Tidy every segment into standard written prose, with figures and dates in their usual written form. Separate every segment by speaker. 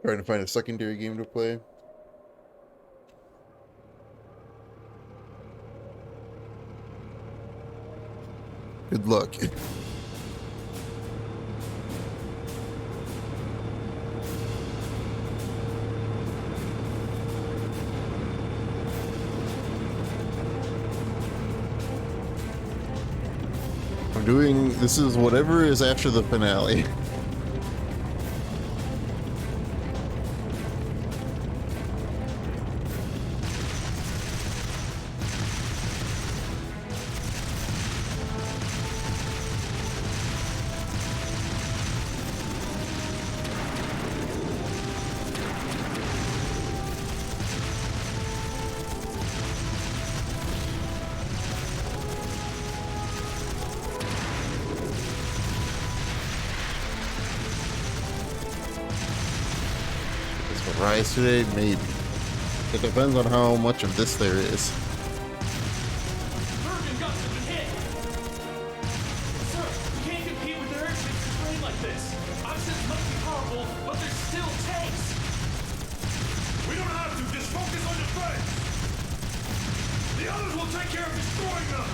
Speaker 1: Trying to find a secondary game to play. Good luck. This is whatever is after the finale. Rise today? Maybe. It depends on how much of this there is.
Speaker 2: Virgin guns have been hit! Sir, we can't compete with their airships and terrain like this. Oxygen must be powerful, but there's still tanks! We don't have to, just focus on defense! The others will take care of destroying them!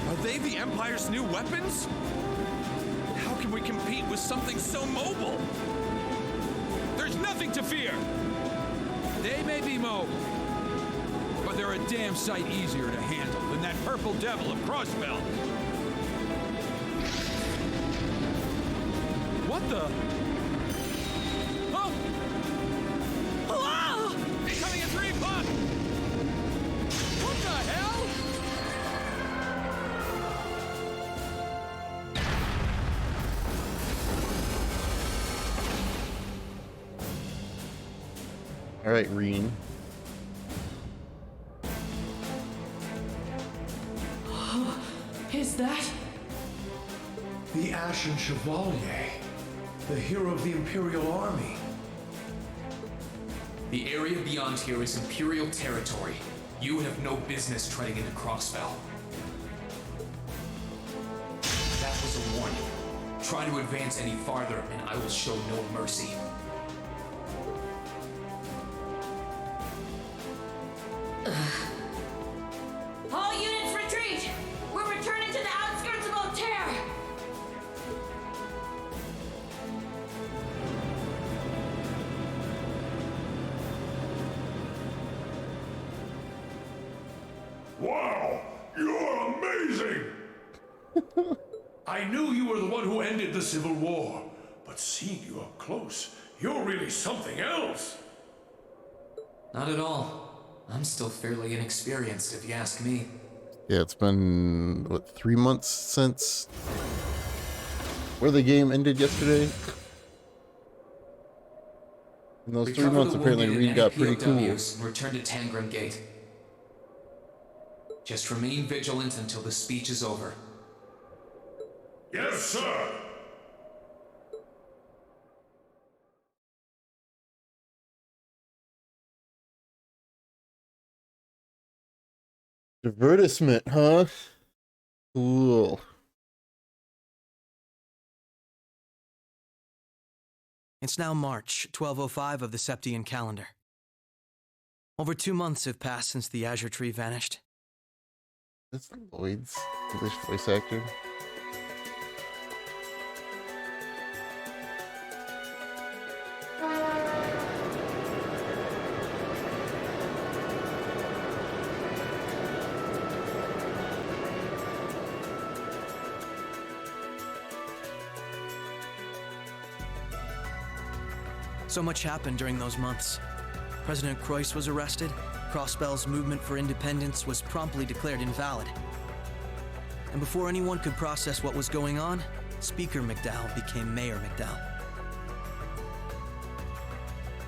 Speaker 3: Are they the Empire's new weapons? How can we compete with something so mobile? There's nothing to fear! They may be mobile, but they're a damn sight easier to handle than that purple devil of Crossbell. What the? Oh! Hello! Coming at 3 o'clock! What the hell?
Speaker 1: All right, Reen.
Speaker 4: Is that?
Speaker 5: The Ashen Chevalier, the hero of the Imperial Army.
Speaker 6: The area beyond here is Imperial territory. You have no business treading into Crossfell. That was a warning. Try to advance any farther, and I will show no mercy.
Speaker 4: All units retreat! We're returning to the outskirts of Altair!
Speaker 5: Wow, you're amazing! I knew you were the one who ended the Civil War, but seeing you up close, you're really something else.
Speaker 6: Not at all. I'm still fairly inexperienced, if you ask me.
Speaker 1: Yeah, it's been, what, 3 months since where the game ended yesterday? In those 3 months, apparently Reed got pretty cool.
Speaker 6: And return to Tangram Gate. Just remain vigilant until the speech is over.
Speaker 5: Yes, sir!
Speaker 1: Advertisement, huh? Cool.
Speaker 7: It's now March 1205 of the Septian calendar. Over 2 months have passed since the Azure Tree vanished.
Speaker 1: That's Lloyd's English voice actor.
Speaker 7: So much happened during those months. President Croyce was arrested, Crossbell's movement for independence was promptly declared invalid. And before anyone could process what was going on, Speaker McDowell became Mayor McDowell.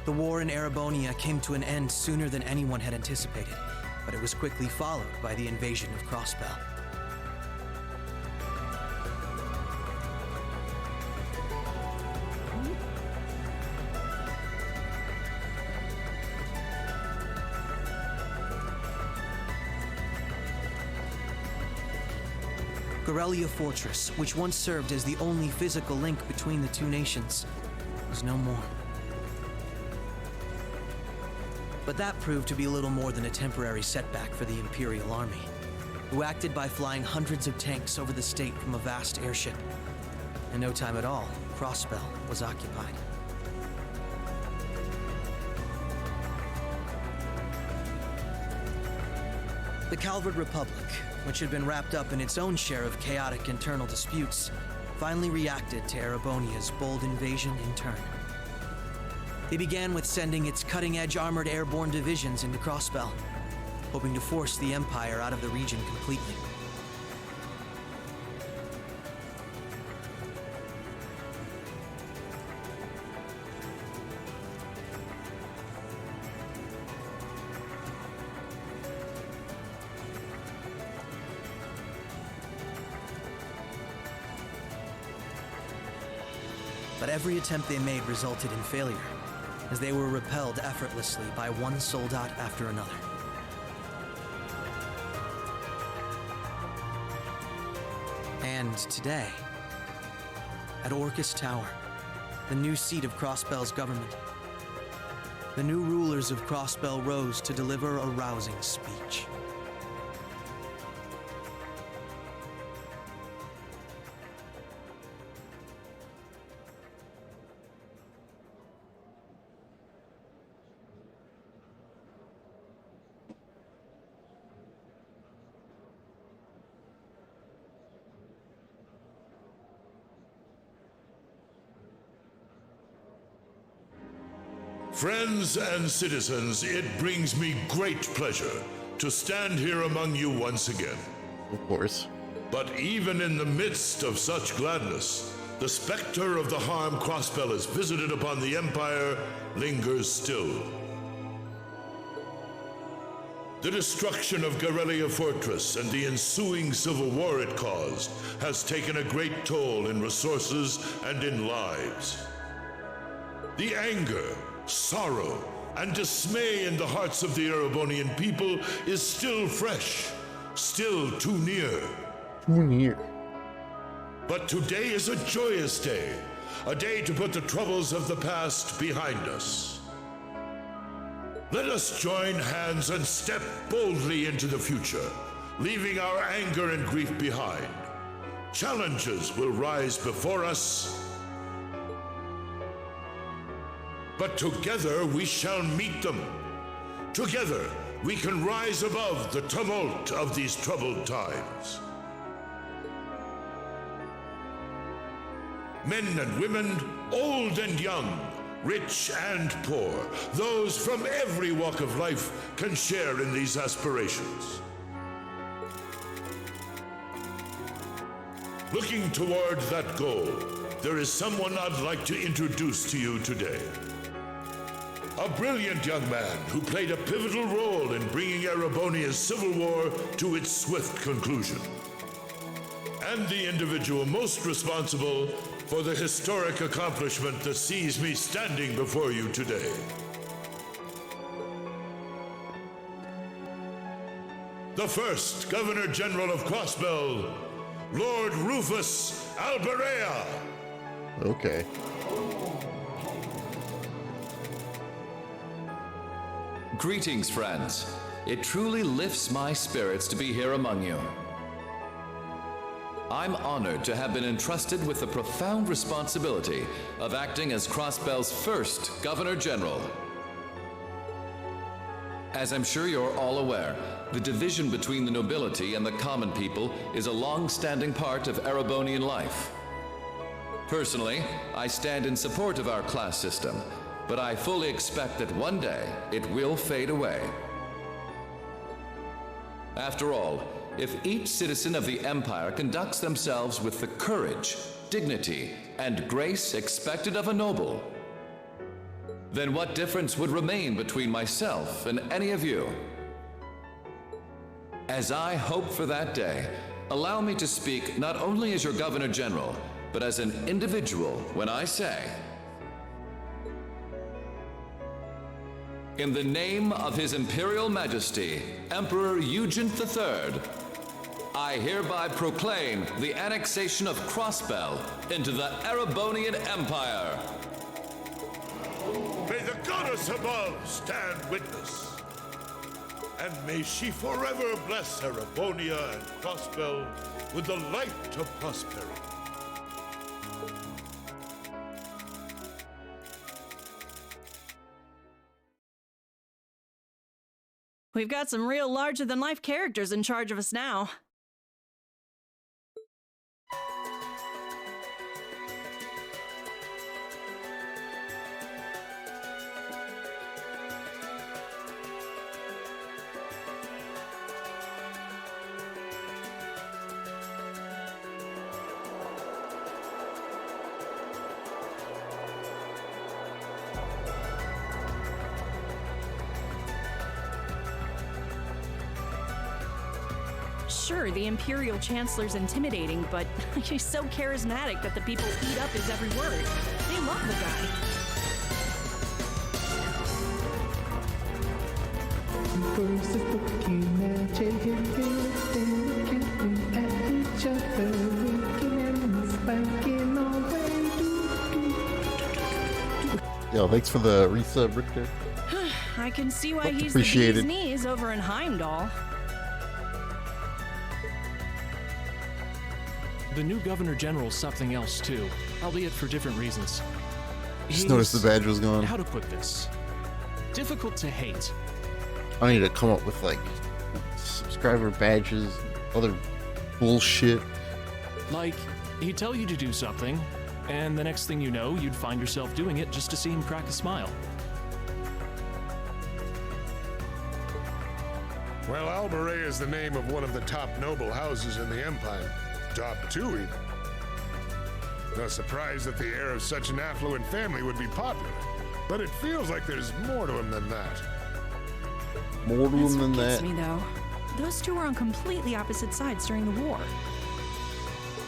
Speaker 7: The war in Erebonia came to an end sooner than anyone had anticipated, but it was quickly followed by the invasion of Crossbell. Corellia Fortress, which once served as the only physical link between the two nations, was no more. But that proved to be little more than a temporary setback for the Imperial Army, who acted by flying hundreds of tanks over the state from a vast airship. In no time at all, Crossbell was occupied. The Calvard Republic, which had been wrapped up in its own share of chaotic internal disputes, finally reacted to Erebonia's bold invasion in turn. They began with sending its cutting-edge armored airborne divisions into Crossbell, hoping to force the Empire out of the region completely. But every attempt they made resulted in failure, as they were repelled effortlessly by one soldat after another. And today, at Orcus Tower, the new seat of Crossbell's government, the new rulers of Crossbell rose to deliver a rousing speech.
Speaker 5: Friends and citizens, it brings me great pleasure to stand here among you once again.
Speaker 1: Of course.
Speaker 5: But even in the midst of such gladness, the specter of the harm Crossbell has visited upon the Empire lingers still. The destruction of Corellia Fortress and the ensuing civil war it caused has taken a great toll in resources and in lives. The anger, sorrow, and dismay in the hearts of the Erebonian people is still fresh, still too near.
Speaker 1: Too near.
Speaker 5: But today is a joyous day, a day to put the troubles of the past behind us. Let us join hands and step boldly into the future, leaving our anger and grief behind. Challenges will rise before us, but together we shall meet them. Together we can rise above the tumult of these troubled times. Men and women, old and young, rich and poor, those from every walk of life can share in these aspirations. Looking toward that goal, there is someone I'd like to introduce to you today. A brilliant young man who played a pivotal role in bringing Erebonia's civil war to its swift conclusion. And the individual most responsible for the historic accomplishment that sees me standing before you today. The first Governor General of Crossbell, Lord Rufus Alberea.
Speaker 1: Okay.
Speaker 8: Greetings, friends. It truly lifts my spirits to be here among you. I'm honored to have been entrusted with the profound responsibility of acting as Crossbell's first Governor General. As I'm sure you're all aware, the division between the nobility and the common people is a long-standing part of Erebonian life. Personally, I stand in support of our class system, but I fully expect that one day it will fade away. After all, if each citizen of the Empire conducts themselves with the courage, dignity, and grace expected of a noble, then what difference would remain between myself and any of you? As I hope for that day, allow me to speak not only as your Governor General, but as an individual when I say, in the name of His Imperial Majesty, Emperor Eugent III, I hereby proclaim the annexation of Crossbell into the Erebonian Empire.
Speaker 5: May the goddess above stand witness. And may she forever bless Erebonia and Crossbell with the light of prosperity.
Speaker 9: We've got some real larger-than-life characters in charge of us now. Sure, the Imperial Chancellor's intimidating, but he's so charismatic that the people eat up his every word. They love the guy.
Speaker 10: First is looking at JHit, then looking at each other, winking and spanking away.
Speaker 1: Yo, thanks for the resub, Richter.
Speaker 9: I can see why
Speaker 1: Much
Speaker 9: he's the bee's
Speaker 1: appreciated.
Speaker 9: knees over in Heimdall.
Speaker 2: The new Governor General's something else too, albeit for different reasons.
Speaker 1: Just noticed the badge was gone.
Speaker 2: How to put this? Difficult to hate.
Speaker 1: I need to come up with like subscriber badges, other bullshit.
Speaker 2: Like, he'd tell you to do something, and the next thing you know, you'd find yourself doing it just to see him crack a smile.
Speaker 5: Well, Albaret is the name of one of the top noble houses in the Empire. Top 2, even. No surprise that the heir of such an affluent family would be popular, but it feels like there's more to him than that.
Speaker 1: More to
Speaker 9: That's
Speaker 1: him than
Speaker 9: what gets
Speaker 1: that.
Speaker 9: me, though. Those two were on completely opposite sides during the war.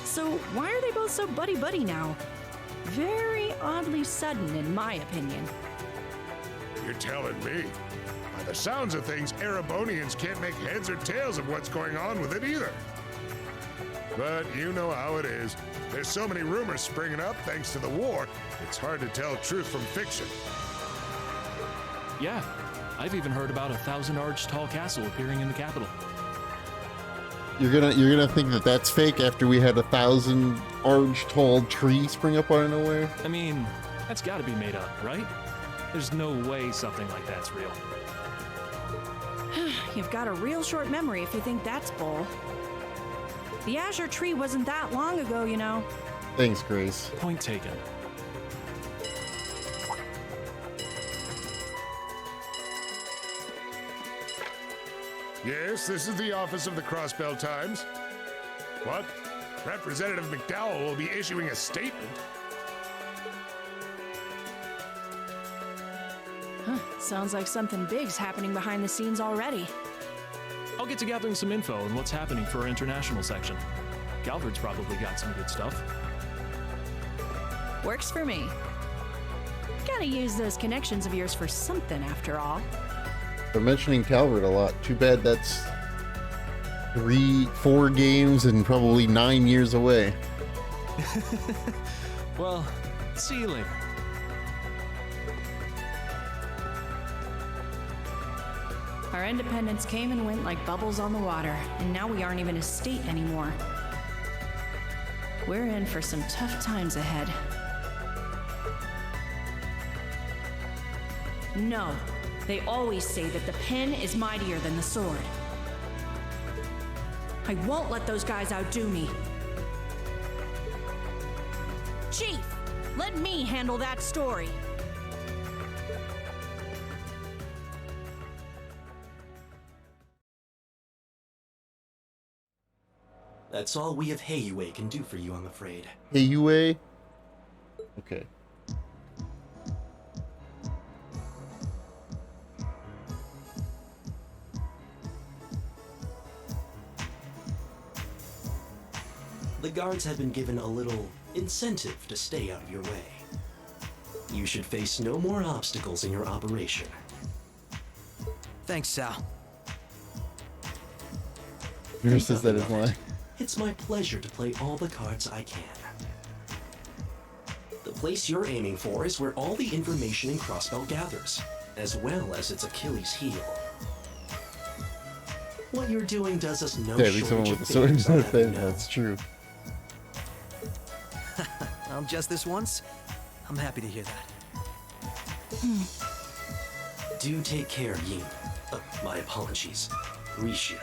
Speaker 9: So why are they both so buddy-buddy now? Very oddly sudden, in my opinion.
Speaker 5: You're telling me. By the sounds of things, Erebonians can't make heads or tails of what's going on with it either. But you know how it is. There's so many rumors springing up thanks to the war, it's hard to tell truth from fiction.
Speaker 2: Yeah, I've even heard about a 1,000-arch tall castle appearing in the capital.
Speaker 1: You're gonna think that that's fake after we had 1,000 arch tall tree spring up out of nowhere.
Speaker 2: I mean, that's gotta be made up, right? There's no way something like that's real.
Speaker 9: You've got a real short memory if you think that's bull. The Azure Tree wasn't that long ago, you know.
Speaker 1: Thanks, Grace.
Speaker 2: Point taken.
Speaker 5: Yes, this is the office of the Crossbell Times. What? Representative McDowell will be issuing a statement.
Speaker 9: Sounds like something big's happening behind the scenes already.
Speaker 2: I'll get to gathering some info on what's happening for our international section. Galvard's probably got some good stuff.
Speaker 9: Works for me. Gotta use those connections of yours for something, after all.
Speaker 1: They're mentioning Calvert a lot. Too bad that's 4 games and probably 9 years away.
Speaker 2: Well, see you later.
Speaker 9: Our independence came and went like bubbles on the water, and now we aren't even a state anymore. We're in for some tough times ahead. No, they always say that the pen is mightier than the sword. I won't let those guys outdo me. Chief, let me handle that story.
Speaker 11: That's all we of Heiyue can do for you, I'm afraid.
Speaker 1: Heiyue? Okay.
Speaker 11: the guards have been given a little incentive to stay out of your way. You should face no more obstacles in your operation.
Speaker 7: Thanks, Sal.
Speaker 1: Who says that is line?
Speaker 11: It's my pleasure to play all the cards I can. The place you're aiming for is where all the information in Crossbell gathers, as well as its Achilles heel. What you're doing does us no
Speaker 1: Stabbing someone
Speaker 11: shortage
Speaker 1: with
Speaker 11: of
Speaker 1: a sword
Speaker 11: favors,
Speaker 1: is
Speaker 11: I'll
Speaker 1: not
Speaker 11: have you
Speaker 1: thing.
Speaker 11: know.
Speaker 1: That's true.
Speaker 7: Well, just this once, I'm happy to hear that.
Speaker 11: Do take care, Yin. My apologies. Risha.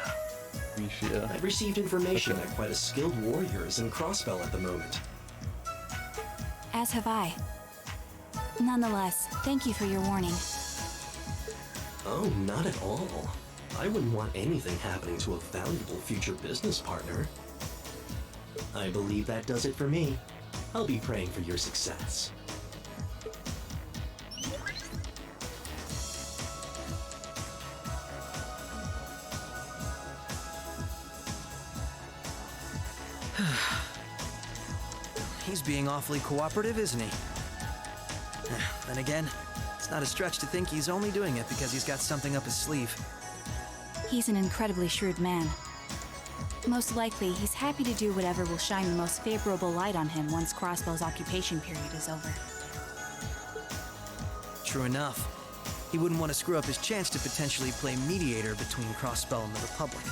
Speaker 1: Risha.
Speaker 11: I've received information that quite a skilled warrior is in Crossbell at the moment.
Speaker 12: As have I. Nonetheless, thank you for your warning.
Speaker 11: Oh, not at all. I wouldn't want anything happening to a valuable future business partner. I believe that does it for me. I'll be praying for your success.
Speaker 7: He's being awfully cooperative, isn't he? Then again, it's not a stretch to think he's only doing it because he's got something up his sleeve.
Speaker 12: He's an incredibly shrewd man. Most likely, he's happy to do whatever will shine the most favorable light on him once Crossbell's occupation period is over.
Speaker 7: True enough. He wouldn't want to screw up his chance to potentially play mediator between Crossbell and the Republic.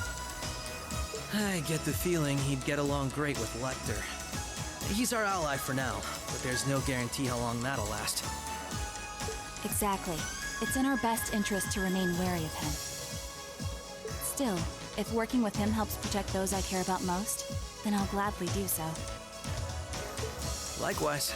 Speaker 7: I get the feeling he'd get along great with Lecter. He's our ally for now, but there's no guarantee how long that'll last.
Speaker 12: Exactly. It's in our best interest to remain wary of him. Still, if working with him helps protect those I care about most, then I'll gladly do so.
Speaker 7: Likewise.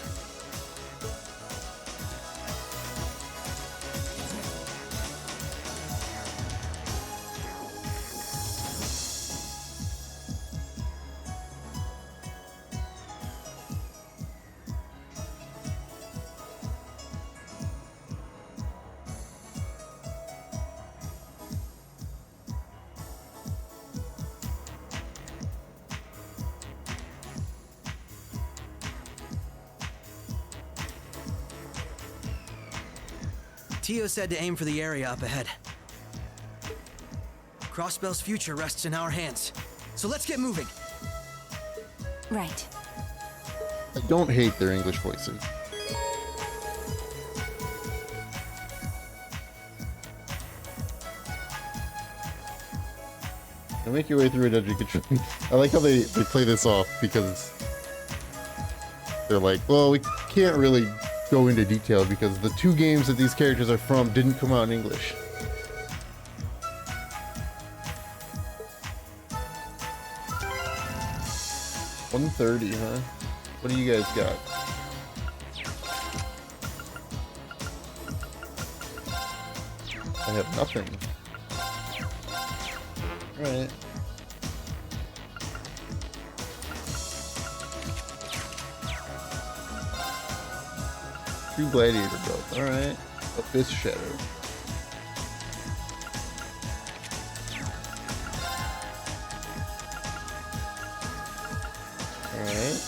Speaker 7: Tio said to aim for the area up ahead. Crossbell's future rests in our hands, so let's get moving.
Speaker 12: Right.
Speaker 1: I don't hate their English voicing. Now make your way through a dungeon control. I like how they play this off because they're like, well, we can't really go into detail because the two games that these characters are from didn't come out in English. $130, huh? What do you guys got? I have nothing. Alright. Two gladiator belts. Alright. A fist shadow. Alright.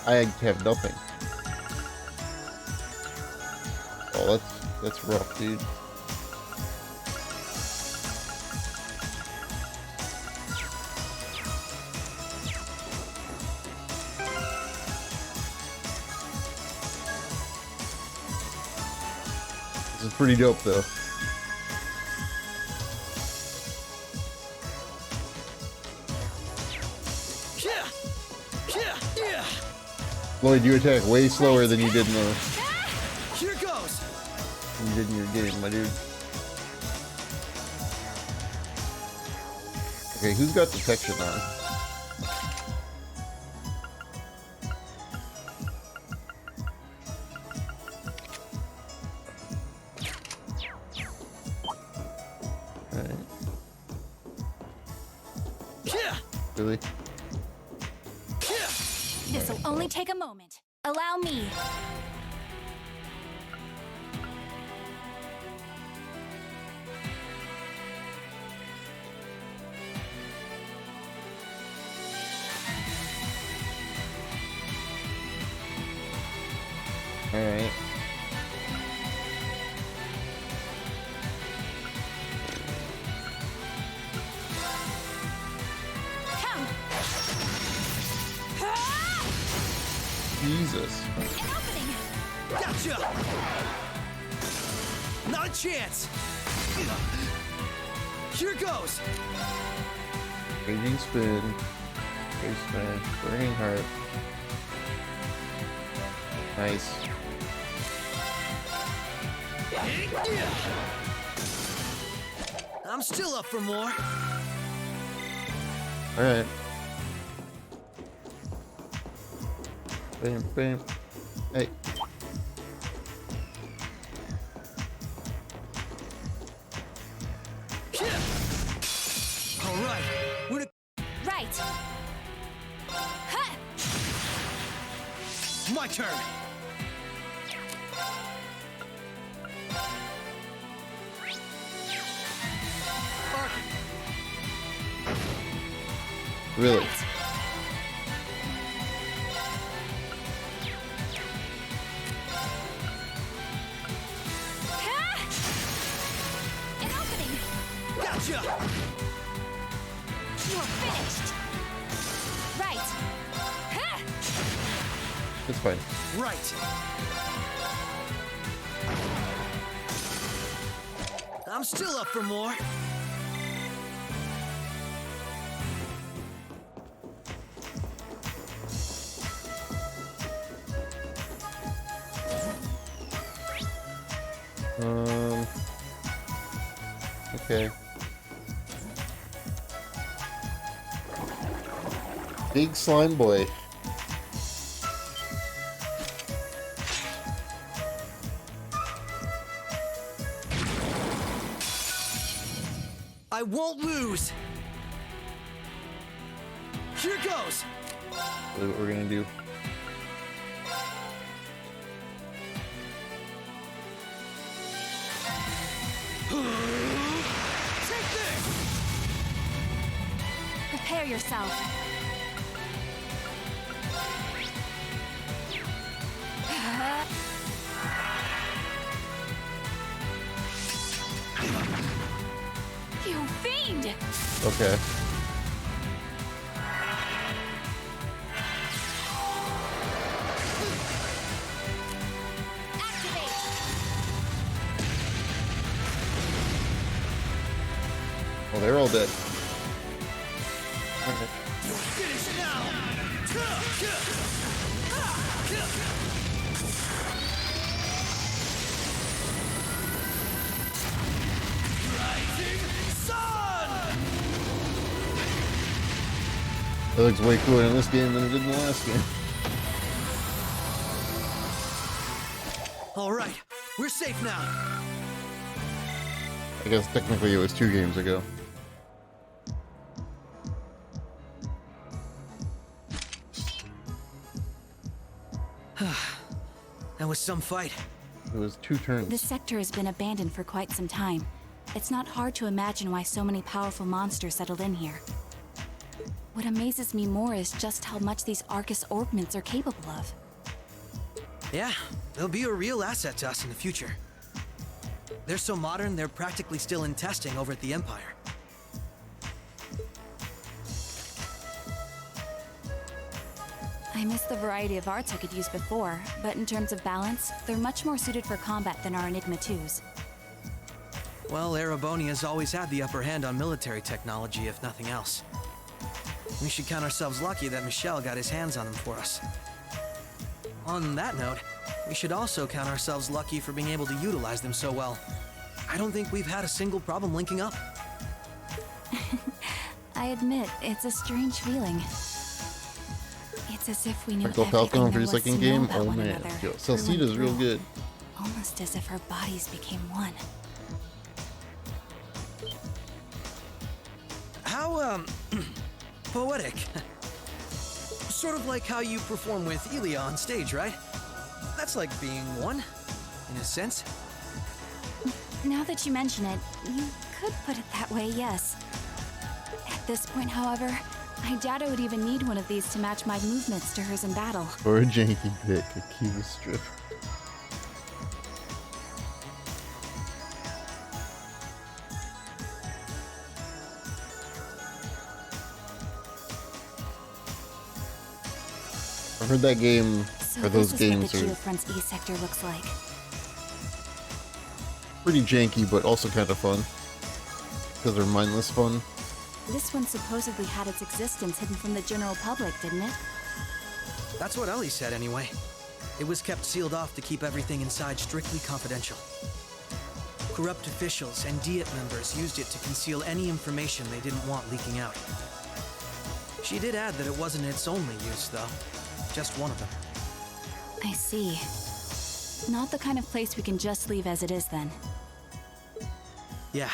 Speaker 1: I have nothing. Oh, that's rough, dude. This is pretty dope, though. Lloyd, you attack way slower than you did in the...
Speaker 7: Here goes.
Speaker 1: You did in your game, my dude. Okay, who's got detection on? Alright. Really?
Speaker 12: This'll only take a moment. Allow me.
Speaker 1: Alright.
Speaker 9: Come.
Speaker 1: Jesus.
Speaker 9: An opening.
Speaker 7: Gotcha! Not a chance! Here goes!
Speaker 1: Raging Spin. Face Smash. Burning Heart. Nice.
Speaker 7: I'm still up for more.
Speaker 1: Alright. Bam, bam. Hey.
Speaker 7: All right. We're to
Speaker 12: Right. Huh.
Speaker 7: my turn. Arc.
Speaker 1: Really?
Speaker 12: Right. Ha! An opening.
Speaker 7: Gotcha!
Speaker 12: You're finished. Right. Ha!
Speaker 1: It's fine.
Speaker 7: Right. I'm still up for more.
Speaker 1: Okay. Big slime boy.
Speaker 7: I won't lose. Here goes.
Speaker 1: That's what we're gonna do.
Speaker 7: Take this.
Speaker 12: Prepare yourself. You fiend!
Speaker 1: Okay.
Speaker 12: Activate!
Speaker 1: Well, they're all dead. Okay.
Speaker 7: Finish now. Rising sun.
Speaker 1: It looks way cooler in this game than it did in the last game.
Speaker 7: All right, we're safe now.
Speaker 1: I guess technically it was 2 games ago.
Speaker 7: That was some fight.
Speaker 1: It was 2 turns.
Speaker 12: This sector has been abandoned for quite some time. It's not hard to imagine why so many powerful monsters settled in here. What amazes me more is just how much these Arcus orbments are capable of.
Speaker 7: Yeah, they'll be a real asset to us in the future. They're so modern, they're practically still in testing over at the Empire.
Speaker 12: I miss the variety of arts I could use before, but in terms of balance, they're much more suited for combat than our Enigma 2s.
Speaker 7: Well, Erebonia's always had the upper hand on military technology, if nothing else. We should count ourselves lucky that Michel got his hands on them for us. On that note, we should also count ourselves lucky for being able to utilize them so well. I don't think we've had a single problem linking up.
Speaker 12: I admit, it's a strange feeling. It's as if we knew
Speaker 1: Michael
Speaker 12: everything
Speaker 1: Falcon for
Speaker 12: there
Speaker 1: your
Speaker 12: was to
Speaker 1: second
Speaker 12: know
Speaker 1: game?
Speaker 12: about
Speaker 1: Oh
Speaker 12: one
Speaker 1: man.
Speaker 12: another,
Speaker 1: Yo,
Speaker 12: through and
Speaker 1: Celcida's real
Speaker 12: through.
Speaker 1: good.
Speaker 12: Almost as if our bodies became one.
Speaker 7: How, poetic. Sort of like how you perform with Elia on stage, right? That's like being one, in a sense.
Speaker 12: Now that you mention it, you could put it that way, yes. At this point, however, I doubt I would even need one of these to match my movements to hers in battle.
Speaker 1: Or a janky pick, a Kiva strip. I've heard that game,
Speaker 12: So
Speaker 1: or those
Speaker 12: this is
Speaker 1: games
Speaker 12: what the
Speaker 1: are
Speaker 12: Geofront's E sector looks like.
Speaker 1: pretty janky, but also kind of fun. Because they're mindless fun.
Speaker 12: This one supposedly had its existence hidden from the general public, didn't it?
Speaker 7: That's what Ellie said anyway. It was kept sealed off to keep everything inside strictly confidential. Corrupt officials and Diet members used it to conceal any information they didn't want leaking out. She did add that it wasn't its only use, though. Just one of them.
Speaker 12: I see. Not the kind of place we can just leave as it is, then.
Speaker 7: Yeah.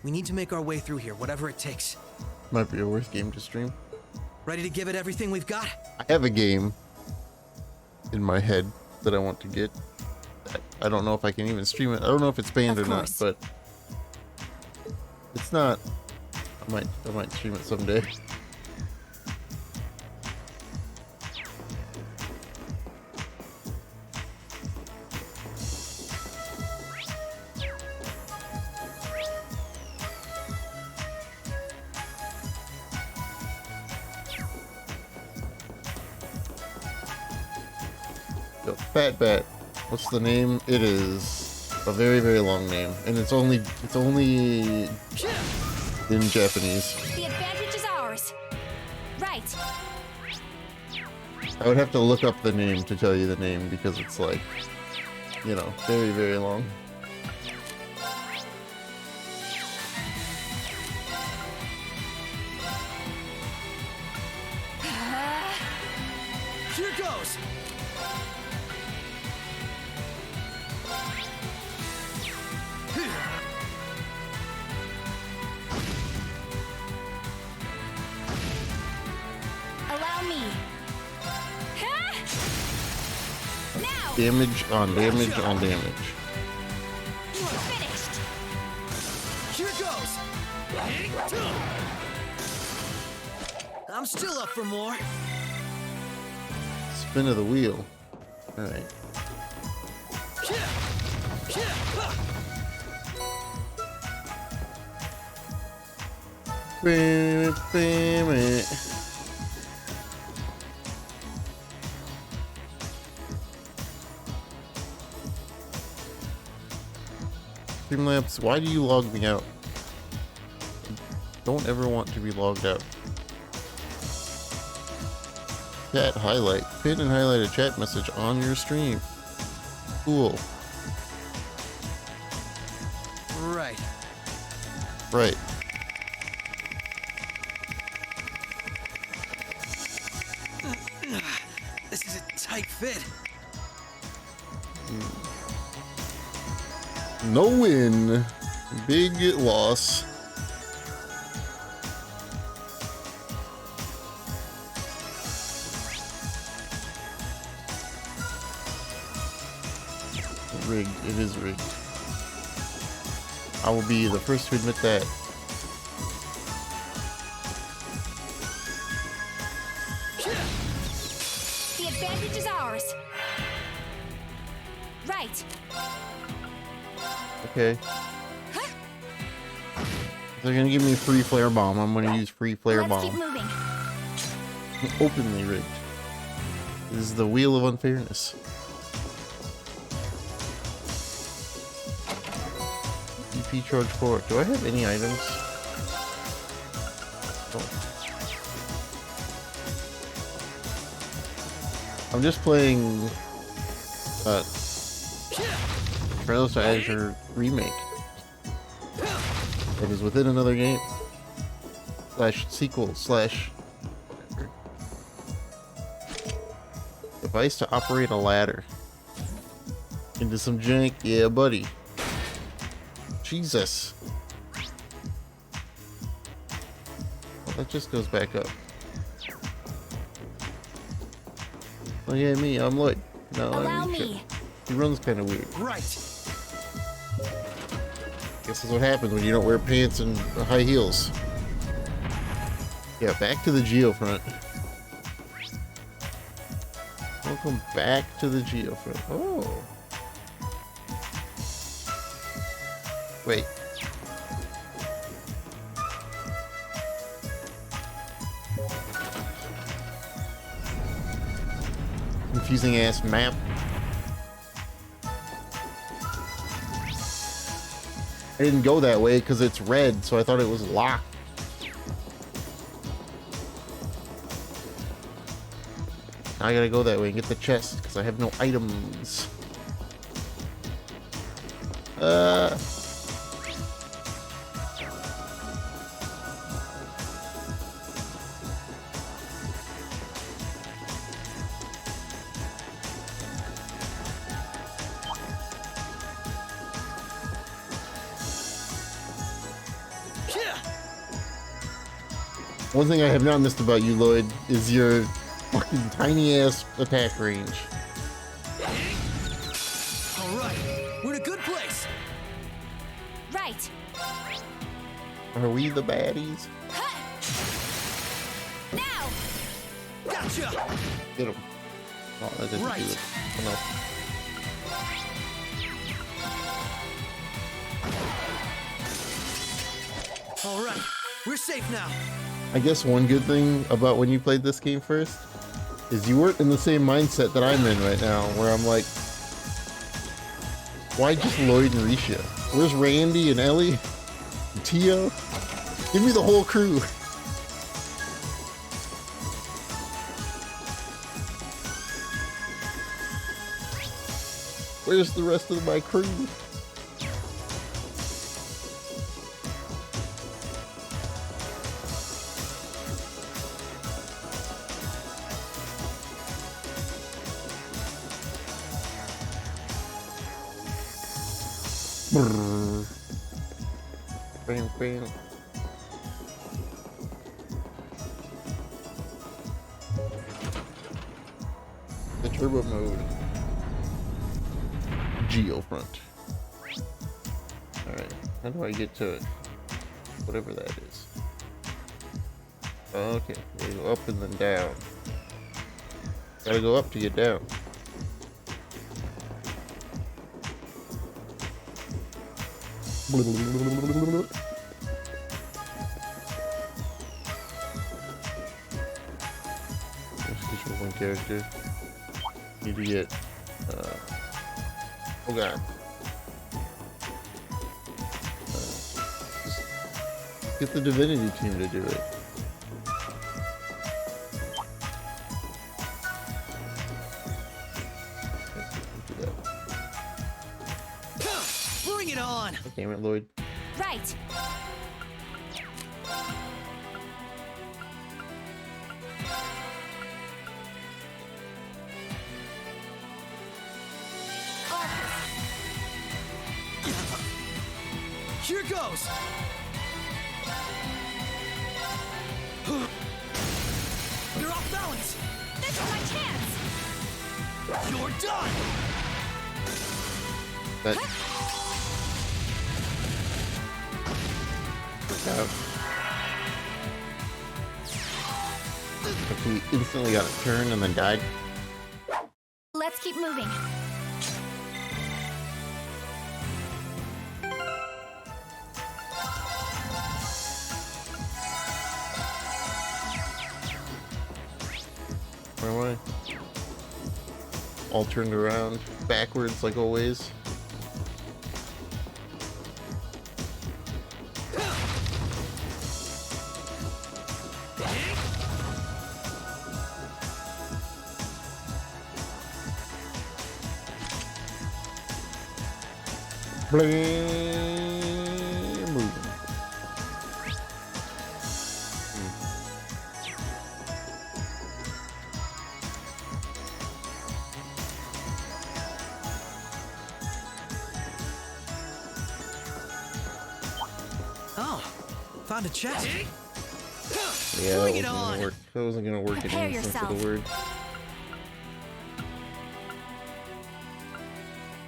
Speaker 7: We need to make our way through here, whatever it takes.
Speaker 1: Might be a worth game to stream.
Speaker 7: Ready to give it everything we've got?
Speaker 1: I have a game in my head that I want to get. I don't know if I can even stream it. I don't know if it's banned or not, but it's not. I might stream it someday. So, Fat Bat. What's the name? It is a very, very long name, and it's only in Japanese.
Speaker 12: The advantage is ours. Right.
Speaker 1: I would have to look up the name to tell you the name because it's like, you know, very, very long.
Speaker 7: Here goes!
Speaker 12: Allow me. Now!
Speaker 1: Damage on damage on damage.
Speaker 12: Finished!
Speaker 7: Here goes! I'm still up for more.
Speaker 1: Spin of the wheel. Alright. Bam it. Streamlabs, why do you log me out? Don't ever want to be logged out. Chat highlight. Pin and highlight a chat message on your stream. Cool.
Speaker 7: Right.
Speaker 1: Right.
Speaker 7: This is a tight fit.
Speaker 1: No win. Big loss. Rigged. It is rigged. I will be the first to admit that.
Speaker 12: The advantage is ours. Right.
Speaker 1: Okay. If they're gonna give me free flare bomb, I'm gonna use free flare
Speaker 12: Let's keep
Speaker 1: bomb.
Speaker 12: moving.
Speaker 1: Openly rigged. This is the wheel of unfairness. EP charge forward. Do I have any items? Oh. I'm just playing Trails to Azure remake. It is within another game. Slash sequel slash device to operate a ladder. Into some jank, yeah buddy. Jesus. Well, that just goes back up. Look at me, I'm Lloyd. No,
Speaker 12: Allow me.
Speaker 1: He runs kind of weird.
Speaker 7: Right.
Speaker 1: Guess that's what happens when you don't wear pants and high heels. Yeah, back to the Geofront. Welcome back to the Geofront. Oh. Wait. confusing ass map. I didn't go that way because it's red, so I thought it was locked. Now I gotta go that way and get the chest because I have no items. One thing I have not missed about you, Lloyd, is your fucking tiny ass attack range.
Speaker 7: All right, we're in a good place.
Speaker 12: Right.
Speaker 1: Are we the baddies?
Speaker 12: Now.
Speaker 7: Gotcha.
Speaker 1: Get him. Oh, that didn't
Speaker 7: Right.
Speaker 1: do it. Oh, no.
Speaker 7: All right, we're safe now.
Speaker 1: I guess one good thing about when you played this game first is you weren't in the same mindset that I'm in right now, where I'm like, why just Lloyd and Risha? Where's Randy and Ellie? And Tio? Give me the whole crew. Where's the rest of my crew? Bam, bam. The turbo mode. Geofront. Alright, how do I get to it? Whatever that is. Okay, you go up and then down. Gotta go up to get down. Switch with one character. Need to get oh god. Just get the Divinity team to do it.
Speaker 7: Bring it on.
Speaker 1: Damn it, Lloyd.
Speaker 12: Right.
Speaker 7: Here goes. You're off balance.
Speaker 12: This is my chance.
Speaker 7: You're done.
Speaker 1: That worked out. He instantly got a turn and then died.
Speaker 12: Let's keep moving.
Speaker 1: Where am I? All turned around, backwards like always. Bling, moving.
Speaker 7: Oh, found a chest.
Speaker 1: Yeah,
Speaker 7: Bring
Speaker 1: that
Speaker 7: it
Speaker 1: wasn't
Speaker 7: on.
Speaker 1: gonna work. That wasn't gonna work in
Speaker 12: Prepare
Speaker 1: any sense of
Speaker 12: yourself.
Speaker 1: the word.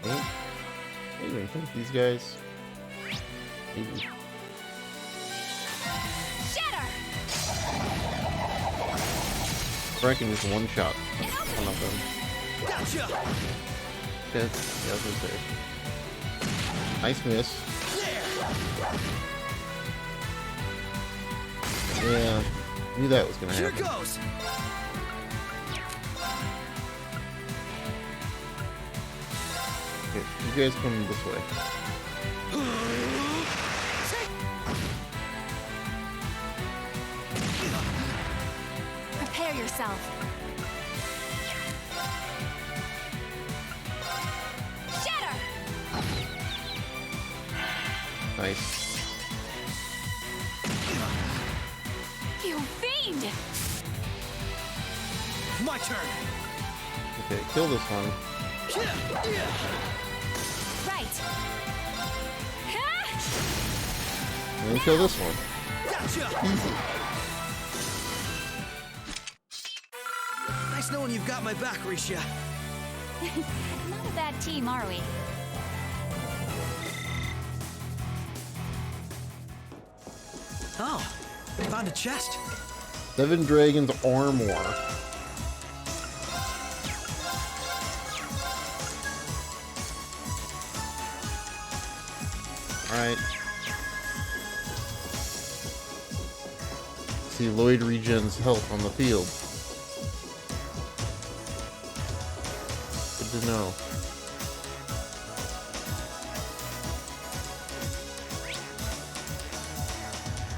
Speaker 1: Hey, I even think these guys. Maybe.
Speaker 12: Shatter.
Speaker 1: Or I can just one shot one of them.
Speaker 7: Gotcha.
Speaker 1: Okay, yeah, I was gonna say. Nice miss. Yeah, knew that was gonna
Speaker 7: Here
Speaker 1: happen.
Speaker 7: goes.
Speaker 1: guys come this way.
Speaker 12: Prepare yourself. Shatter!
Speaker 1: Nice.
Speaker 12: You fiend!
Speaker 7: My turn.
Speaker 1: Okay, kill this one.
Speaker 12: Right.
Speaker 1: And then kill this one.
Speaker 7: Gotcha.
Speaker 1: Easy.
Speaker 7: Nice knowing you've got my back, Risha.
Speaker 12: Not a bad team, are we?
Speaker 7: Oh, found a chest.
Speaker 1: 7 dragons armor. Alright. See, Lloyd regens health on the field. Good to know.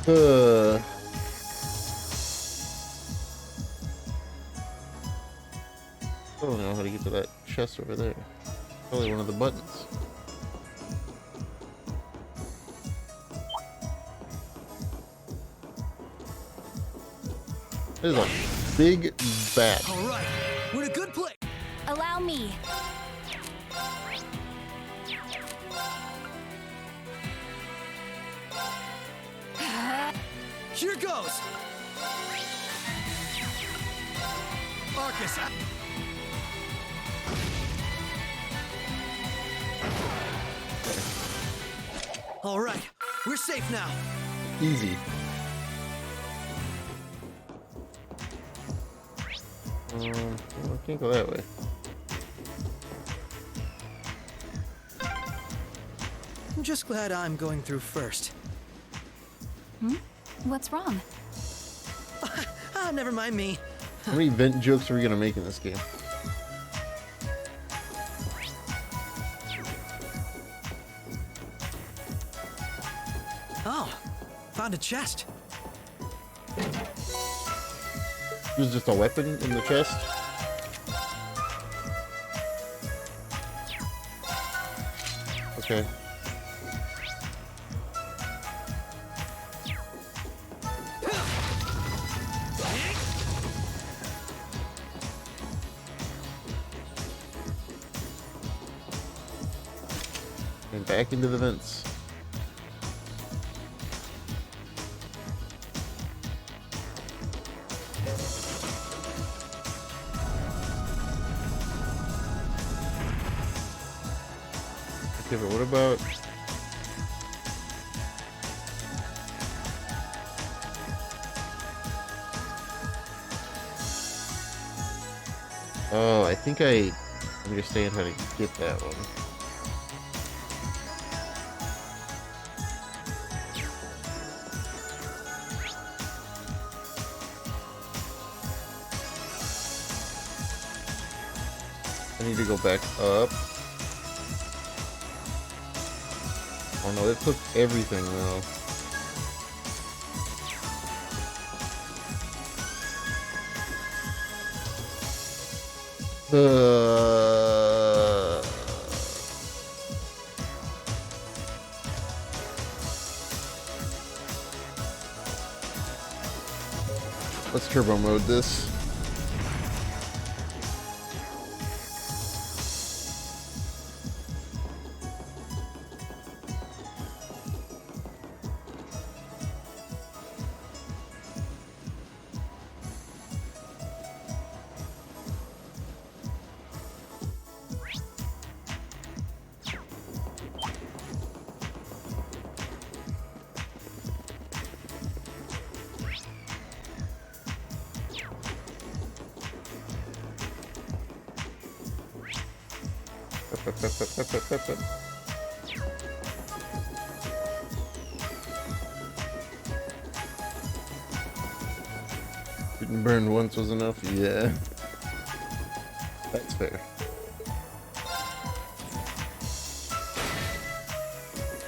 Speaker 1: I don't know how to get to that chest over there. Probably one of the buttons. There's a big bat.
Speaker 7: All right, we're in a good place.
Speaker 12: Allow me.
Speaker 7: Here goes. Arcus. All right, we're safe now.
Speaker 1: Easy. Well, I can't go that way.
Speaker 7: I'm just glad I'm going through first.
Speaker 12: What's wrong?
Speaker 7: Never mind me.
Speaker 1: How many vent jokes are we gonna make in this game?
Speaker 7: Oh, found a chest.
Speaker 1: There's just a weapon in the chest. Okay. And back into the vents. Okay, but what about... Oh, I think I understand how to get that one. I need to go back up. Oh no, it took everything though. Let's turbo mode this. Getting burned once was enough? Yeah. That's fair.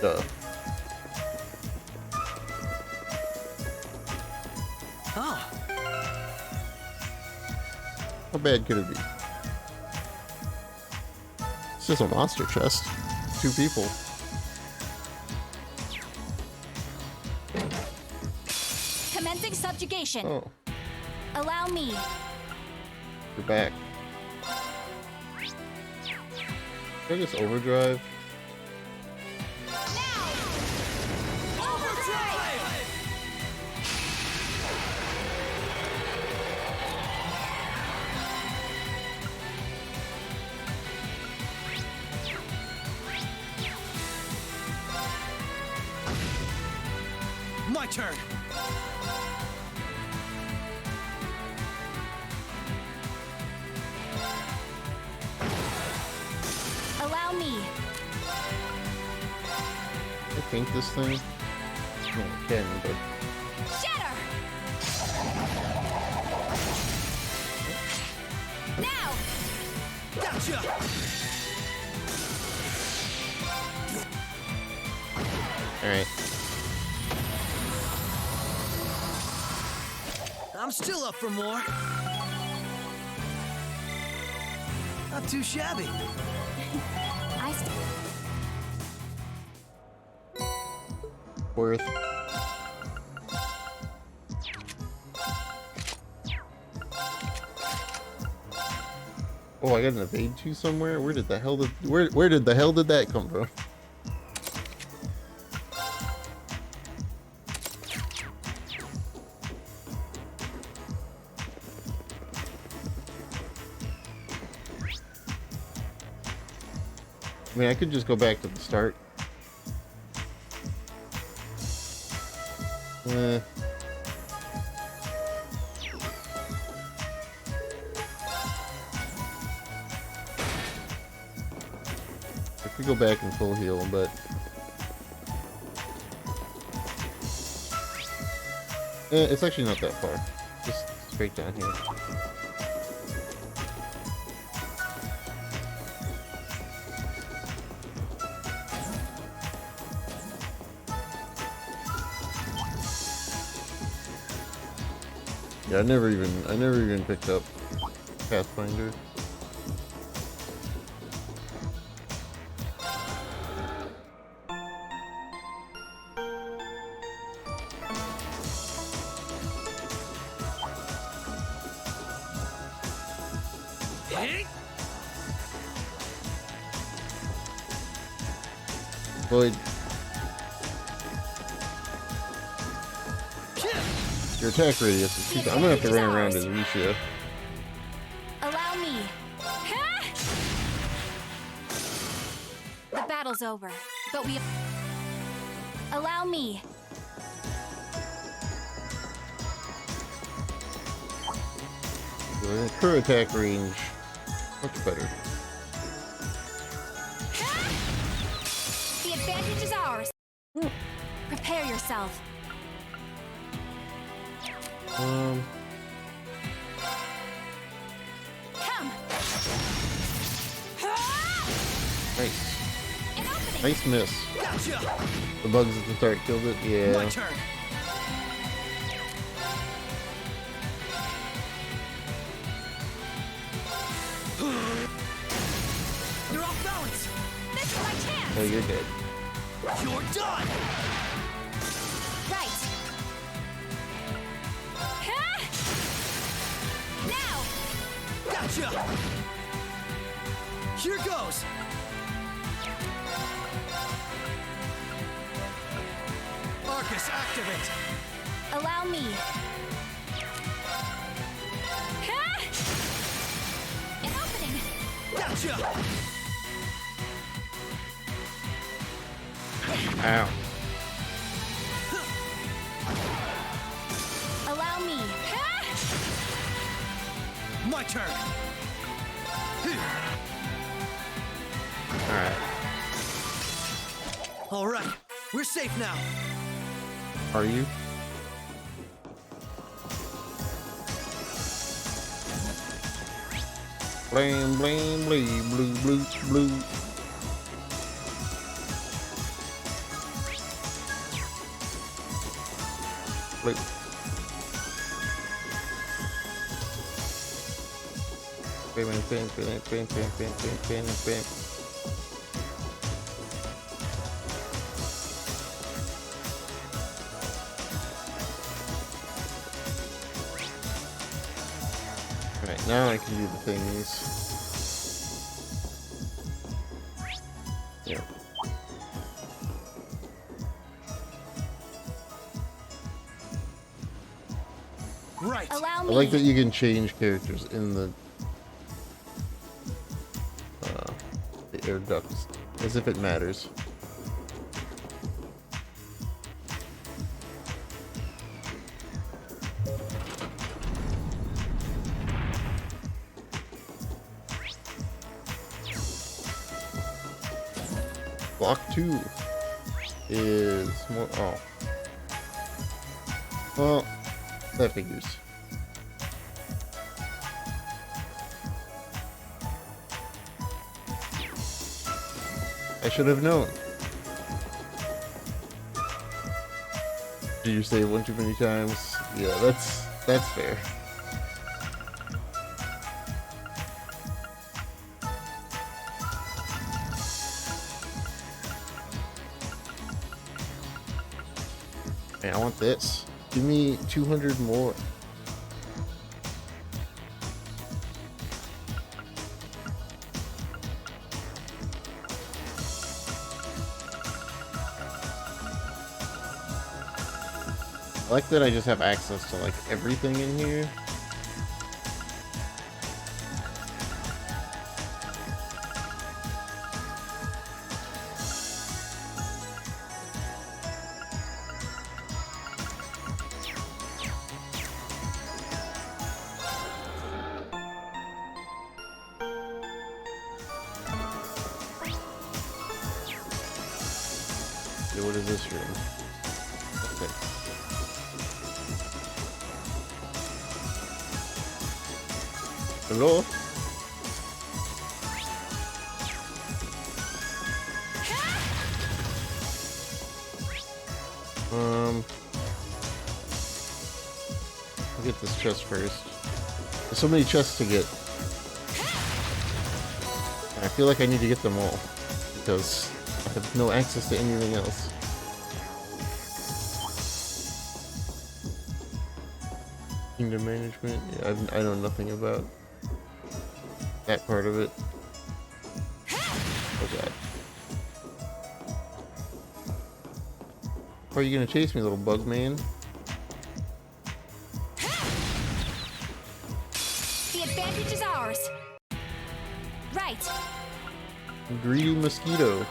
Speaker 1: Duh.
Speaker 7: Oh,
Speaker 1: How bad could it be? It's just a monster chest. 2 people.
Speaker 12: Commencing subjugation.
Speaker 1: Oh,
Speaker 12: Allow me.
Speaker 1: you're back. Can I just overdrive?
Speaker 7: my turn.
Speaker 12: Allow me.
Speaker 1: I paint this thing? Well, I can, but...
Speaker 12: Shatter! Now!
Speaker 7: Gotcha!
Speaker 1: Alright.
Speaker 7: I'm still up for more. Not too shabby.
Speaker 1: Worth. Oh, I got an evade 2 somewhere? Where did the hell did that come from? I mean, I could just go back to the start. I could go back and full heal, but... it's actually not that far. Just straight down here. Yeah, I never even picked up Pathfinder. Lloyd. Your attack radius is too. I'm gonna have to run around as Risha.
Speaker 12: Allow me. The battle's over, but we... Allow me.
Speaker 1: Her attack range, much better.
Speaker 12: The advantage is ours. Prepare yourself. Come.
Speaker 1: Nice. Nice miss.
Speaker 7: Gotcha.
Speaker 1: The bugs at the start killed it. Yeah.
Speaker 7: My turn. You're off balance.
Speaker 12: This is my chance.
Speaker 1: Oh, you're dead.
Speaker 7: You're done.
Speaker 12: Right. Now.
Speaker 7: Gotcha. Here goes. Arcus, activate.
Speaker 12: Allow me. An opening.
Speaker 7: Gotcha.
Speaker 1: Ow.
Speaker 12: Allow me.
Speaker 7: My turn.
Speaker 1: Alright.
Speaker 7: All right. We're safe now.
Speaker 1: Are you? Blam, blam, blee, blue, blue, blue. Like, bam, bam, bam, bam, bam, bam, bam, bam, bam. Alright, now I can do the things. Yeah.
Speaker 3: Right.
Speaker 12: Allow
Speaker 1: I
Speaker 12: me.
Speaker 1: like that you can change characters in the air ducts, as if it matters. Block 2 is more. Oh. Well, that figures. I should have known. Did you say one too many times? Yeah, that's fair. Hey, I want this. Give me 200 more. I like that I just have access to like everything in here. Okay, what is this room? Okay. Hello? I'll get this chest first. There's so many chests to get. And I feel like I need to get them all because I have no access to anything else. Kingdom management? Yeah, I know nothing about that part of it. Oh god. Are you gonna chase me, little bug man?
Speaker 12: The advantage is ours. Right.
Speaker 1: Greedy mosquito.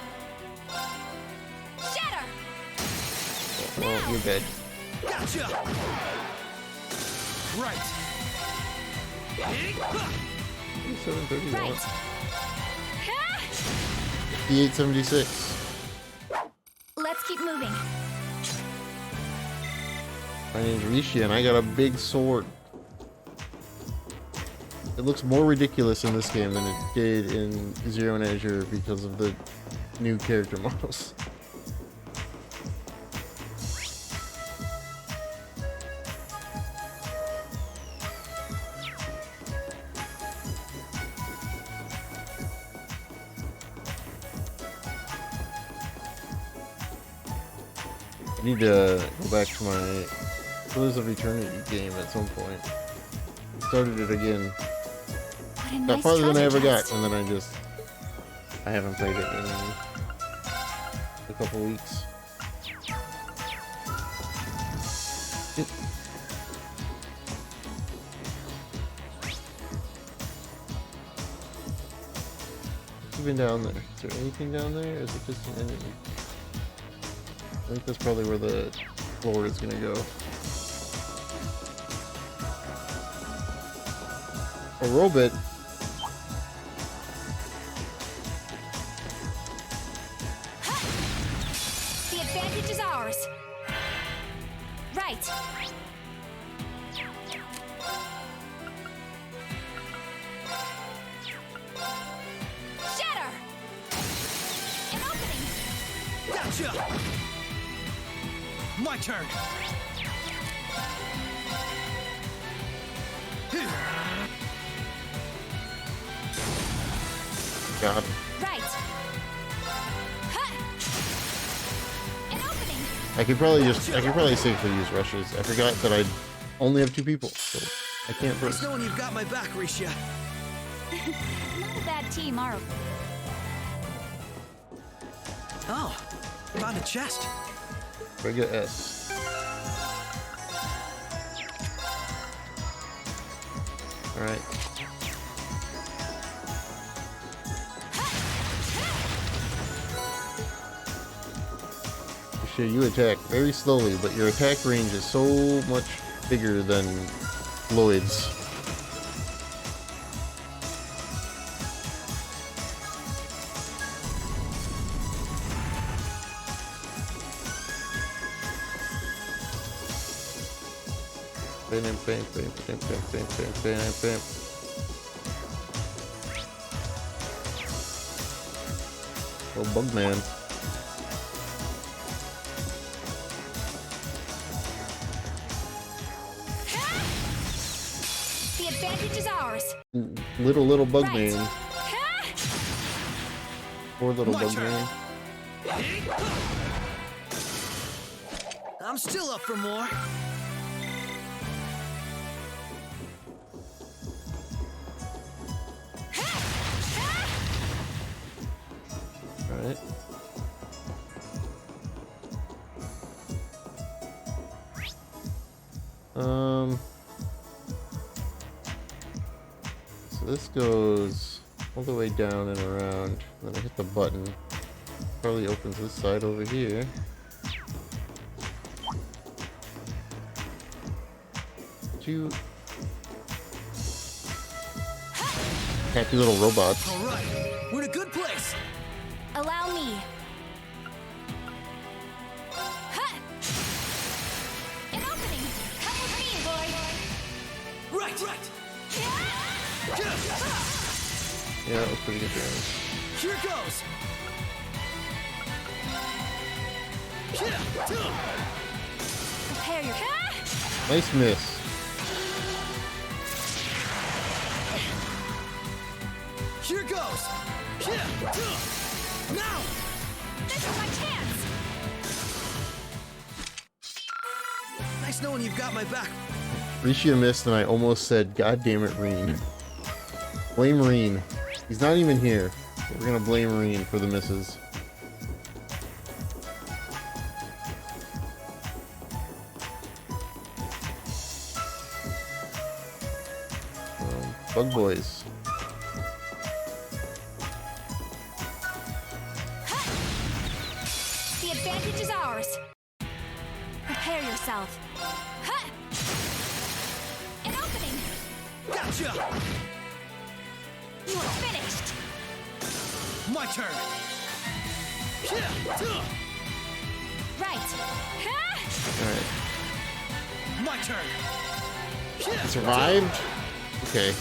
Speaker 12: Shatter.
Speaker 1: Oh, you're dead.
Speaker 3: Gotcha. Right.
Speaker 1: 731.
Speaker 12: Right.
Speaker 1: 5876.
Speaker 12: Let's keep moving.
Speaker 1: My name's Rishi and I got a big sword. It looks more ridiculous in this game than it did in Zero and Azure because of the new character models. I need to go back to my Pillars of Eternity game at some point. Started it again.
Speaker 12: What a
Speaker 1: Got
Speaker 12: nice
Speaker 1: farther than I
Speaker 12: treasure
Speaker 1: ever got,
Speaker 12: chest.
Speaker 1: and then I haven't played it in a couple weeks. What's even down there? Is there anything down there, or is it just an enemy? I think that's probably where the floor is gonna go. A robot.
Speaker 12: The advantage is ours. Right. Shatter. An opening.
Speaker 3: Gotcha. My turn.
Speaker 1: God.
Speaker 12: Right. Huh. An opening.
Speaker 1: I could probably safely use rushes. I forgot that I only have 2 people, so I can't
Speaker 7: Nice
Speaker 1: burst.
Speaker 7: knowing you've got my back, Risha.
Speaker 12: Not a bad team, are we?
Speaker 7: Oh, found a chest.
Speaker 1: Regular S. Alright. Sure, you attack very slowly, but your attack range is so much bigger than Lloyd's. Bam, bam, bam, bam, bam, bam, bam, bam, bam. Oh, Bugman.
Speaker 12: The advantage is ours.
Speaker 1: Little Bugman.
Speaker 12: Right.
Speaker 1: Poor little
Speaker 7: My turn.
Speaker 1: Bugman.
Speaker 7: I'm still up for more.
Speaker 1: Alright. So this goes all the way down and around. Then I hit the button. Probably opens this side over here. Two happy little robots.
Speaker 7: All right, we're in a good place.
Speaker 12: Allow me. Huh. An opening. Come with me, boy.
Speaker 7: Right.
Speaker 1: Yeah, that was pretty good damage.
Speaker 7: Here goes.
Speaker 12: Prepare your.
Speaker 1: Nice miss.
Speaker 7: Here goes. Now.
Speaker 12: This is my chance.
Speaker 7: Nice knowing you've got my back.
Speaker 1: Risha missed and I almost said, God damn it, Reen. Blame Reen. He's not even here. But we're gonna blame Reen for the misses. Bug boys.
Speaker 12: The advantage is ours. Prepare yourself. Huh. An opening.
Speaker 7: Gotcha.
Speaker 12: You are finished.
Speaker 7: My turn.
Speaker 12: Right. Huh.
Speaker 1: Alright.
Speaker 7: My turn.
Speaker 1: Survived? Okay.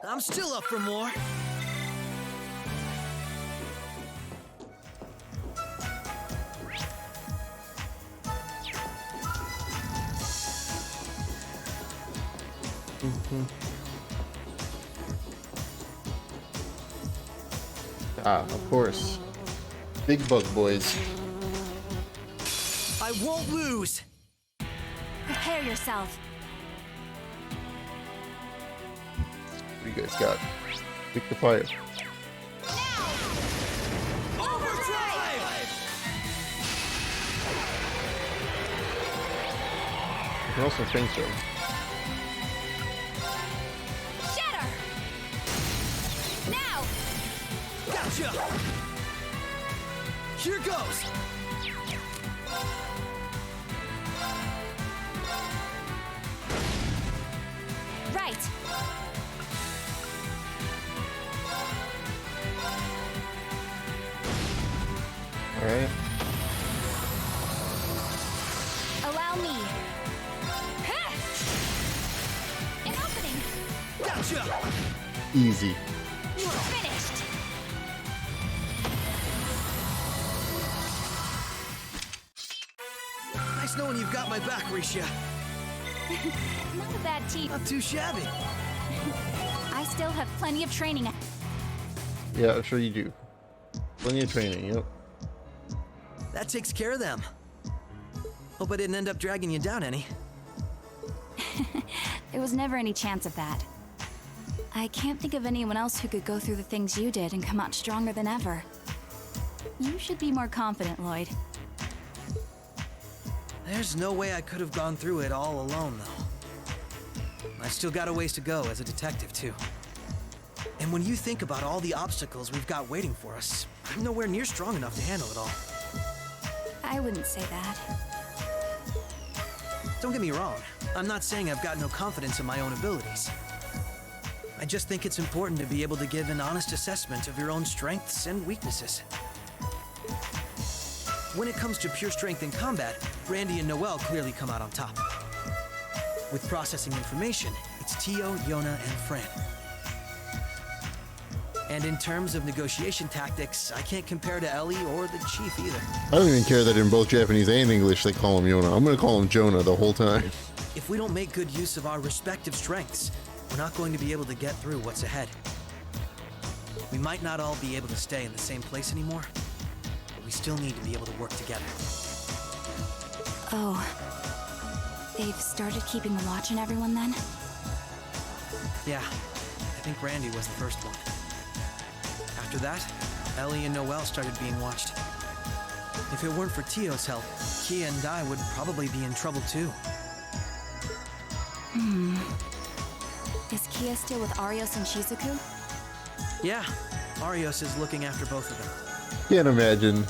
Speaker 7: I'm still up for more.
Speaker 1: Ah, of course. Big bug boys.
Speaker 7: I won't lose.
Speaker 12: Prepare yourself.
Speaker 1: What do you guys got? Pick the fire.
Speaker 7: Overdrive!
Speaker 1: You can also think so.
Speaker 12: Shatter. Now.
Speaker 7: Gotcha. Here goes.
Speaker 12: Right.
Speaker 1: Alright.
Speaker 12: Allow me. Huh. An opening.
Speaker 7: Gotcha.
Speaker 1: Easy.
Speaker 12: You are finished.
Speaker 7: Nice knowing you've got my back, Risha.
Speaker 12: Not a bad team.
Speaker 7: Not too shabby.
Speaker 12: I still have plenty of training.
Speaker 1: Yeah, I'm sure you do. Plenty of training, yep.
Speaker 7: That takes care of them. Hope I didn't end up dragging you down any.
Speaker 12: There was never any chance of that. I can't think of anyone else who could go through the things you did and come out stronger than ever. You should be more confident, Lloyd.
Speaker 7: There's no way I could have gone through it all alone, though. I've still got a ways to go as a detective, too. And when you think about all the obstacles we've got waiting for us, I'm nowhere near strong enough to handle it all.
Speaker 12: I wouldn't say that.
Speaker 7: Don't get me wrong. I'm not saying I've got no confidence in my own abilities. I just think it's important to be able to give an honest assessment of your own strengths and weaknesses. When it comes to pure strength in combat, Randy and Noel clearly come out on top. With processing information, it's Tio, Yona, and Fran. And in terms of negotiation tactics, I can't compare to Ellie or the Chief either.
Speaker 1: I don't even care that in both Japanese and English they call him Yona. I'm gonna call him Jonah the whole time.
Speaker 7: If we don't make good use of our respective strengths, we're not going to be able to get through what's ahead. We might not all be able to stay in the same place anymore, but we still need to be able to work together.
Speaker 12: Oh. They've started keeping a watch on everyone then?
Speaker 7: Yeah, I think Randy was the first one. After that, Ellie and Noel started being watched. If it weren't for Tio's help, Kia and I would probably be in trouble too.
Speaker 12: Is Kia still with Arios and Shizuku?
Speaker 7: Yeah, Arios is looking after both of them.
Speaker 1: Can't imagine.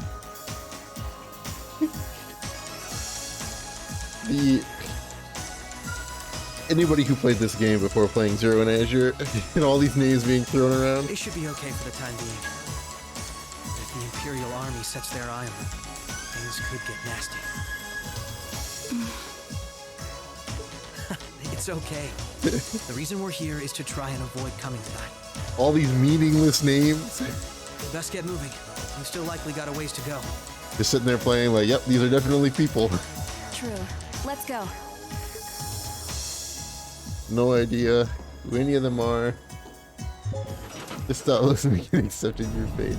Speaker 1: Anybody who played this game before playing Zero and Azure, and all these names being thrown around.
Speaker 7: They should be okay for the time being. But if the Imperial Army sets their eye on them, things could get nasty. It's okay. The reason we're here is to try and avoid coming to that.
Speaker 1: All these meaningless names.
Speaker 7: Best get moving. We've still likely got a ways to go.
Speaker 1: Just sitting there playing like, yep, these are definitely people.
Speaker 12: True. Let's go.
Speaker 1: No idea who any of them are. This thought wasn't making accepted your fate.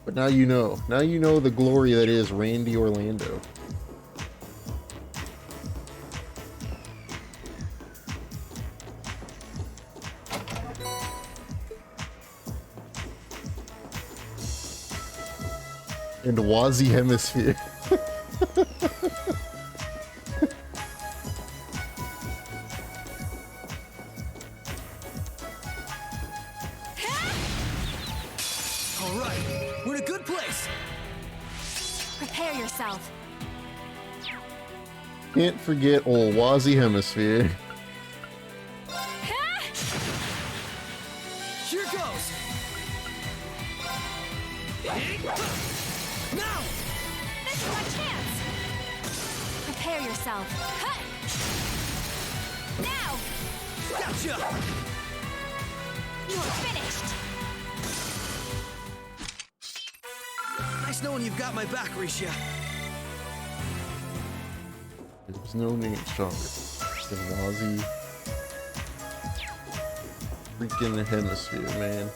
Speaker 1: But now you know. Now you know the glory that is Randy Orlando. And Wazi Hemisphere.
Speaker 7: All right, we're in a good place.
Speaker 12: Prepare yourself.
Speaker 1: Can't forget old Wazi Hemisphere.
Speaker 7: Here goes. Now!
Speaker 12: This is our chance! Prepare yourself. Now!
Speaker 7: Gotcha!
Speaker 12: You're finished!
Speaker 7: Nice knowing you've got my back, Risha.
Speaker 1: There's no name stronger than Wazi freaking Hemisphere, man.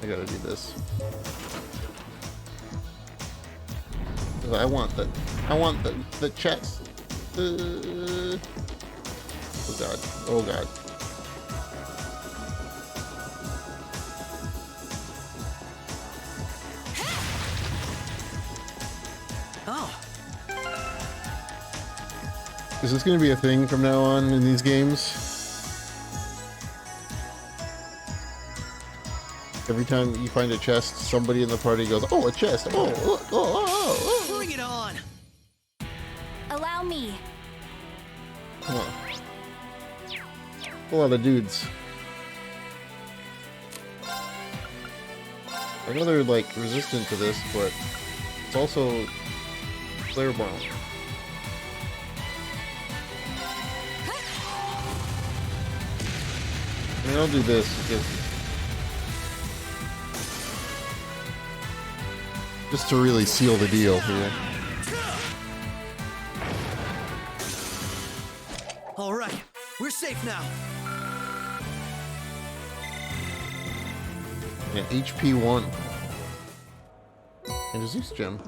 Speaker 1: I gotta do this. I want the chest. Oh god. Oh god.
Speaker 7: Oh.
Speaker 1: Is this gonna be a thing from now on in these games? Every time you find a chest, somebody in the party goes, "Oh, a chest! Oh, look! Oh!"
Speaker 7: Bring it on!
Speaker 12: Allow me.
Speaker 1: Huh. A lot of dudes. I know they're like resistant to this, but it's also flare bomb. mean, I'll do this just to really seal the deal here.
Speaker 7: All right, we're safe now.
Speaker 1: And HP 1. And a Zeus gem.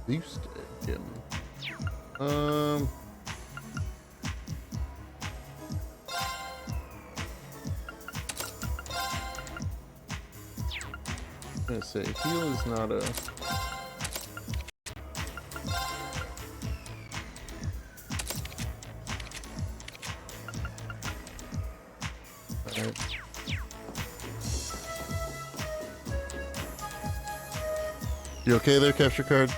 Speaker 1: Zeus gem. I'm gonna say heal is not a. Alright. You okay there, capture card?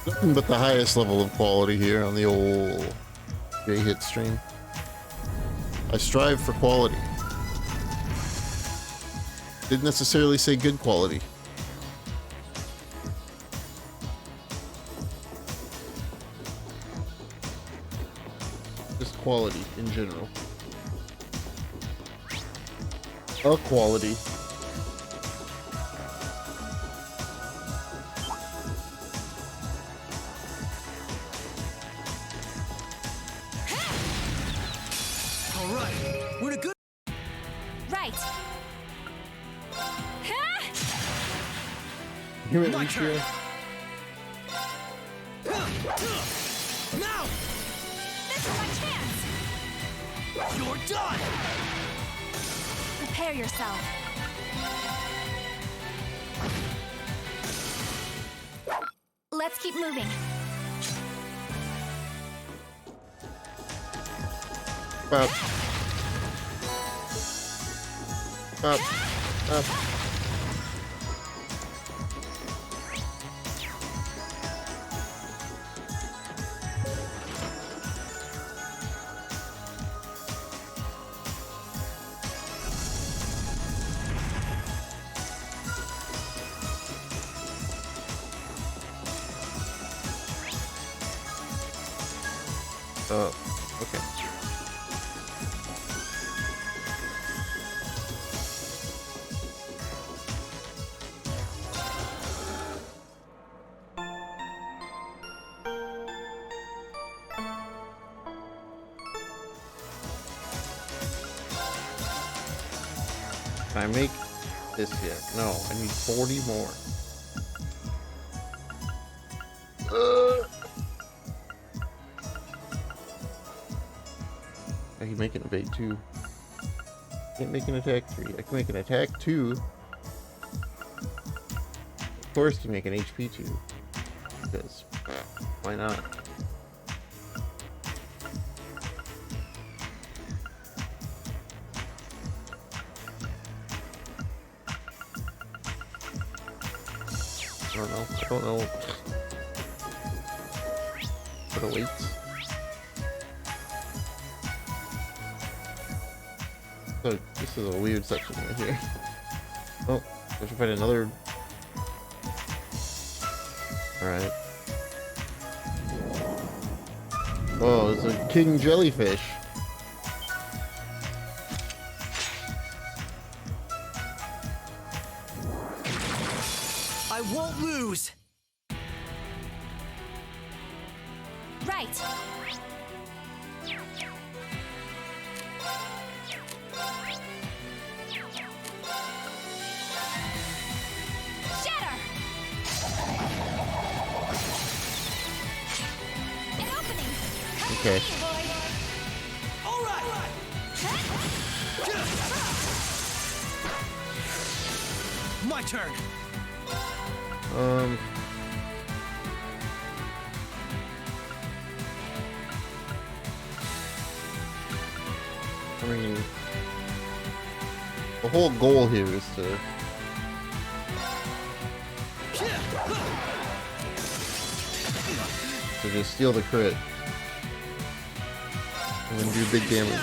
Speaker 1: Nothing but the highest level of quality here on the old JHit stream. I strive for quality. Didn't necessarily say good quality. Just quality in general. A quality.
Speaker 7: All right, we're in a good.
Speaker 12: Right.
Speaker 1: Here it
Speaker 7: My
Speaker 1: is,
Speaker 7: turn.
Speaker 1: yeah.
Speaker 7: Now
Speaker 12: This is my chance.
Speaker 7: you're done.
Speaker 12: Prepare yourself. Let's keep moving.
Speaker 1: Up. Up. Up. Okay. Can I make this yet? No, I need 40 more. I can make an evade 2. Can't make an attack 3. I can make an attack 2. Of course, can make an HP 2. Because why not? I don't know. I don't know what awaits. So this is a weird section right here. Oh, I should find another. Alright. Oh, it's a king jellyfish.
Speaker 7: I won't lose.
Speaker 12: Right. Shatter. An opening. Come
Speaker 1: Okay.
Speaker 12: to me, boy.
Speaker 7: All right. My turn.
Speaker 1: I mean, the whole goal here is to to just steal the crit. And then do big damage.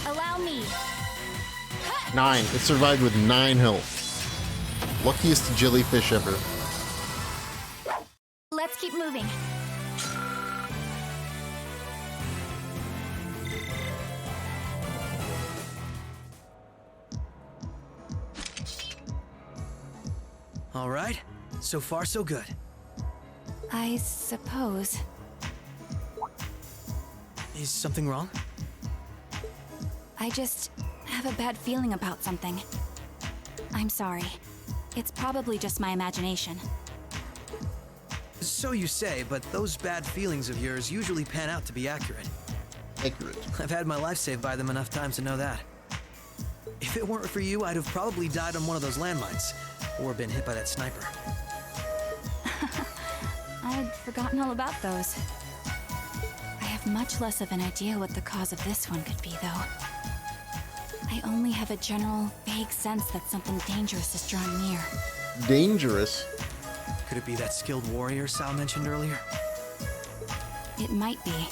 Speaker 12: Allow me.
Speaker 1: 9. It survived with 9 health. Luckiest jellyfish ever.
Speaker 12: Let's keep moving.
Speaker 7: All right. So far, so good.
Speaker 12: I suppose.
Speaker 7: Is something wrong?
Speaker 12: I just have a bad feeling about something. I'm sorry. It's probably just my imagination.
Speaker 7: So you say, but those bad feelings of yours usually pan out to be accurate.
Speaker 1: Accurate.
Speaker 7: I've had my life saved by them enough times to know that. If it weren't for you, I'd have probably died on one of those landmines, or been hit by that sniper.
Speaker 12: I'd forgotten all about those. I have much less of an idea what the cause of this one could be, though. I only have a general, vague sense that something dangerous is drawing near.
Speaker 1: Dangerous?
Speaker 7: Could it be that skilled warrior Sal mentioned earlier?
Speaker 12: It might be.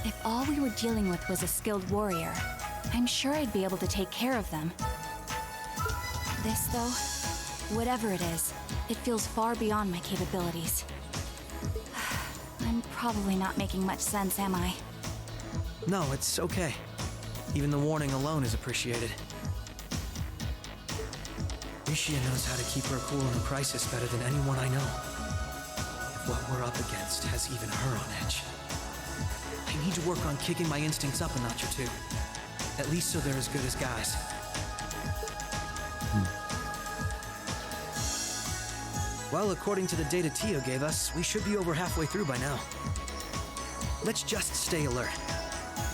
Speaker 12: If all we were dealing with was a skilled warrior, I'm sure I'd be able to take care of them. This, though, whatever it is, it feels far beyond my capabilities. I'm probably not making much sense, am I?
Speaker 7: No, it's okay. Even the warning alone is appreciated. Rishia knows how to keep her cool in a crisis better than anyone I know. If what we're up against has even her on edge. I need to work on kicking my instincts up a notch or two. At least so they're as good as guys. Well, according to the data Tio gave us, we should be over halfway through by now. Let's just stay alert.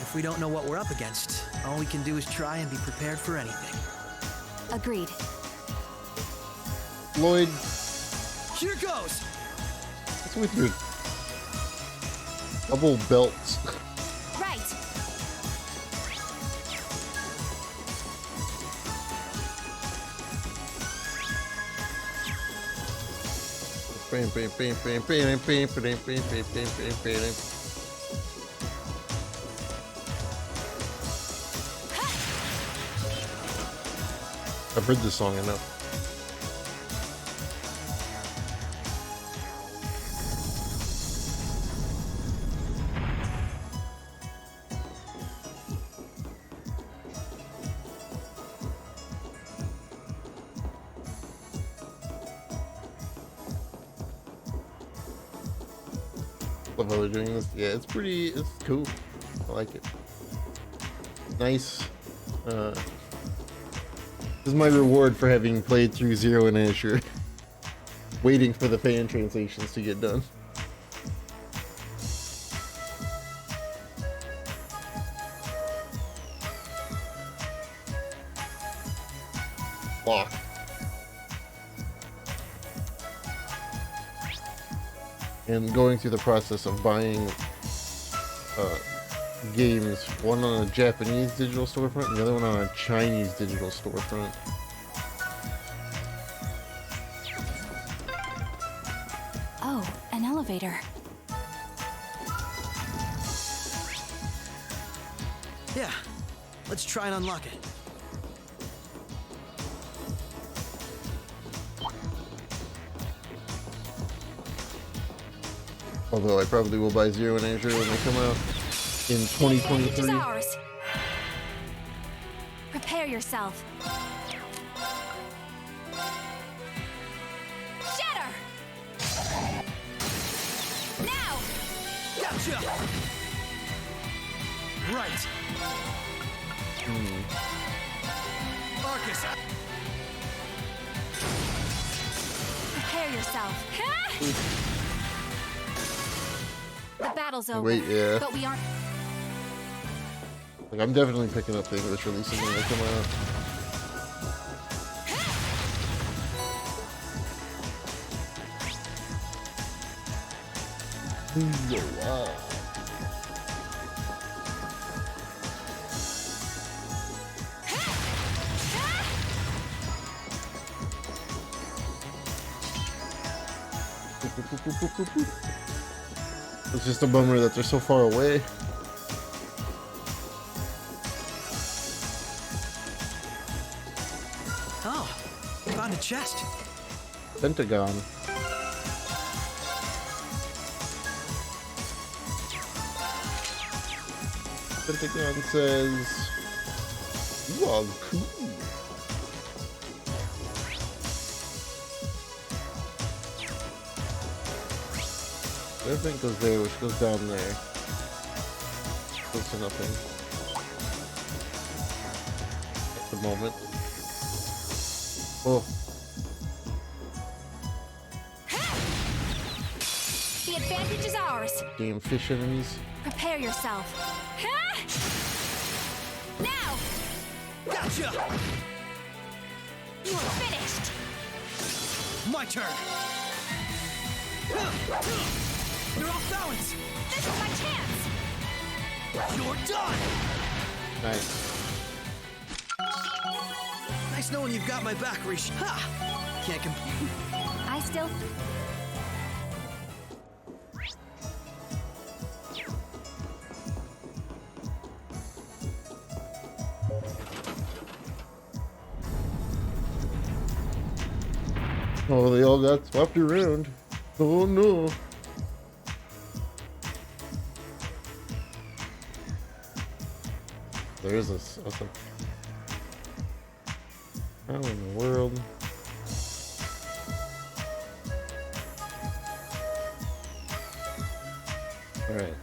Speaker 7: If we don't know what we're up against, all we can do is try and be prepared for anything.
Speaker 12: Agreed.
Speaker 1: Lloyd.
Speaker 7: Here goes!
Speaker 1: What's with your double belts?
Speaker 12: Right.
Speaker 1: Bam, bam, bam, bam, bam, bam, bam, bam, bam, bam, bam. I've heard this song enough. Love how they're doing this. Yeah, it's cool. I like it. Nice. This is my reward for having played through Zero and Azure. Waiting for the fan translations to get done. Lock. And going through the process of buying games, one on a Japanese digital storefront and the other one on a Chinese digital storefront.
Speaker 12: Oh, an elevator.
Speaker 7: Yeah, let's try and unlock it.
Speaker 1: Although I probably will buy Zero and Azure when they come out in 2023.
Speaker 12: It's ours. Prepare yourself. Shatter! Now!
Speaker 7: Gotcha! Right. Marcus!
Speaker 12: Prepare yourself. The battle's over.
Speaker 1: Wait, yeah.
Speaker 12: But we aren't.
Speaker 1: Like, I'm definitely picking up the English releases when they come out. Wow. It's just a bummer that they're so far away.
Speaker 7: Oh, found a chest.
Speaker 1: Pentagon. Pentagon says, "You are cool." Everything goes there, which goes down there. Goes to nothing. At the moment. Oh.
Speaker 12: The advantage is ours.
Speaker 1: Game fish enemies.
Speaker 12: Prepare yourself. Now!
Speaker 7: Gotcha!
Speaker 12: You are finished!
Speaker 7: My turn! You're off balance!
Speaker 12: This is my chance!
Speaker 7: You're done!
Speaker 1: Nice.
Speaker 7: Nice knowing you've got my back, Rish. Ha! Can't complain.
Speaker 12: I still...
Speaker 1: Oh, they all got swapped around. Oh no. There is this. Awesome. How in the world? Alright.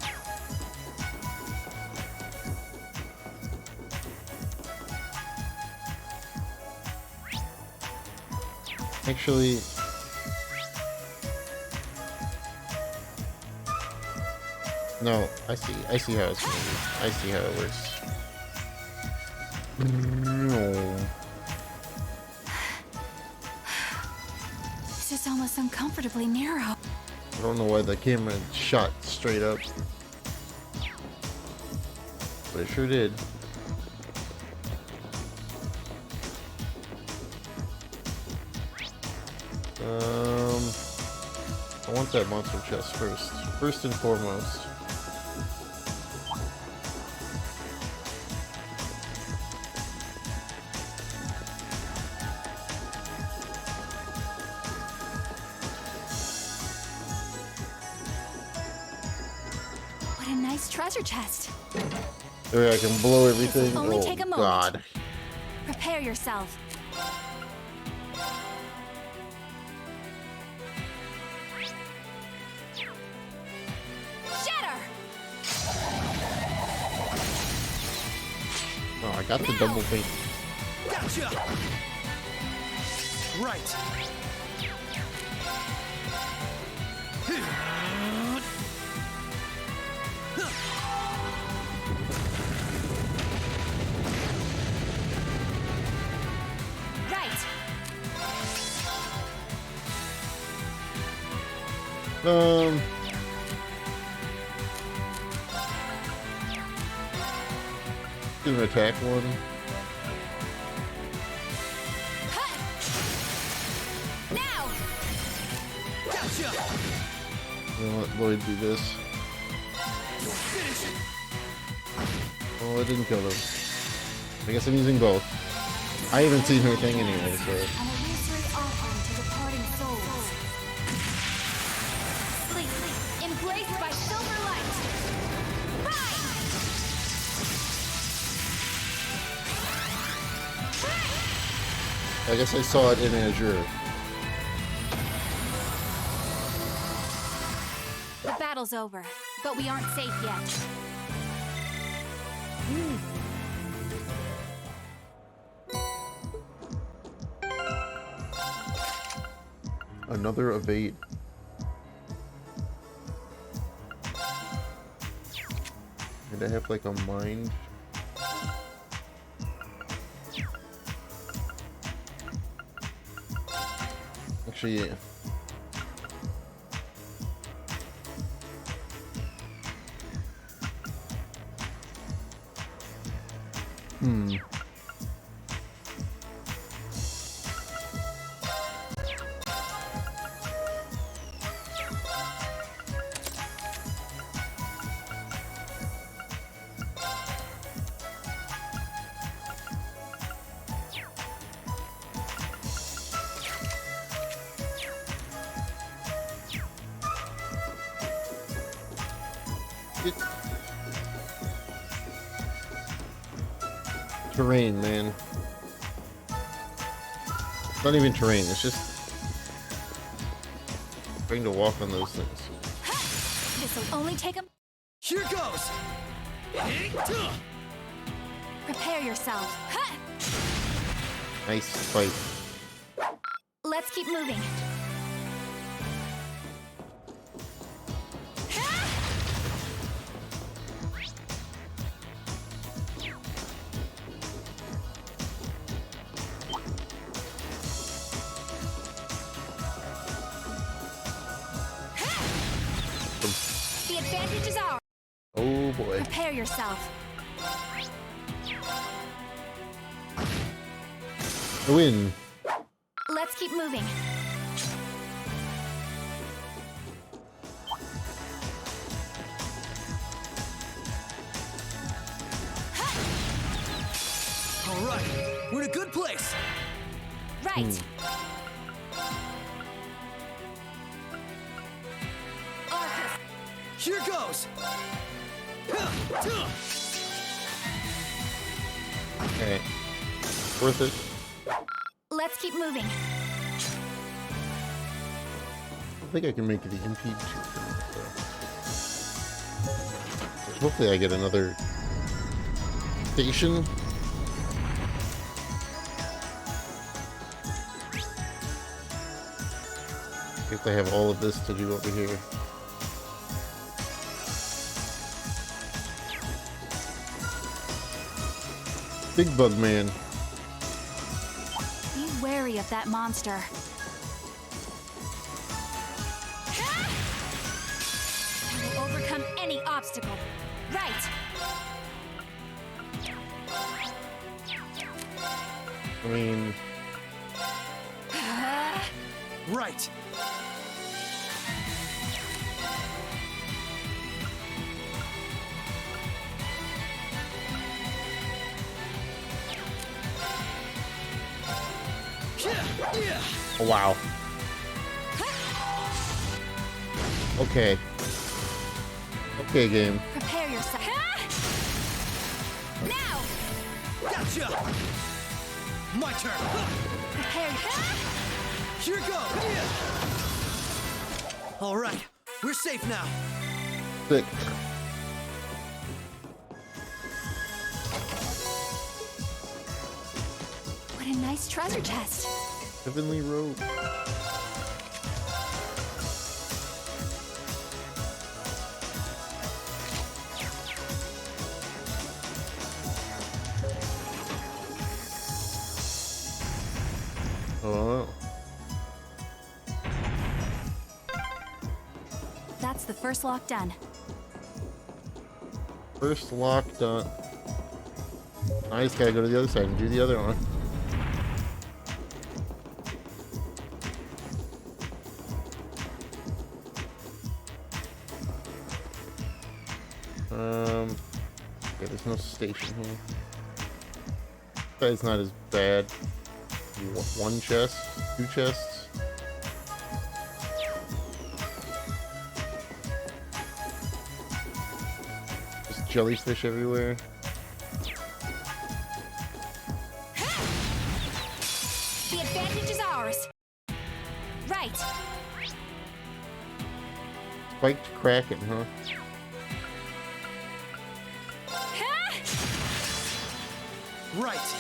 Speaker 1: Actually, no, I see how it's gonna be. I see how it works. No.
Speaker 12: This is almost uncomfortably narrow.
Speaker 1: I don't know why the camera shot straight up. But it sure did. I want that monster chest first. First and foremost.
Speaker 12: What a nice treasure chest.
Speaker 1: There, I can blow everything.
Speaker 12: Only
Speaker 1: Oh
Speaker 12: take a moment.
Speaker 1: God.
Speaker 12: Prepare yourself. Shatter!
Speaker 1: Oh, I got the double feint.
Speaker 7: Gotcha! Right.
Speaker 12: Right!
Speaker 1: Gonna attack one.
Speaker 12: Now!
Speaker 7: Gotcha!
Speaker 1: I'm gonna let Lloyd do this.
Speaker 7: Finish!
Speaker 1: Oh, it didn't kill him. I guess I'm using both. I haven't seen her thing anyway, so.
Speaker 12: An illusory offering to departing souls. Sleep, embraced by silver light.
Speaker 1: I guess I saw it in Azure.
Speaker 12: The battle's over, but we aren't safe yet.
Speaker 1: Another evade. And I have like a mind. Actually, yeah. it. Terrain, man. It's not even terrain, it's just trying to walk on those things.
Speaker 12: This'll only take a.
Speaker 7: Here goes!
Speaker 12: Prepare yourself. Ha!
Speaker 1: Nice fight.
Speaker 12: Let's keep moving. The advantage is ours.
Speaker 1: Oh boy.
Speaker 12: Prepare yourself.
Speaker 1: A win.
Speaker 12: Let's keep moving.
Speaker 7: All right, we're in a good place.
Speaker 12: Right. Arcus.
Speaker 7: Here goes.
Speaker 1: Okay. Worth it.
Speaker 12: Let's keep moving.
Speaker 1: I think I can make the impede too. Hopefully I get another station. Guess I have all of this to do over here. Big Bug Man.
Speaker 12: Be wary of that monster. I will overcome any obstacle. Right.
Speaker 1: I mean,
Speaker 7: Right.
Speaker 1: oh wow. Okay. Okay, game.
Speaker 12: Prepare yourself. Now.
Speaker 7: Gotcha. My turn.
Speaker 12: Prepare.
Speaker 7: Here goes. All right, we're safe now.
Speaker 1: Sick.
Speaker 12: What a nice treasure chest.
Speaker 1: Heavenly Road. Oh.
Speaker 12: That's the first lock done.
Speaker 1: First lock done. I just gotta go to the other side and do the other one. Okay, there's no station here. That's not as bad. One chest, two chests. Just jellyfish everywhere.
Speaker 12: The advantage is ours. Right.
Speaker 1: Spiked Kraken, huh?
Speaker 7: Right.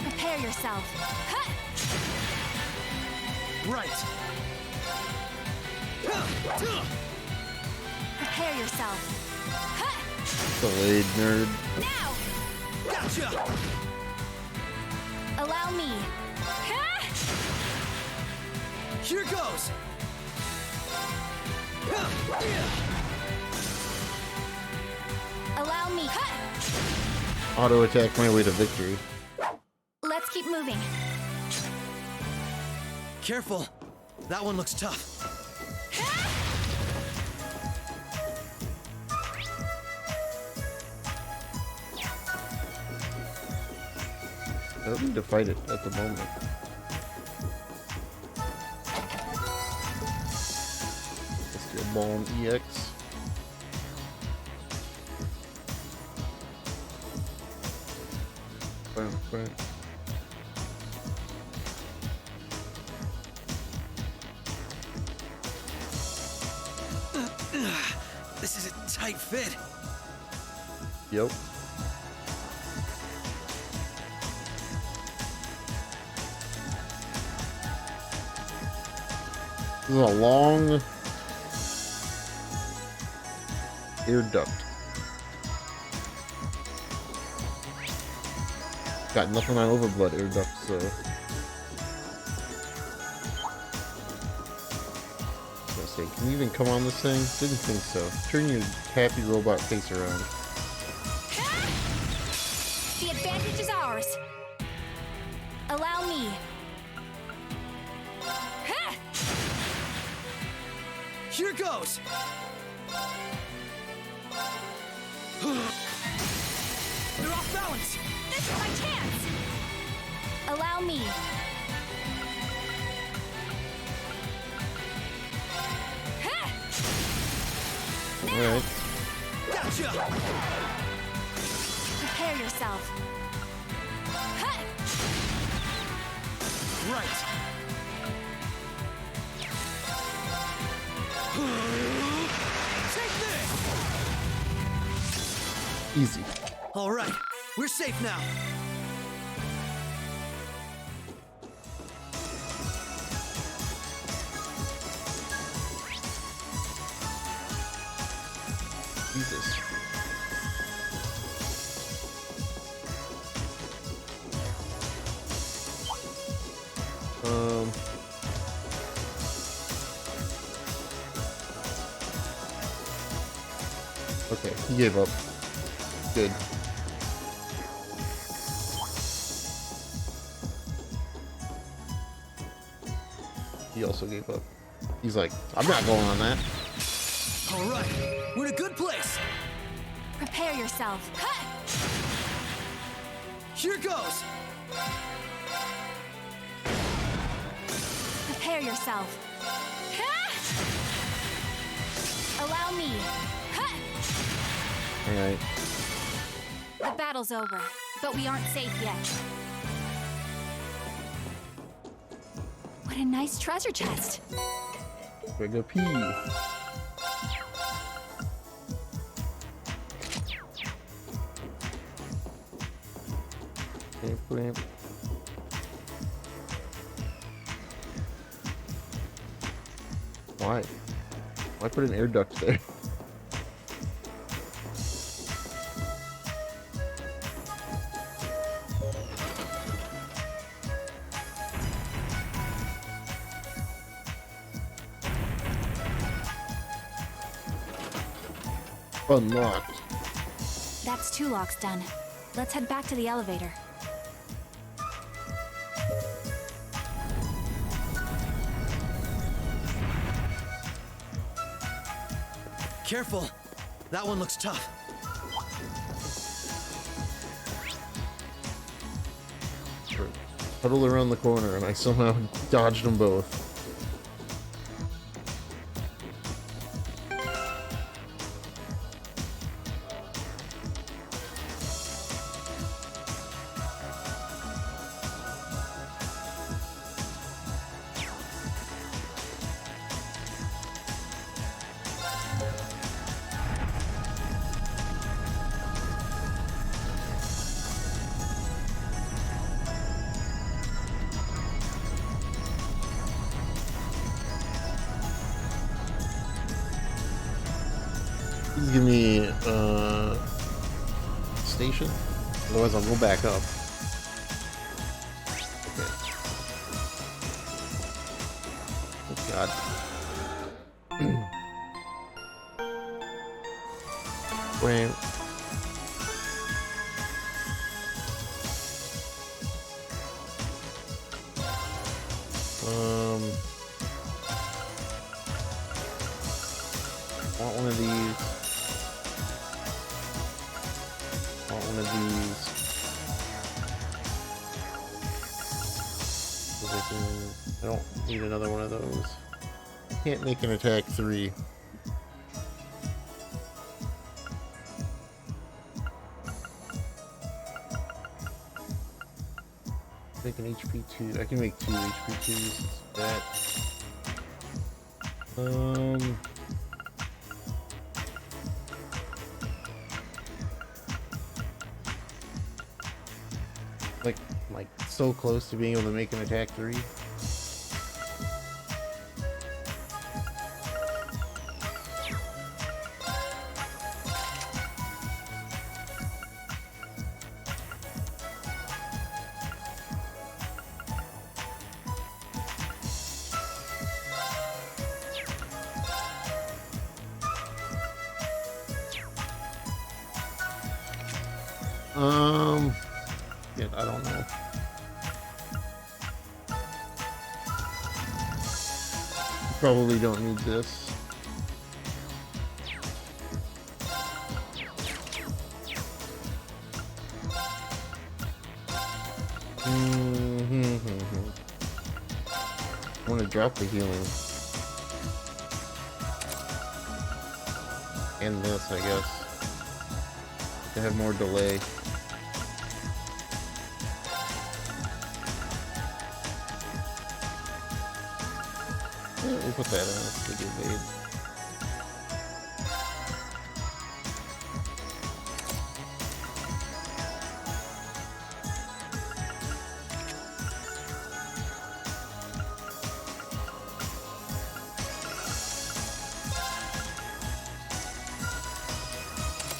Speaker 12: Prepare yourself.
Speaker 7: Right.
Speaker 12: Prepare yourself.
Speaker 1: Delayed nerd.
Speaker 12: Now.
Speaker 7: Gotcha.
Speaker 12: Allow me.
Speaker 7: Here goes.
Speaker 12: Allow me.
Speaker 1: Auto attack my way to victory.
Speaker 12: Let's keep moving.
Speaker 7: Careful. That one looks tough.
Speaker 1: I don't need to fight it at the moment. Let's do Bomb EX. Bam.
Speaker 7: This is a tight fit.
Speaker 1: Yep. This is a long air duct. Got nothing on Overblood air duct, so. Let's see, can you even come on this thing? Didn't think so. Turn your happy robot face around.
Speaker 12: The advantage is ours. Allow me.
Speaker 7: Here goes! They're off balance!
Speaker 12: This is my chance! Allow me.
Speaker 1: Alright.
Speaker 7: Gotcha!
Speaker 12: Prepare yourself.
Speaker 7: Right. Take this!
Speaker 1: Easy.
Speaker 7: All right, we're safe now.
Speaker 1: Jesus. Okay, he gave up. Good. He also gave up. He's like, I'm not going on that.
Speaker 7: All right, we're in a good place.
Speaker 12: Prepare yourself.
Speaker 7: Here goes.
Speaker 12: Prepare yourself. Allow me.
Speaker 1: Alright.
Speaker 12: The battle's over, but we aren't safe yet. What a nice treasure chest.
Speaker 1: We're gonna pee. Blamp. Why? Why put an air duct there? Unlocked.
Speaker 12: That's 2 locks done. Let's head back to the elevator.
Speaker 7: Careful. That one looks tough.
Speaker 1: Huddled around the corner and I somehow dodged them both. Please give me station. Otherwise I'll go back up. Okay. Oh god. Wait. Want one of these. Want one of these. I don't need another one of those. Can't make an attack 3. Make an HP 2. I can make 2 HP 2s. That. Like so close to being able to make an attack 3. Yeah, I don't know. Probably don't need this. I want to drop the healing. And this, I guess. To have more delay. Yeah, we'll put that on. It's a good lead.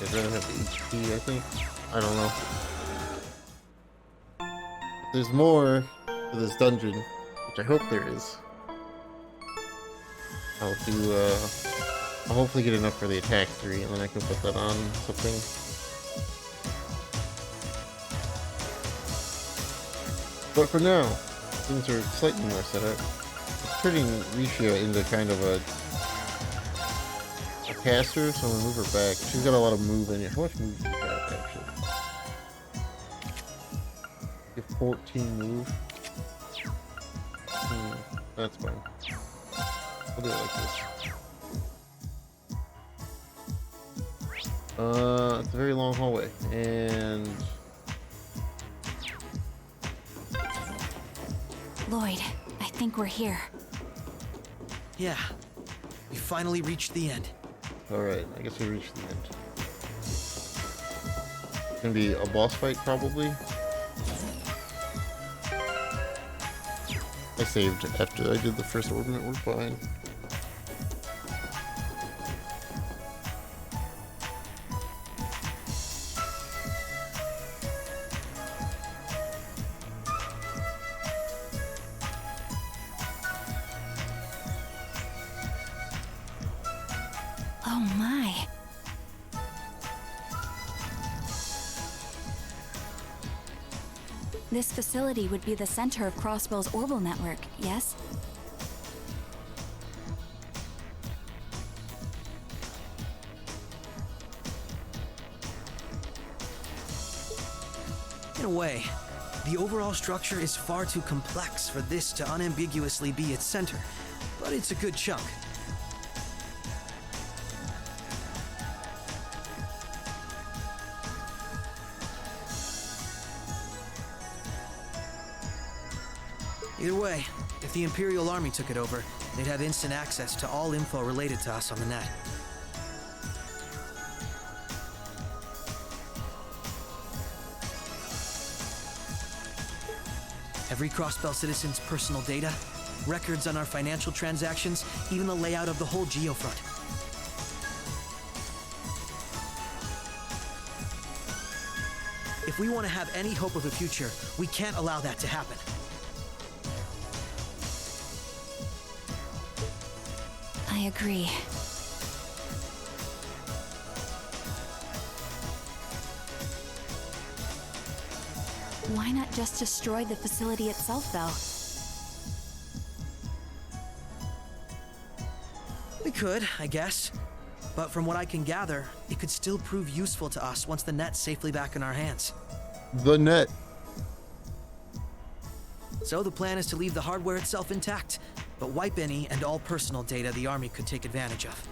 Speaker 1: It doesn't have the HP, I think. I don't know. There's more to this dungeon, which I hope there is. I'll hopefully get enough for the attack 3, and then I can put that on something. But for now, things are slightly more set up. It's turning Risha into kind of a caster, so I'm gonna move her back. She's got a lot of move in it. How much move do you have, actually? You have 14 move. That's fine. I'll do it like this. It's a very long hallway, and
Speaker 12: Lloyd, I think we're here.
Speaker 7: Yeah, we finally reached the end.
Speaker 1: alright, I guess we reached the end. It's gonna be a boss fight, probably. I saved after I did the first orbit, we're fine.
Speaker 12: Oh my. This facility would be the center of Crossbell's orbital network, yes?
Speaker 7: In a way, the overall structure is far too complex for this to unambiguously be its center, but it's a good chunk. Either way, if the Imperial Army took it over, they'd have instant access to all info related to us on the net. Every Crossbell citizen's personal data, records on our financial transactions, even the layout of the whole geofront. If we want to have any hope of a future, we can't allow that to happen.
Speaker 12: I agree. Why not just destroy the facility itself, though?
Speaker 7: We could, I guess. But from what I can gather, it could still prove useful to us once the net's safely back in our hands.
Speaker 1: The net.
Speaker 7: So the plan is to leave the hardware itself intact, but wipe any and all personal data the Army could take advantage of.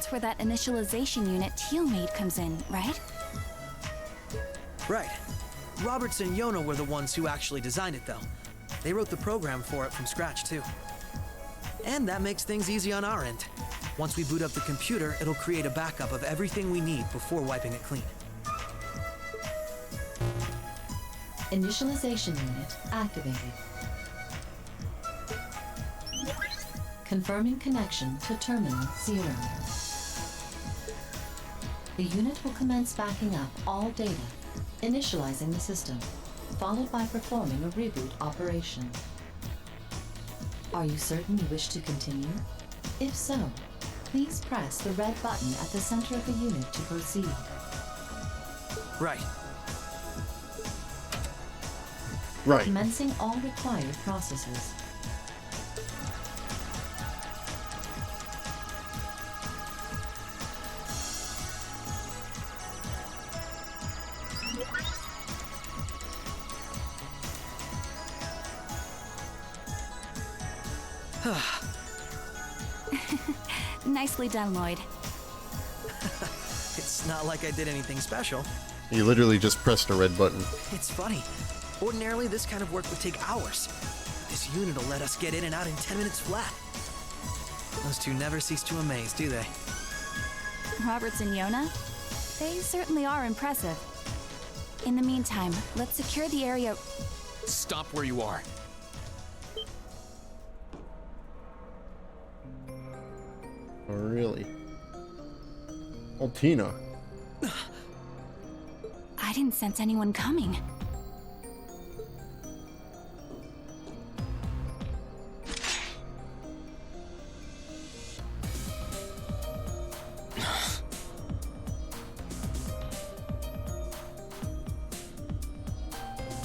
Speaker 12: That's where that initialization unit Teal made comes in, right?
Speaker 7: Right. Roberts and Yona were the ones who actually designed it, though. They wrote the program for it from scratch, too. And that makes things easy on our end. Once we boot up the computer, it'll create a backup of everything we need before wiping it clean.
Speaker 13: Initialization unit activated. Confirming connection to Terminal 0. The unit will commence backing up all data, initializing the system, followed by performing a reboot operation. Are you certain you wish to continue? If so, please press the red button at the center of the unit to proceed.
Speaker 7: Right.
Speaker 1: Right.
Speaker 13: Commencing all required processes.
Speaker 12: Nicely done, Lloyd.
Speaker 7: It's not like I did anything special.
Speaker 1: You literally just pressed a red button.
Speaker 7: It's funny. Ordinarily, this kind of work would take hours. This unit will let us get in and out in 10 minutes flat. Those two never cease to amaze, do they?
Speaker 12: Roberts and Yona? They certainly are impressive. In the meantime, let's secure the area.
Speaker 6: Stop where you are.
Speaker 1: Oh, really? Oh, Tina.
Speaker 12: I didn't sense anyone coming.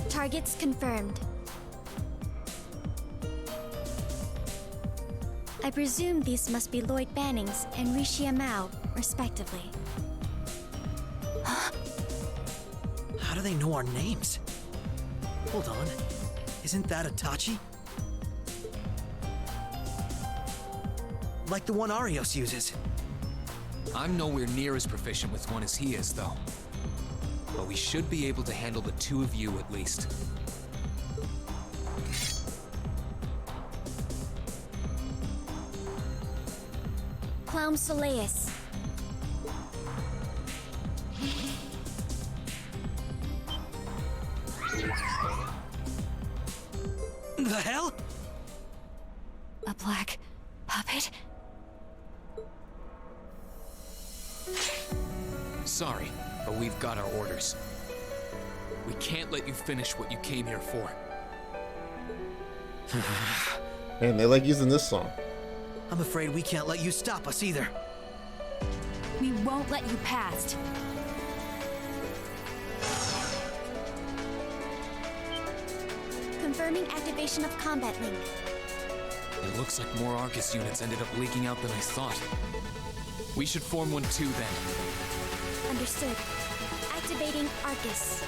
Speaker 14: Targets confirmed. I presume these must be Lloyd Bannings and Rishia Mao, respectively.
Speaker 7: How do they know our names? Hold on. Isn't that Itachi? Like the one Arios uses.
Speaker 6: I'm nowhere near as proficient with one as he is, though. But we should be able to handle the two of you at least.
Speaker 14: Clown Soleus.
Speaker 7: The hell?
Speaker 12: A black puppet?
Speaker 6: Sorry, but we've got our orders. We can't let you finish what you came here for.
Speaker 1: Man, they like using this song.
Speaker 7: I'm afraid we can't let you stop us either.
Speaker 12: We won't let you past.
Speaker 14: Confirming activation of combat link.
Speaker 6: It looks like more Arcus units ended up leaking out than I thought. We should form one too, then.
Speaker 14: Understood. Activating Arcus.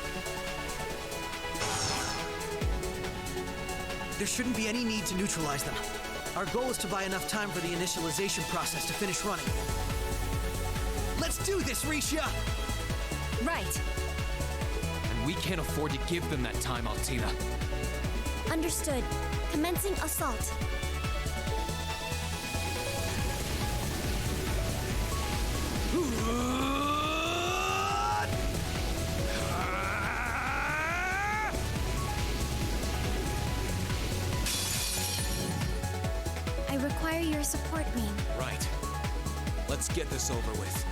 Speaker 7: There shouldn't be any need to neutralize them. Our goal is to buy enough time for the initialization process to finish running. Let's do this, Rishia!
Speaker 12: Right.
Speaker 6: And we can't afford to give them that time, Altina.
Speaker 14: Understood. Commencing assault. I require your support, Wing.
Speaker 6: Right. Let's get this over with.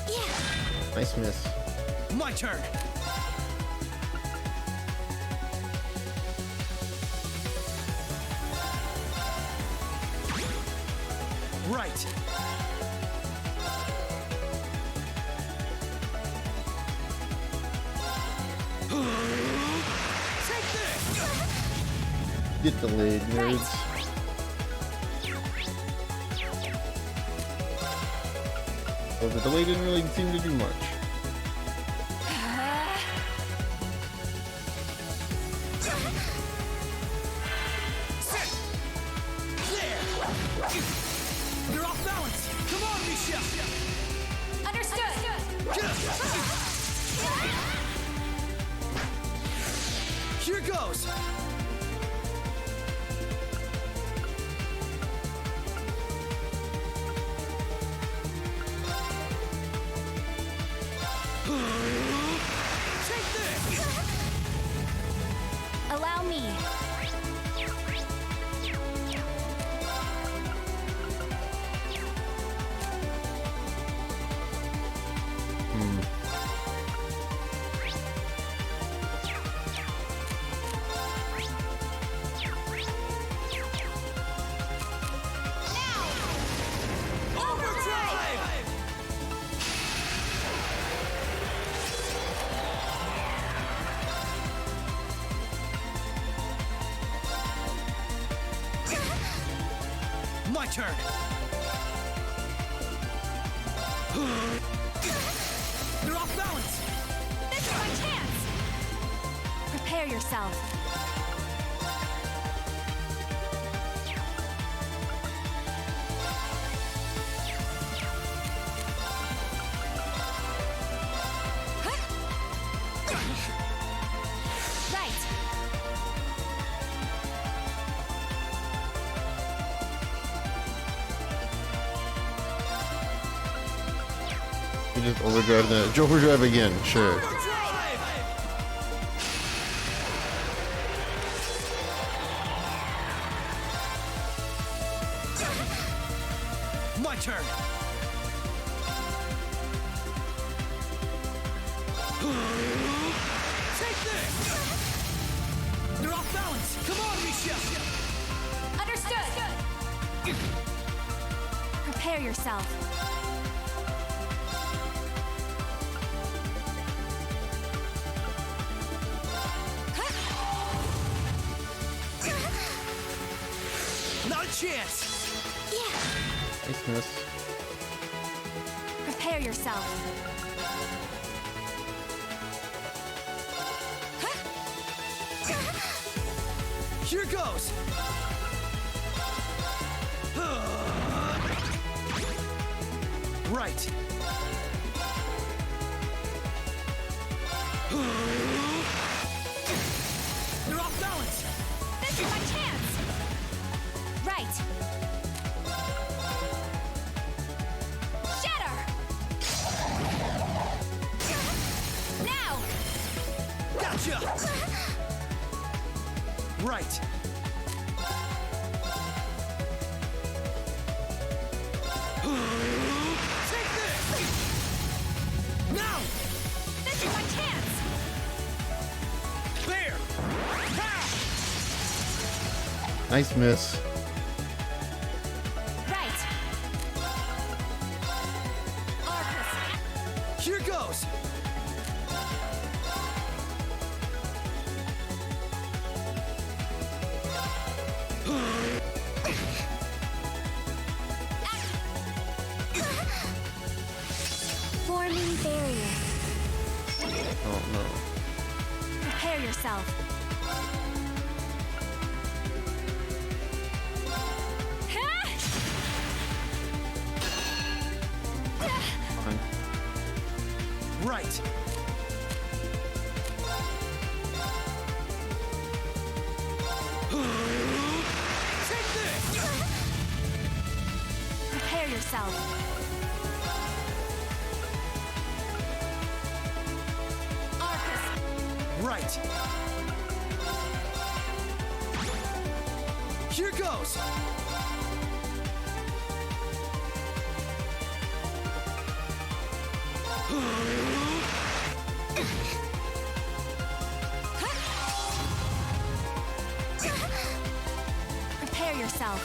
Speaker 14: Yeah.
Speaker 1: Nice miss.
Speaker 7: My turn! Right. Take this!
Speaker 1: Get delayed, nerds. Well, the delay didn't really seem to do much.
Speaker 7: They're off off balance! Come on, Misha!
Speaker 4: Understood.
Speaker 7: Here goes! Take this!
Speaker 12: Allow me.
Speaker 7: My turn! You're off balance!
Speaker 12: This is my chance! Prepare yourself. Right.
Speaker 1: You just overdrive that. Overdrive again, sure.
Speaker 7: My turn! Take this! You're off balance! Come on, Misha!
Speaker 12: Understood. Prepare yourself.
Speaker 7: Not a chance!
Speaker 1: Nice miss.
Speaker 12: Prepare yourself.
Speaker 7: Here goes! Right. You're off balance!
Speaker 12: This is my chance. Right. Shatter. Now.
Speaker 7: Gotcha! Right. Take this! Now!
Speaker 12: This is my chance.
Speaker 7: There! Ha!
Speaker 1: Nice miss.
Speaker 12: Right. Arcus.
Speaker 7: Here goes!
Speaker 12: Forming barrier.
Speaker 1: Oh no.
Speaker 12: Prepare yourself.
Speaker 1: Fine.
Speaker 7: Right. Take this!
Speaker 12: Prepare yourself. Arcus.
Speaker 7: Right. Here goes!
Speaker 12: Prepare yourself.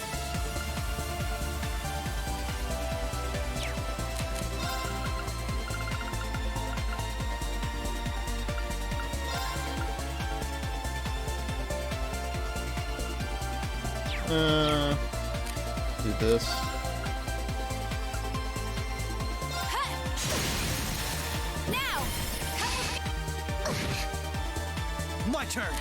Speaker 1: Do this.
Speaker 12: Now.
Speaker 7: My turn!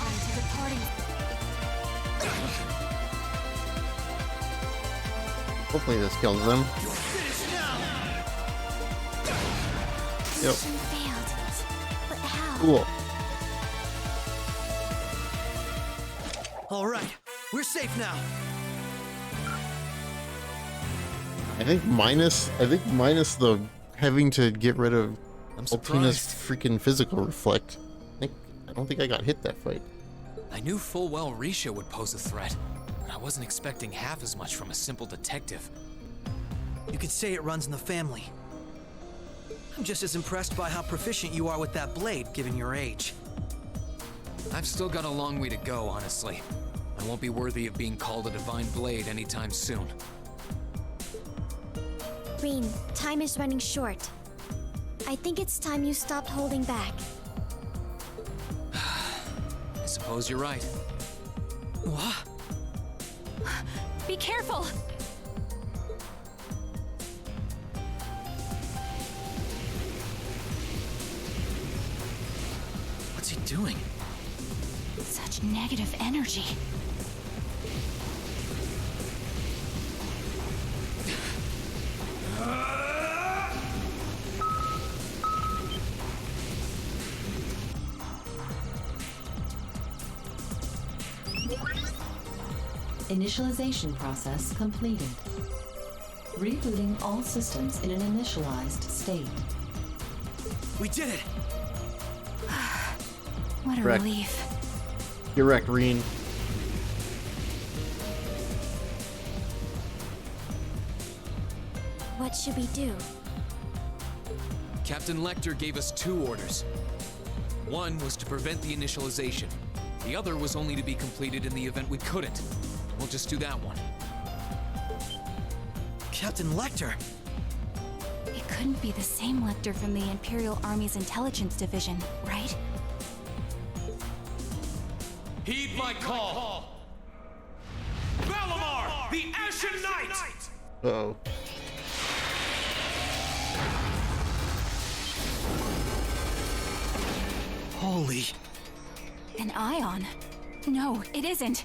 Speaker 12: onto the porting.
Speaker 1: Hopefully this kills them. Yep.
Speaker 14: Failed. But how?
Speaker 1: Cool.
Speaker 7: All right, we're safe now.
Speaker 1: I think minus the having to get rid of
Speaker 6: I'm
Speaker 1: Altina's
Speaker 6: surprised.
Speaker 1: freaking physical reflect. I don't think I got hit that fight.
Speaker 6: I knew full well Risha would pose a threat, but I wasn't expecting half as much from a simple detective.
Speaker 7: You could say it runs in the family. I'm just as impressed by how proficient you are with that blade, given your age.
Speaker 6: I've still got a long way to go, honestly. I won't be worthy of being called a divine blade anytime soon.
Speaker 14: Green, time is running short. I think it's time you stopped holding back.
Speaker 6: I suppose you're right.
Speaker 7: What?
Speaker 12: Be careful!
Speaker 7: What's he doing?
Speaker 12: Such negative energy.
Speaker 13: Initialization process completed. Rebooting all systems in an initialized state.
Speaker 7: We did it!
Speaker 12: What a
Speaker 1: Correct.
Speaker 12: relief.
Speaker 1: You're wrecked, Reen.
Speaker 14: What should we do?
Speaker 6: Captain Lecter gave us 2 orders. One was to prevent the initialization. The other was only to be completed in the event we couldn't. We'll just do that one.
Speaker 7: Captain Lecter!
Speaker 12: It couldn't be the same Lecter from the Imperial Army's intelligence division, right?
Speaker 2: Heed my call. Valimar, the Ashen Knight!
Speaker 1: Uh-oh.
Speaker 7: Holy...
Speaker 12: An ion? No, it isn't.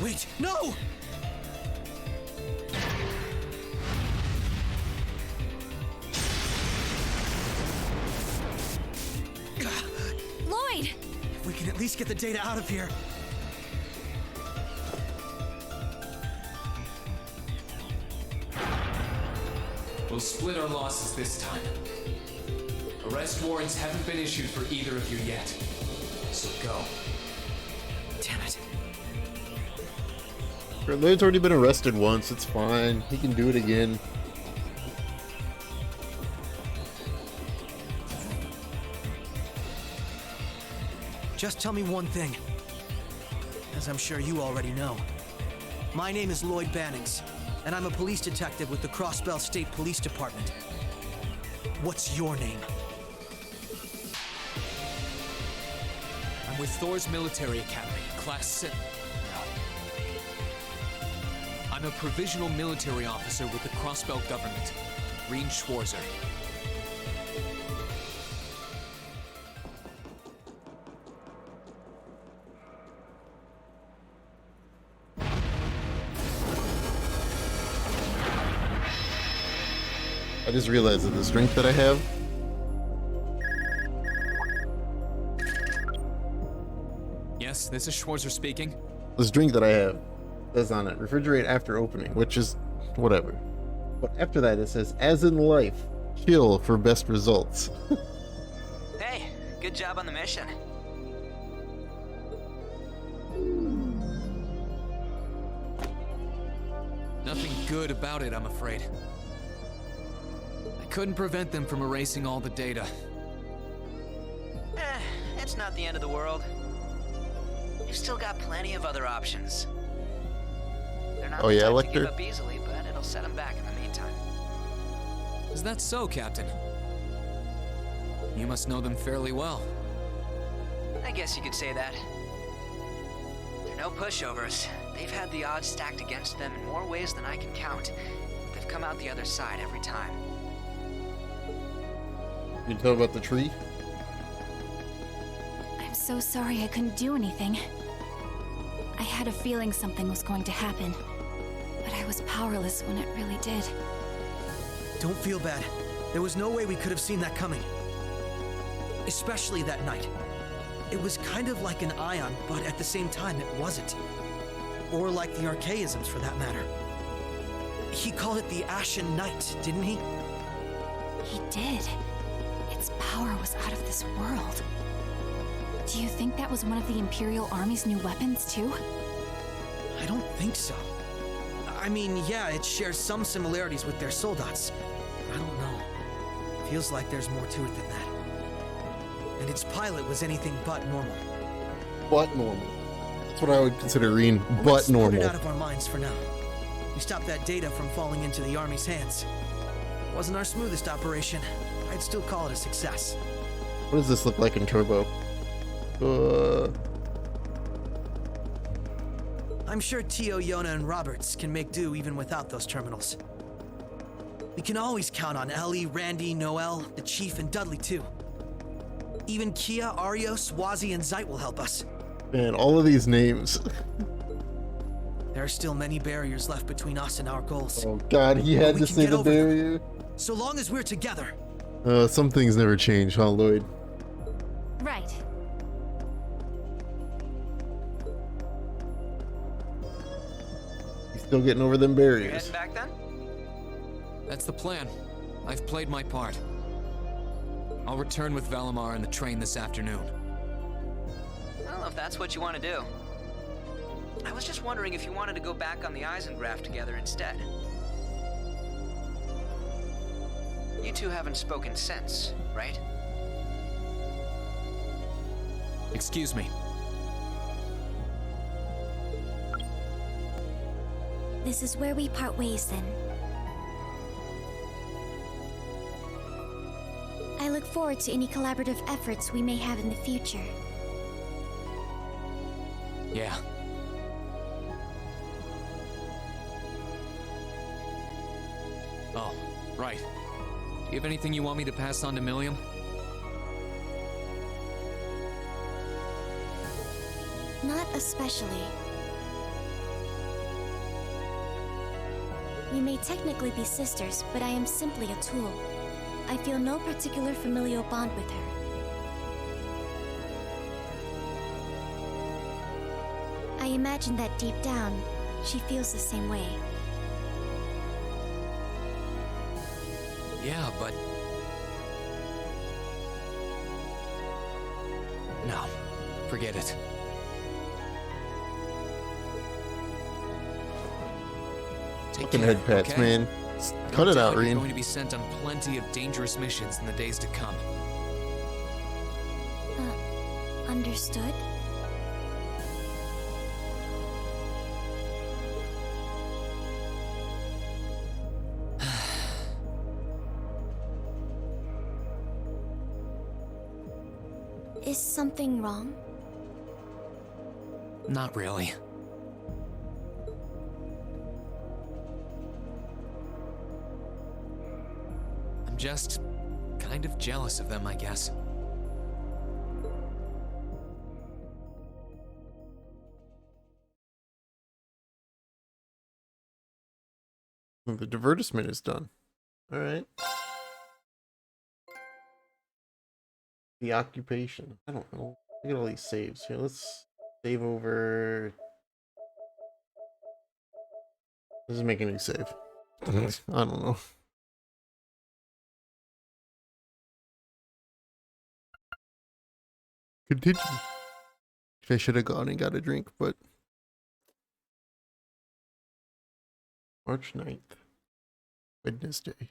Speaker 7: Wait, no!
Speaker 12: Lloyd!
Speaker 7: If we can at least get the data out of here.
Speaker 6: We'll split our losses this time. Arrest warrants haven't been issued for either of you yet. So go.
Speaker 7: Damn it.
Speaker 1: Lloyd's already been arrested once. It's fine. He can do it again.
Speaker 7: Just tell me one thing. As I'm sure you already know. My name is Lloyd Bannings, and I'm a police detective with the Crossbell State Police Department. What's your name?
Speaker 6: I'm with Thor's Military Academy, Class 7. I'm a provisional military officer with the Crossbell government, Green Schwarzer.
Speaker 1: I just realized that the strength that I have.
Speaker 6: Yes, this is Schwarzer speaking.
Speaker 1: This drink that I have says on it, refrigerate after opening, which is whatever. But after that it says, as in life, chill for best results.
Speaker 15: Hey, good job on the mission.
Speaker 6: Nothing good about it, I'm afraid. I couldn't prevent them from erasing all the data.
Speaker 15: It's not the end of the world. You've still got plenty of other options. They're not
Speaker 1: Oh,
Speaker 15: the
Speaker 1: yeah,
Speaker 15: type to
Speaker 1: Lecter?
Speaker 15: give up easily, but it'll set them back in the meantime.
Speaker 6: Is that so, Captain? You must know them fairly well.
Speaker 15: I guess you could say that. They're no pushovers. They've had the odds stacked against them in more ways than I can count. They've come out the other side every time.
Speaker 1: You tell about the tree?
Speaker 12: I'm so sorry I couldn't do anything. I had a feeling something was going to happen, but I was powerless when it really did.
Speaker 7: Don't feel bad. There was no way we could have seen that coming. Especially that night. It was kind of like an ion, but at the same time it wasn't. Or like the archaisms, for that matter. He called it the Ashen Night, didn't he?
Speaker 12: He did. Its power was out of this world. Do you think that was one of the Imperial Army's new weapons, too?
Speaker 7: I don't think so. I mean, yeah, it shares some similarities with their soldats. I don't know. Feels like there's more to it than that. And its pilot was anything but normal.
Speaker 1: But normal. That's what I would consider Reen, but
Speaker 7: Let's
Speaker 1: normal.
Speaker 7: put it out of our minds for now. We stopped that data from falling into the Army's hands. Wasn't our smoothest operation. I'd still call it a success.
Speaker 1: What does this look like in Turbo?
Speaker 7: I'm sure Tio, Yona, and Roberts can make do even without those terminals. We can always count on Ellie, Randy, Noel, the Chief, and Dudley too. Even Kia, Arios, Wazi, and Zeit will help us.
Speaker 1: Man, all of these names.
Speaker 7: There are still many barriers left between us and our goals.
Speaker 1: Oh god, he had to say the barrier.
Speaker 7: So long as we're together.
Speaker 1: Some things never change, huh, Lloyd?
Speaker 12: Right.
Speaker 1: He's still getting over them
Speaker 15: You
Speaker 1: barriers.
Speaker 15: heading back then?
Speaker 6: That's the plan. I've played my part. I'll return with Valimar and the train this afternoon.
Speaker 15: Well, if that's what you want to do. I was just wondering if you wanted to go back on the Eisengraph together instead. You two haven't spoken since, right?
Speaker 6: Excuse me.
Speaker 14: This is where we part ways then. I look forward to any collaborative efforts we may have in the future.
Speaker 6: Yeah. Oh, right. Do you have anything you want me to pass on to Milliam?
Speaker 14: Not especially. We may technically be sisters, but I am simply a tool. I feel no particular familial bond with her. I imagine that deep down, she feels the same way.
Speaker 6: Yeah, but... No, forget it. Take
Speaker 1: Fucking
Speaker 6: care,
Speaker 1: head pats,
Speaker 6: okay?
Speaker 1: man. Cut it out,
Speaker 6: You're
Speaker 1: Reen.
Speaker 6: going to be sent on plenty of dangerous missions in the days to come.
Speaker 14: Understood? Is something wrong?
Speaker 6: Not really. I'm just kind of jealous of them, I guess.
Speaker 1: Well, the divertisement is done. Alright. The occupation. I don't know. Look at all these saves here. Let's save over. Let's just make a new save. I don't know. Continue. I should have gone and got a drink, but March 9th, Wednesday.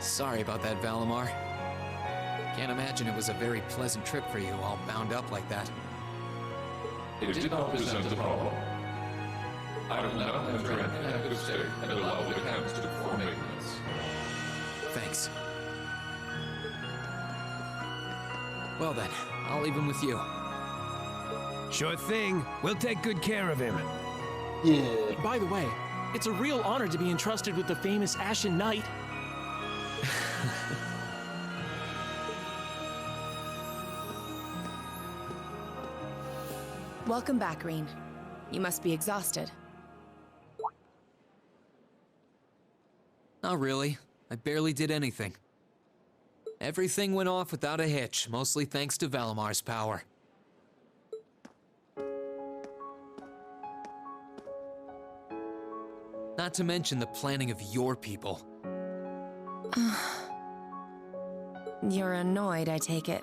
Speaker 6: Sorry about that, Valimar. Can't imagine it was a very pleasant trip for you, all bound up like that.
Speaker 5: It did not present a problem. I will now have Dran active state and allow the camps to perform maintenance.
Speaker 6: Thanks. Well then, I'll leave him with you.
Speaker 16: Sure thing. We'll take good care of him.
Speaker 1: Yeah.
Speaker 2: By the way, it's a real honor to be entrusted with the famous Ashen Knight.
Speaker 17: Welcome back, Reen. You must be exhausted.
Speaker 6: Not really. I barely did anything. Everything went off without a hitch, mostly thanks to Valimar's power. Not to mention the planning of your people.
Speaker 17: You're annoyed, I take it.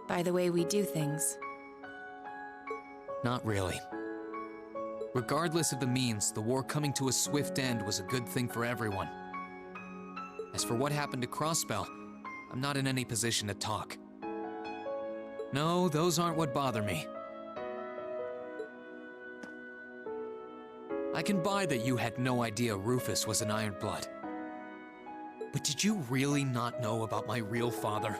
Speaker 17: By the way we do things.
Speaker 6: Not really. Regardless of the means, the war coming to a swift end was a good thing for everyone. As for what happened to Crossbell, I'm not in any position to talk. No, those aren't what bother me. I can buy that you had no idea Rufus was an Ironblood. But did you really not know about my real father?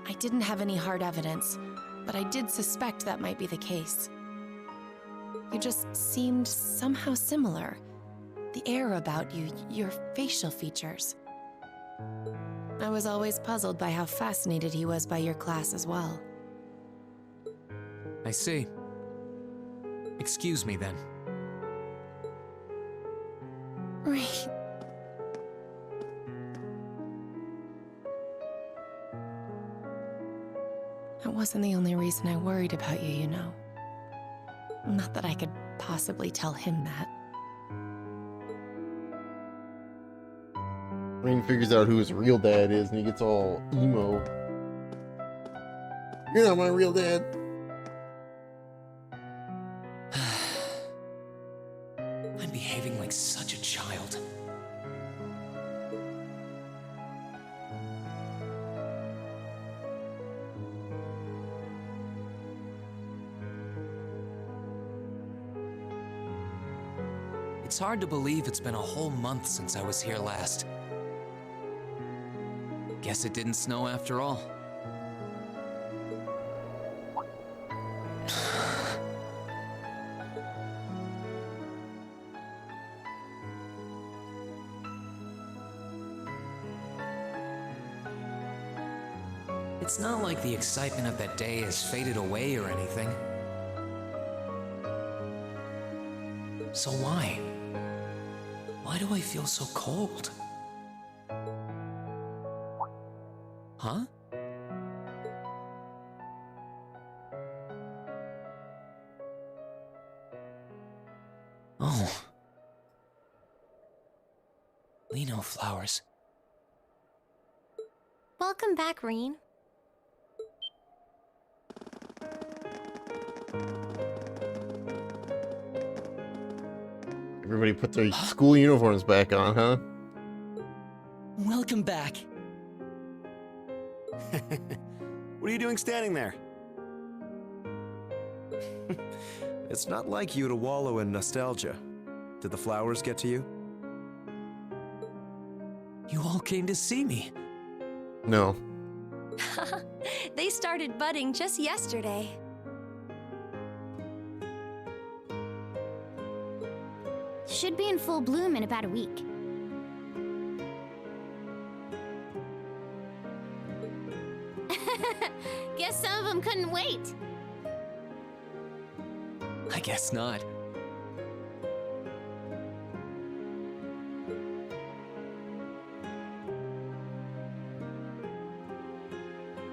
Speaker 17: I didn't have any hard evidence, but I did suspect that might be the case. You just seemed somehow similar. The air about you, your facial features. I was always puzzled by how fascinated he was by your class as well.
Speaker 6: I see. Excuse me then.
Speaker 17: Right. That wasn't the only reason I worried about you, you know. Not that I could possibly tell him that.
Speaker 1: Rain figures out who his real dad is and he gets all emo. You're not my real dad.
Speaker 6: I'm behaving like such a child. It's hard to believe it's been a whole month since I was here last. Guess it didn't snow after all. It's not like the excitement of that day has faded away or anything. So why? Why do I feel so cold? Huh? Oh. Lino flowers.
Speaker 14: Welcome back, Reen.
Speaker 1: Everybody put their school uniforms back on, huh?
Speaker 18: Welcome back. What are you doing standing there? It's not like you to wallow in nostalgia. Did the flowers get to you?
Speaker 6: You all came to see me.
Speaker 1: No.
Speaker 14: They started budding just yesterday.
Speaker 19: Should be in full bloom in about a week. Guess some of them couldn't wait.
Speaker 6: I guess not.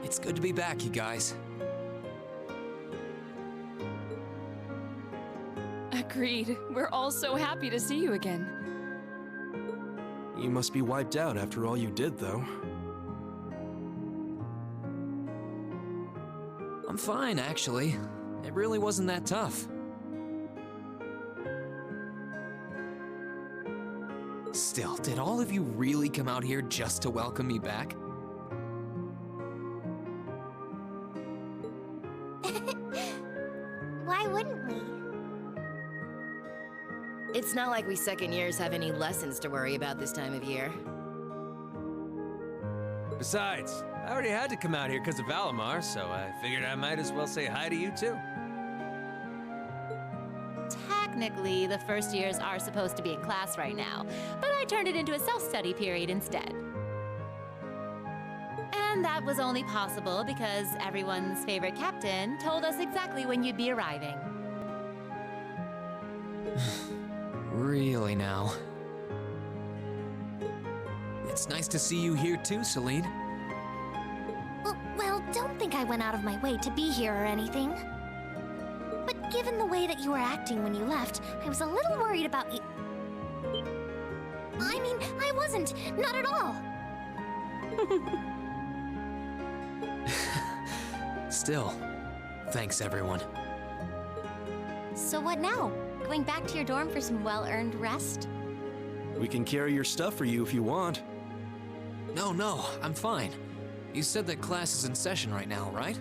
Speaker 6: It's good to be back, you guys.
Speaker 9: Agreed. We're all so happy to see you again.
Speaker 16: You must be wiped out after all you did, though.
Speaker 6: I'm fine, actually. It really wasn't that tough. Still, did all of you really come out here just to welcome me back?
Speaker 14: Why wouldn't we?
Speaker 20: It's not like we second years have any lessons to worry about this time of year.
Speaker 16: Besides, I already had to come out here because of Valimar, so I figured I might as well say hi to you too.
Speaker 21: Technically, the first years are supposed to be in class right now, but I turned it into a self-study period instead. And that was only possible because everyone's favorite captain told us exactly when you'd be arriving.
Speaker 6: Really now? It's nice to see you here too, Celine.
Speaker 14: Well, don't think I went out of my way to be here or anything. But given the way that you were acting when you left, I was a little worried about you. I mean, I wasn't. Not at all.
Speaker 6: Still, thanks everyone.
Speaker 19: So what now? Going back to your dorm for some well-earned rest?
Speaker 18: We can carry your stuff for you if you want.
Speaker 6: No, I'm fine. You said that class is in session right now, right?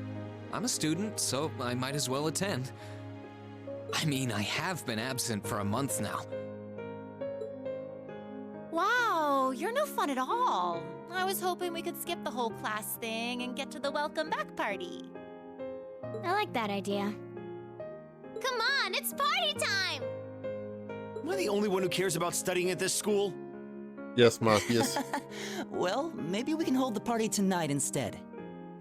Speaker 6: I'm a student, so I might as well attend. I mean, I have been absent for a month now.
Speaker 21: Wow, you're no fun at all. I was hoping we could skip the whole class thing and get to the welcome back party.
Speaker 19: I like that idea. Come on, it's party time!
Speaker 22: Am I the only one who cares about studying at this school?
Speaker 1: Yes, Marcus.
Speaker 23: Well, maybe we can hold the party tonight instead.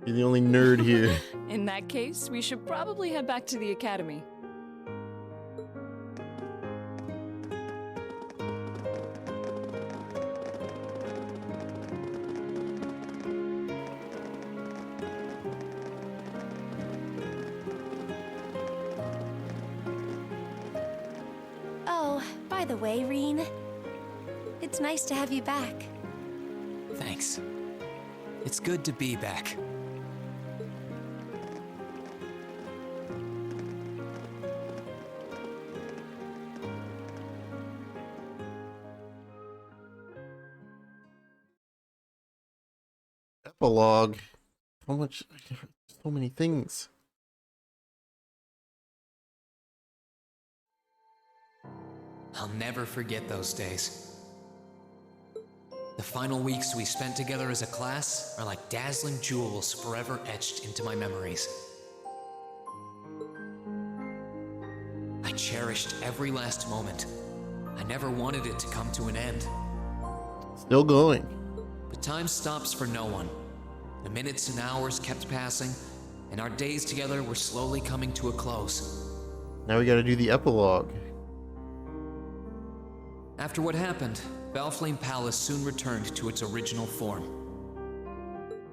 Speaker 1: You're the only nerd here.
Speaker 24: In that case, we should probably head back to the academy.
Speaker 17: Oh, by the way, Reen, it's nice to have you back.
Speaker 6: Thanks. It's good to be back.
Speaker 1: Epilogue. So many things.
Speaker 6: I'll never forget those days. The final weeks we spent together as a class are like dazzling jewels forever etched into my memories. I cherished every last moment. I never wanted it to come to an end.
Speaker 1: Still going.
Speaker 6: But time stops for no one. The minutes and hours kept passing, and our days together were slowly coming to a close.
Speaker 1: Now we gotta do the epilogue.
Speaker 6: After what happened, Valflame Palace soon returned to its original form.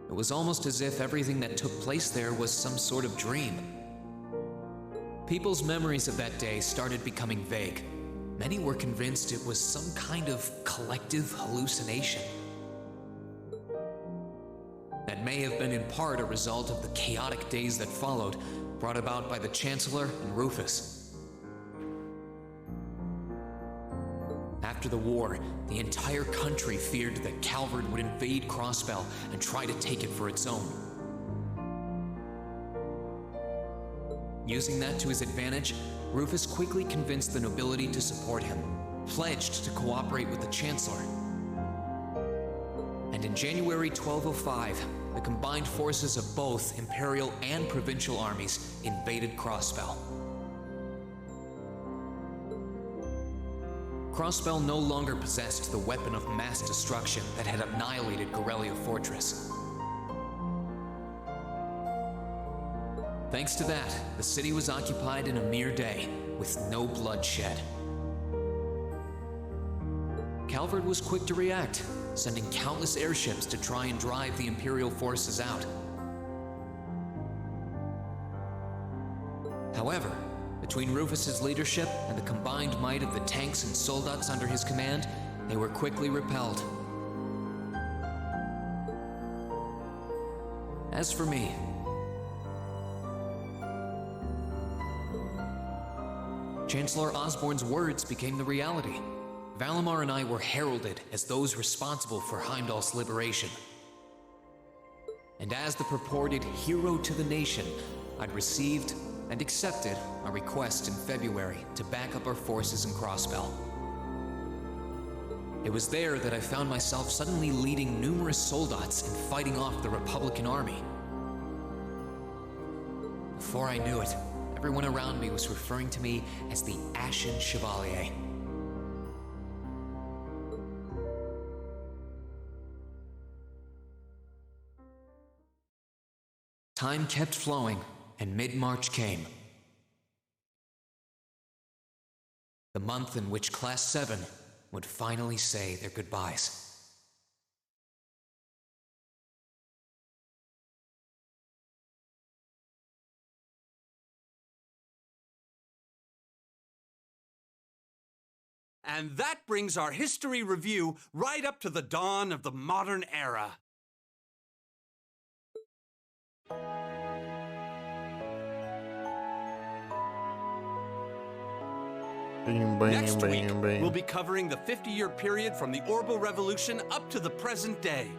Speaker 6: It was almost as if everything that took place there was some sort of dream. People's memories of that day started becoming vague. Many were convinced it was some kind of collective hallucination. That may have been in part a result of the chaotic days that followed, brought about by the Chancellor and Rufus. After the war, the entire country feared that Calvard would invade Crossbell and try to take it for its own. Using that to his advantage, Rufus quickly convinced the nobility to support him, pledged to cooperate with the Chancellor. And in January 1205, the combined forces of both Imperial and Provincial armies invaded Crossbell. Crossbell no longer possessed the weapon of mass destruction that had annihilated Gorelia Fortress. Thanks to that, the city was occupied in a mere day, with no bloodshed. Calvard was quick to react, sending countless airships to try and drive the Imperial forces out. However, between Rufus's leadership and the combined might of the tanks and soldats under his command, they were quickly repelled. As for me, Chancellor Osborne's words became the reality. Valimar and I were heralded as those responsible for Heimdall's liberation. And as the purported hero to the nation, I'd received and accepted a request in February to back up our forces in Crossbell. It was there that I found myself suddenly leading numerous soldats and fighting off the Republican army. Before I knew it, everyone around me was referring to me as the Ashen Chevalier. Time kept flowing, and mid-March came. The month in which Class 7 would finally say their goodbyes.
Speaker 3: And that brings our history review right up to the dawn of the modern era. Next week, we'll be covering the 50-year period from the Orbital Revolution up to the present day.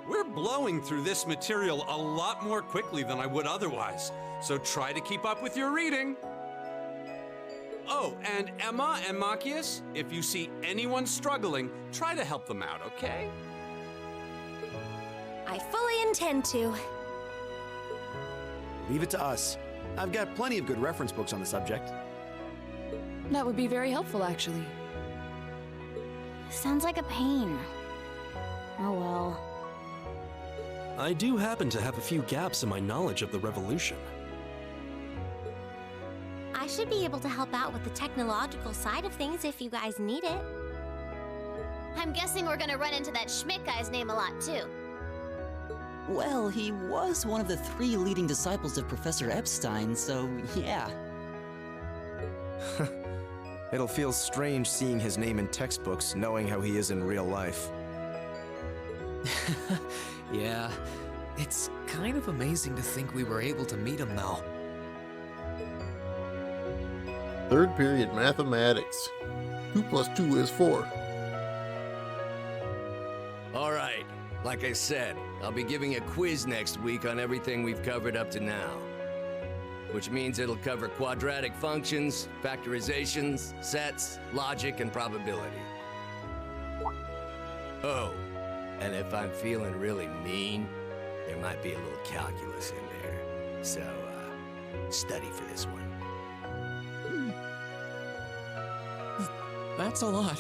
Speaker 3: We're blowing through this material a lot more quickly than I would otherwise, so try to keep up with your reading. Oh, and Emma and Machias, if you see anyone struggling, try to help them out, okay?
Speaker 14: I fully intend to.
Speaker 22: Leave it to us. I've got plenty of good reference books on the subject.
Speaker 24: That would be very helpful, actually.
Speaker 14: Sounds like a pain. Oh well.
Speaker 8: I do happen to have a few gaps in my knowledge of the Revolution.
Speaker 19: I should be able to help out with the technological side of things if you guys need it. I'm guessing we're gonna run into that Schmidt guy's name a lot too.
Speaker 23: Well, he was one of the 3 leading disciples of Professor Epstein, so yeah.
Speaker 18: It'll feel strange seeing his name in textbooks, knowing how he is in real life.
Speaker 6: Yeah, it's kind of amazing to think we were able to meet him though.
Speaker 1: Third period mathematics. 2 + 2 is 4.
Speaker 10: All right, like I said, I'll be giving a quiz next week on everything we've covered up to now. Which means it'll cover quadratic functions, factorizations, sets, logic, and probability. Oh, and if I'm feeling really mean, there might be a little calculus in there. So, study for this one.
Speaker 6: That's a lot.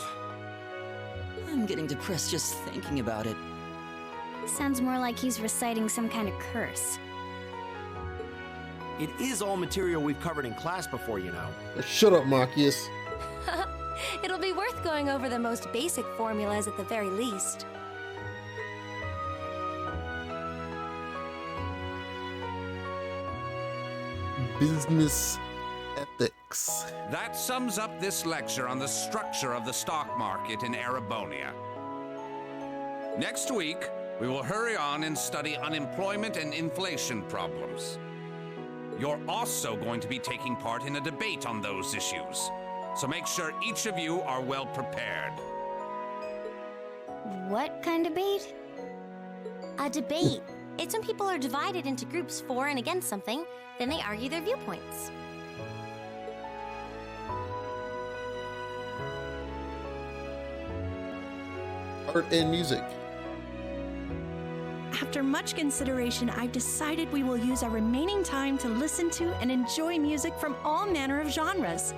Speaker 23: I'm getting depressed just thinking about it.
Speaker 14: Sounds more like he's reciting some kind of curse.
Speaker 22: It is all material we've covered in class before, you know.
Speaker 1: Shut up, Machias.
Speaker 14: It'll be worth going over the most basic formulas at the very least.
Speaker 1: Business ethics.
Speaker 3: That sums up this lecture on the structure of the stock market in Erebonia. Next week, we will hurry on and study unemployment and inflation problems. You're also going to be taking part in a debate on those issues, so make sure each of you are well prepared.
Speaker 19: What kind of debate? A debate. It's when people are divided into groups for and against something, then they argue their viewpoints.
Speaker 1: Art and music.
Speaker 9: After much consideration, I've decided we will use our remaining time to listen to and enjoy music from all manner of genres.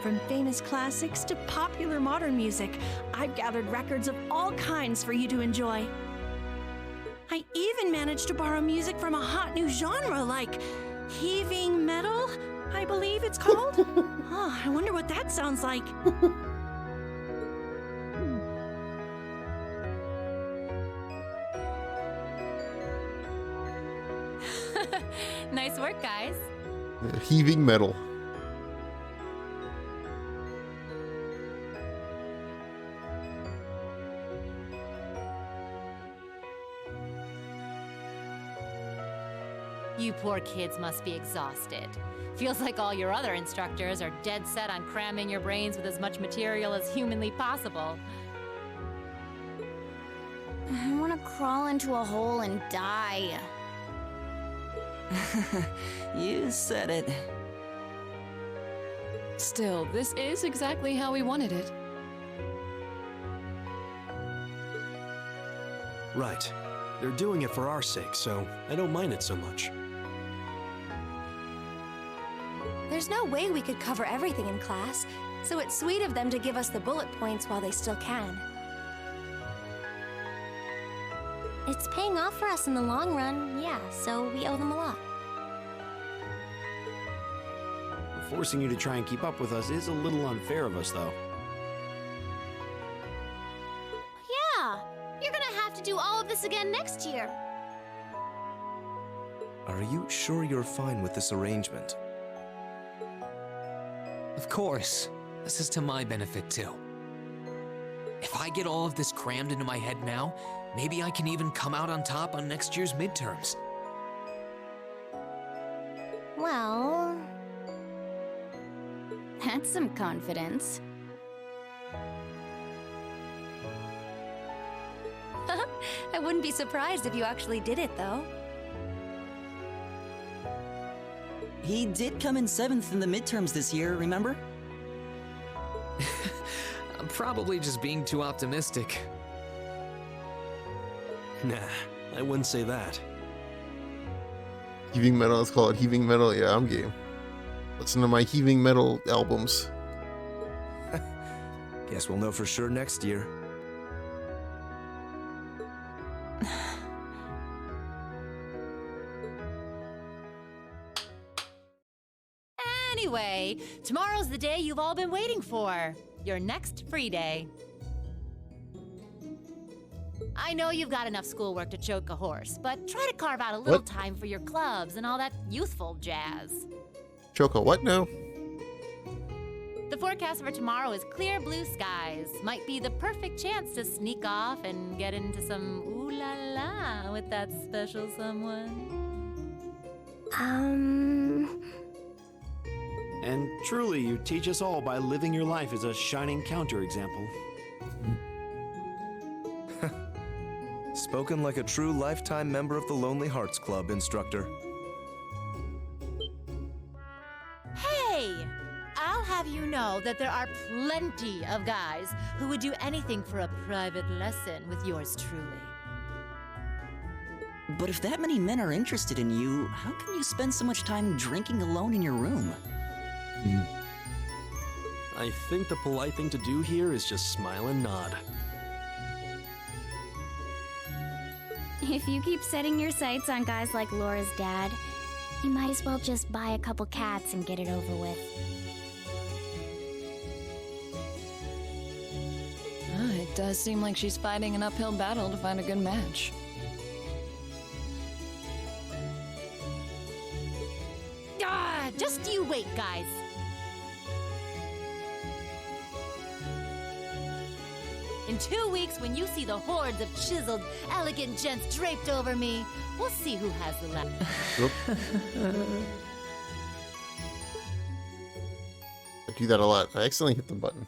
Speaker 9: From famous classics to popular modern music, I've gathered records of all kinds for you to enjoy. I even managed to borrow music from a hot new genre like heaving metal, I believe it's called. Oh, I wonder what that sounds like.
Speaker 21: Nice work, guys.
Speaker 1: Heaving metal.
Speaker 21: You poor kids must be exhausted. Feels like all your other instructors are dead set on cramming your brains with as much material as humanly possible.
Speaker 14: I want to crawl into a hole and die.
Speaker 23: You said it.
Speaker 24: Still, this is exactly how we wanted it.
Speaker 8: Right. They're doing it for our sake, so I don't mind it so much.
Speaker 9: There's no way we could cover everything in class, so it's sweet of them to give us the bullet points while they still can.
Speaker 19: It's paying off for us in the long run, yeah, so we owe them a lot.
Speaker 22: Forcing you to try and keep up with us is a little unfair of us, though.
Speaker 19: Yeah, you're gonna have to do all of this again next year.
Speaker 18: Are you sure you're fine with this arrangement?
Speaker 6: Of course. This is to my benefit, too. If I get all of this crammed into my head now, maybe I can even come out on top on next year's midterms.
Speaker 14: Well, that's some confidence.
Speaker 9: I wouldn't be surprised if you actually did it, though.
Speaker 23: He did come in 7th in the midterms this year, remember?
Speaker 6: I'm probably just being too optimistic.
Speaker 8: Nah, I wouldn't say that.
Speaker 1: Heaving metal, let's call it heaving metal. Yeah, I'm game. Listen to my heaving metal albums.
Speaker 18: Guess we'll know for sure next year.
Speaker 21: Anyway, tomorrow's the day you've all been waiting for. Your next free day. I know you've got enough schoolwork to choke a horse, but try to carve out a little time for your clubs and all that youthful jazz.
Speaker 1: Choco, what now?
Speaker 21: The forecast for tomorrow is clear blue skies. Might be the perfect chance to sneak off and get into some ooh la la with that special someone.
Speaker 22: And truly, you teach us all by living your life as a shining counterexample.
Speaker 18: Spoken like a true lifetime member of the Lonely Hearts Club, instructor.
Speaker 21: Hey! I'll have you know that there are plenty of guys who would do anything for a private lesson with yours truly.
Speaker 23: But if that many men are interested in you, how can you spend so much time drinking alone in your room?
Speaker 8: I think the polite thing to do here is just smile and nod.
Speaker 14: If you keep setting your sights on guys like Laura's dad, you might as well just buy a couple cats and get it over with.
Speaker 24: It does seem like she's fighting an uphill battle to find a good match.
Speaker 21: Ah, just you wait, guys. In 2 weeks, when you see the hordes of chiseled, elegant gents draped over me, we'll see who has the last.
Speaker 1: I do that a lot. I accidentally hit the button.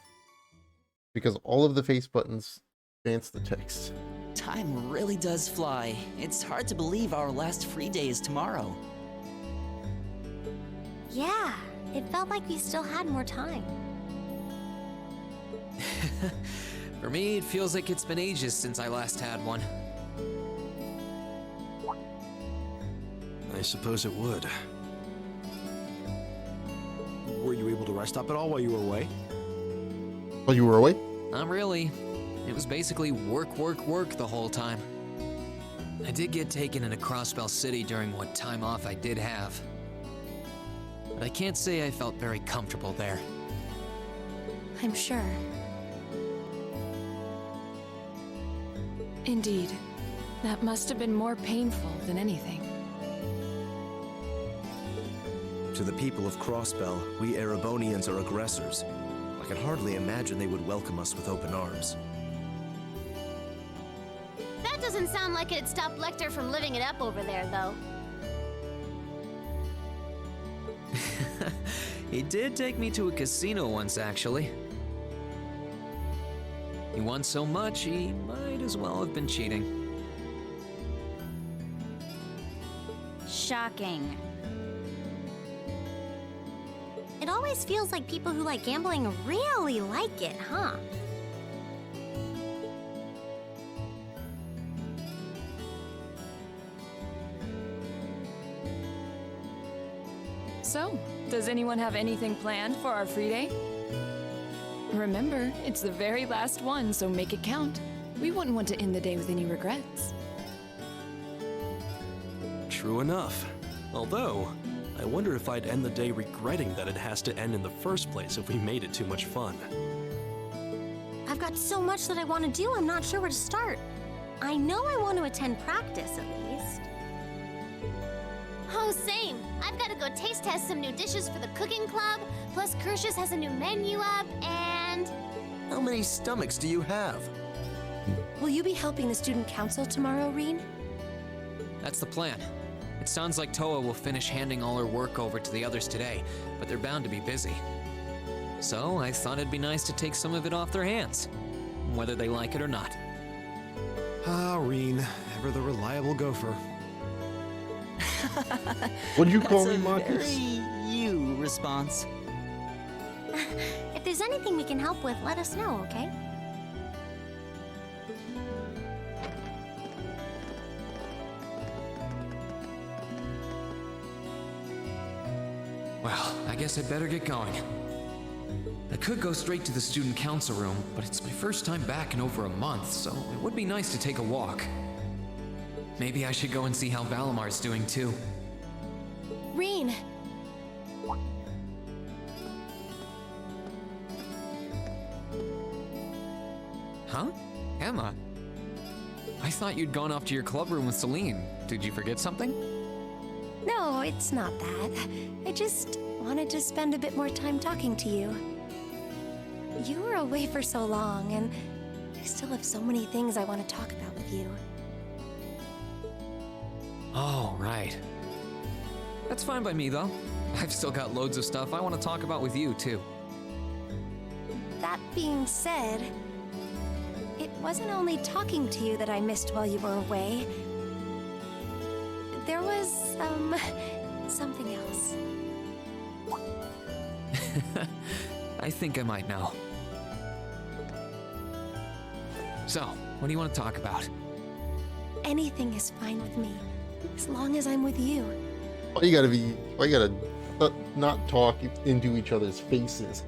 Speaker 1: Because all of the face buttons advance the text.
Speaker 23: Time really does fly. It's hard to believe our last free day is tomorrow.
Speaker 19: Yeah, it felt like we still had more time.
Speaker 6: For me, it feels like it's been ages since I last had one.
Speaker 8: I suppose it would.
Speaker 22: Were you able to rest up at all while you were away?
Speaker 1: While you were away?
Speaker 6: Not really. It was basically work, work, work the whole time. I did get taken into Crossbell City during what time off I did have. But I can't say I felt very comfortable there.
Speaker 9: I'm sure.
Speaker 24: Indeed. That must have been more painful than anything.
Speaker 18: To the people of Crossbell, we Erebonians are aggressors. I can hardly imagine they would welcome us with open arms.
Speaker 19: That doesn't sound like it'd stop Lecter from living it up over there, though.
Speaker 6: He did take me to a casino once, actually. He won so much, he might as well have been cheating.
Speaker 14: Shocking.
Speaker 19: It always feels like people who like gambling really like it, huh?
Speaker 24: So, does anyone have anything planned for our free day? Remember, it's the very last one, so make it count. We wouldn't want to end the day with any regrets.
Speaker 8: True enough. Although, I wonder if I'd end the day regretting that it has to end in the first place if we made it too much fun.
Speaker 19: I've got so much that I want to do, I'm not sure where to start. I know I want to attend practice at least.
Speaker 14: Oh, same. I've got to go taste test some new dishes for the cooking club. Plus, Kershus has a new menu up, and...
Speaker 18: How many stomachs do you have?
Speaker 17: Will you be helping the student council tomorrow, Reen?
Speaker 6: That's the plan. It sounds like Toa will finish handing all her work over to the others today, but they're bound to be busy. So I thought it'd be nice to take some of it off their hands, whether they like it or not.
Speaker 22: Ah, Reen, ever the reliable gopher.
Speaker 1: What'd you call
Speaker 23: That's
Speaker 1: me,
Speaker 23: a
Speaker 1: Marcus?
Speaker 23: very you response.
Speaker 19: If there's anything we can help with, let us know, okay?
Speaker 6: Well, I guess I'd better get going. I could go straight to the student council room, but it's my first time back in over a month, so it would be nice to take a walk. Maybe I should go and see how Valamar's doing too.
Speaker 17: Reen!
Speaker 6: Huh? Emma? I thought you'd gone off to your club room with Celine. Did you forget something?
Speaker 17: No, it's not that. I just wanted to spend a bit more time talking to you. You were away for so long, and I still have so many things I want to talk about with you.
Speaker 6: Oh, right. That's fine by me, though. I've still got loads of stuff I want to talk about with you, too.
Speaker 17: That being said, it wasn't only talking to you that I missed while you were away. There was, something else.
Speaker 6: I think I might know. So, what do you want to talk about?
Speaker 17: Anything is fine with me, as long as I'm with you.
Speaker 1: Why you gotta not talk into each other's faces?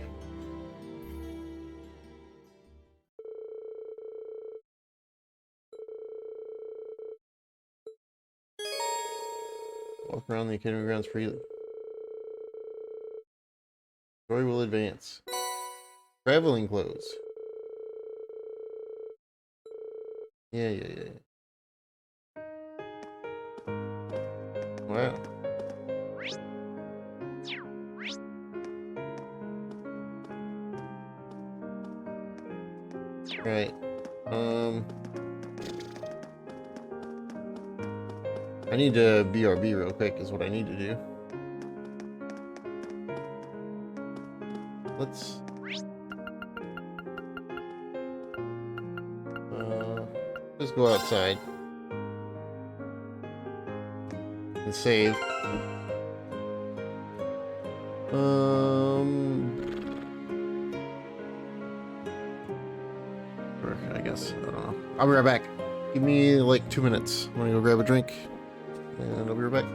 Speaker 1: Walk around the academy grounds freely. Story will advance. Traveling clothes. Yeah. Wow. Right. I need to BRB real quick is what I need to do. Let's just go outside and save. Or I guess I don't know. I'll be right back. Give me like 2 minutes. I'm gonna go grab a drink, and I'll be right back.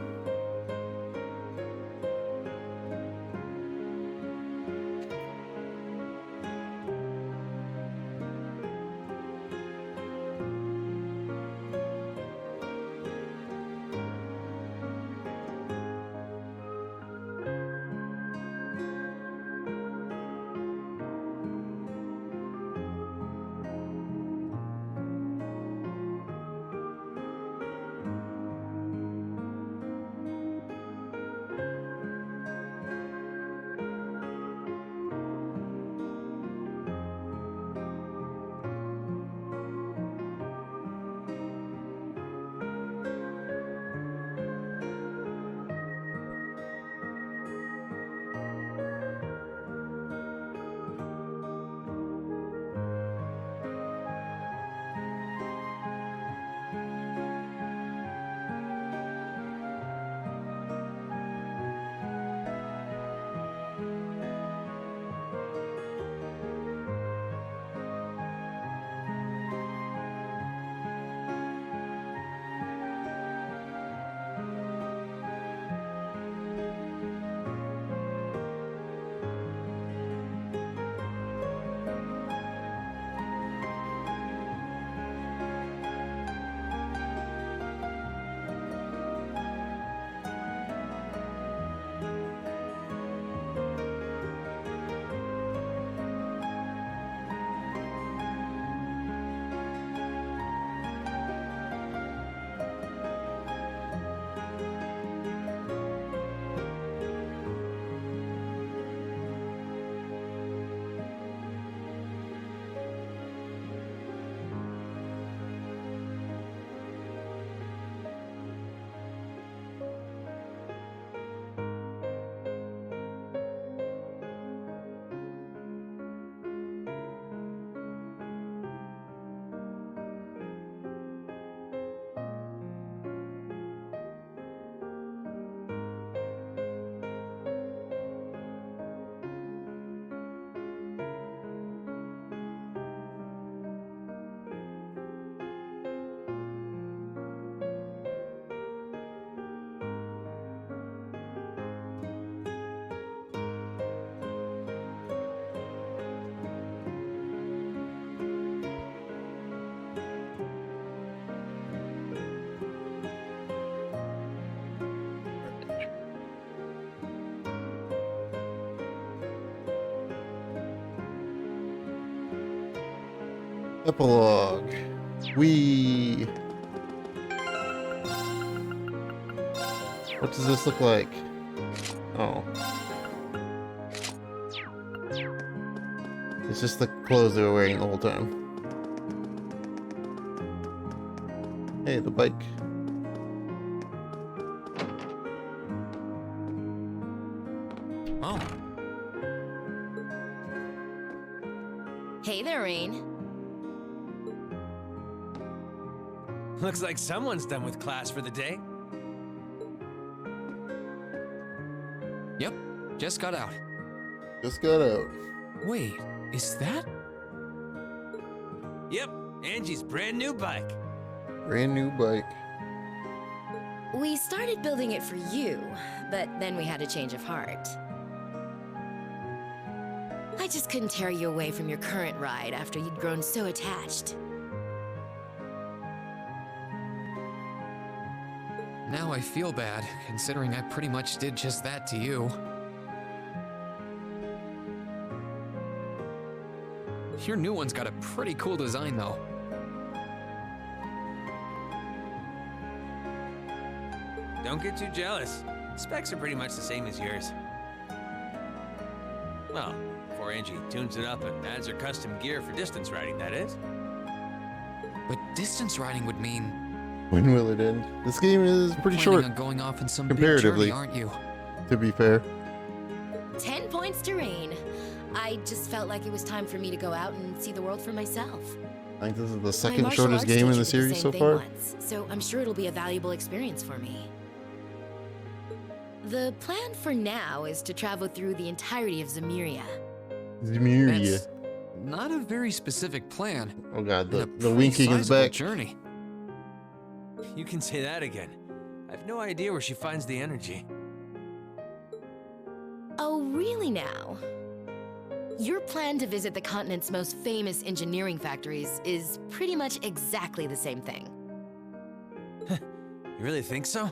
Speaker 1: Epilogue. What does this look like? Oh. It's just the clothes they were wearing the whole time. Hey, the bike.
Speaker 6: Oh.
Speaker 20: Hey there, Rain.
Speaker 16: Looks like someone's done with class for the day.
Speaker 6: Yep, just got out.
Speaker 1: Just got out.
Speaker 6: Wait, is that?
Speaker 16: Yep, Angie's brand new bike.
Speaker 1: Brand new bike.
Speaker 20: We started building it for you, but then we had a change of heart. I just couldn't tear you away from your current ride after you'd grown so attached.
Speaker 6: Now I feel bad, considering I pretty much did just that to you. Your new one's got a pretty cool design, though.
Speaker 16: Don't get too jealous. Specs are pretty much the same as yours. Well, before Angie tunes it up and adds her custom gear for distance riding, that is.
Speaker 6: But distance riding would mean...
Speaker 1: When will it end? This game is pretty short.
Speaker 6: Planning on going off in some
Speaker 1: comparatively,
Speaker 6: big journey, aren't you?
Speaker 1: To be fair.
Speaker 20: 10 points to Rain. I just felt like it was time for me to go out and see the world for myself.
Speaker 1: I think this is the
Speaker 20: My
Speaker 1: second
Speaker 20: martial
Speaker 1: shortest
Speaker 20: arts
Speaker 1: game in
Speaker 20: teacher
Speaker 1: the
Speaker 20: did
Speaker 1: series
Speaker 20: same
Speaker 1: so
Speaker 20: thing
Speaker 1: far.
Speaker 20: once, so I'm sure it'll be a valuable experience for me. The plan for now is to travel through the entirety of Zemuria.
Speaker 1: Zemuria.
Speaker 6: That's not a very specific plan.
Speaker 1: Oh god,
Speaker 6: And a
Speaker 1: the winking
Speaker 6: pretty
Speaker 1: is
Speaker 6: sizable
Speaker 1: back.
Speaker 6: Journey.
Speaker 16: You can say that again. I have no idea where she finds the energy.
Speaker 20: Oh, really now? Your plan to visit the continent's most famous engineering factories is pretty much exactly the same thing.
Speaker 16: You really think so?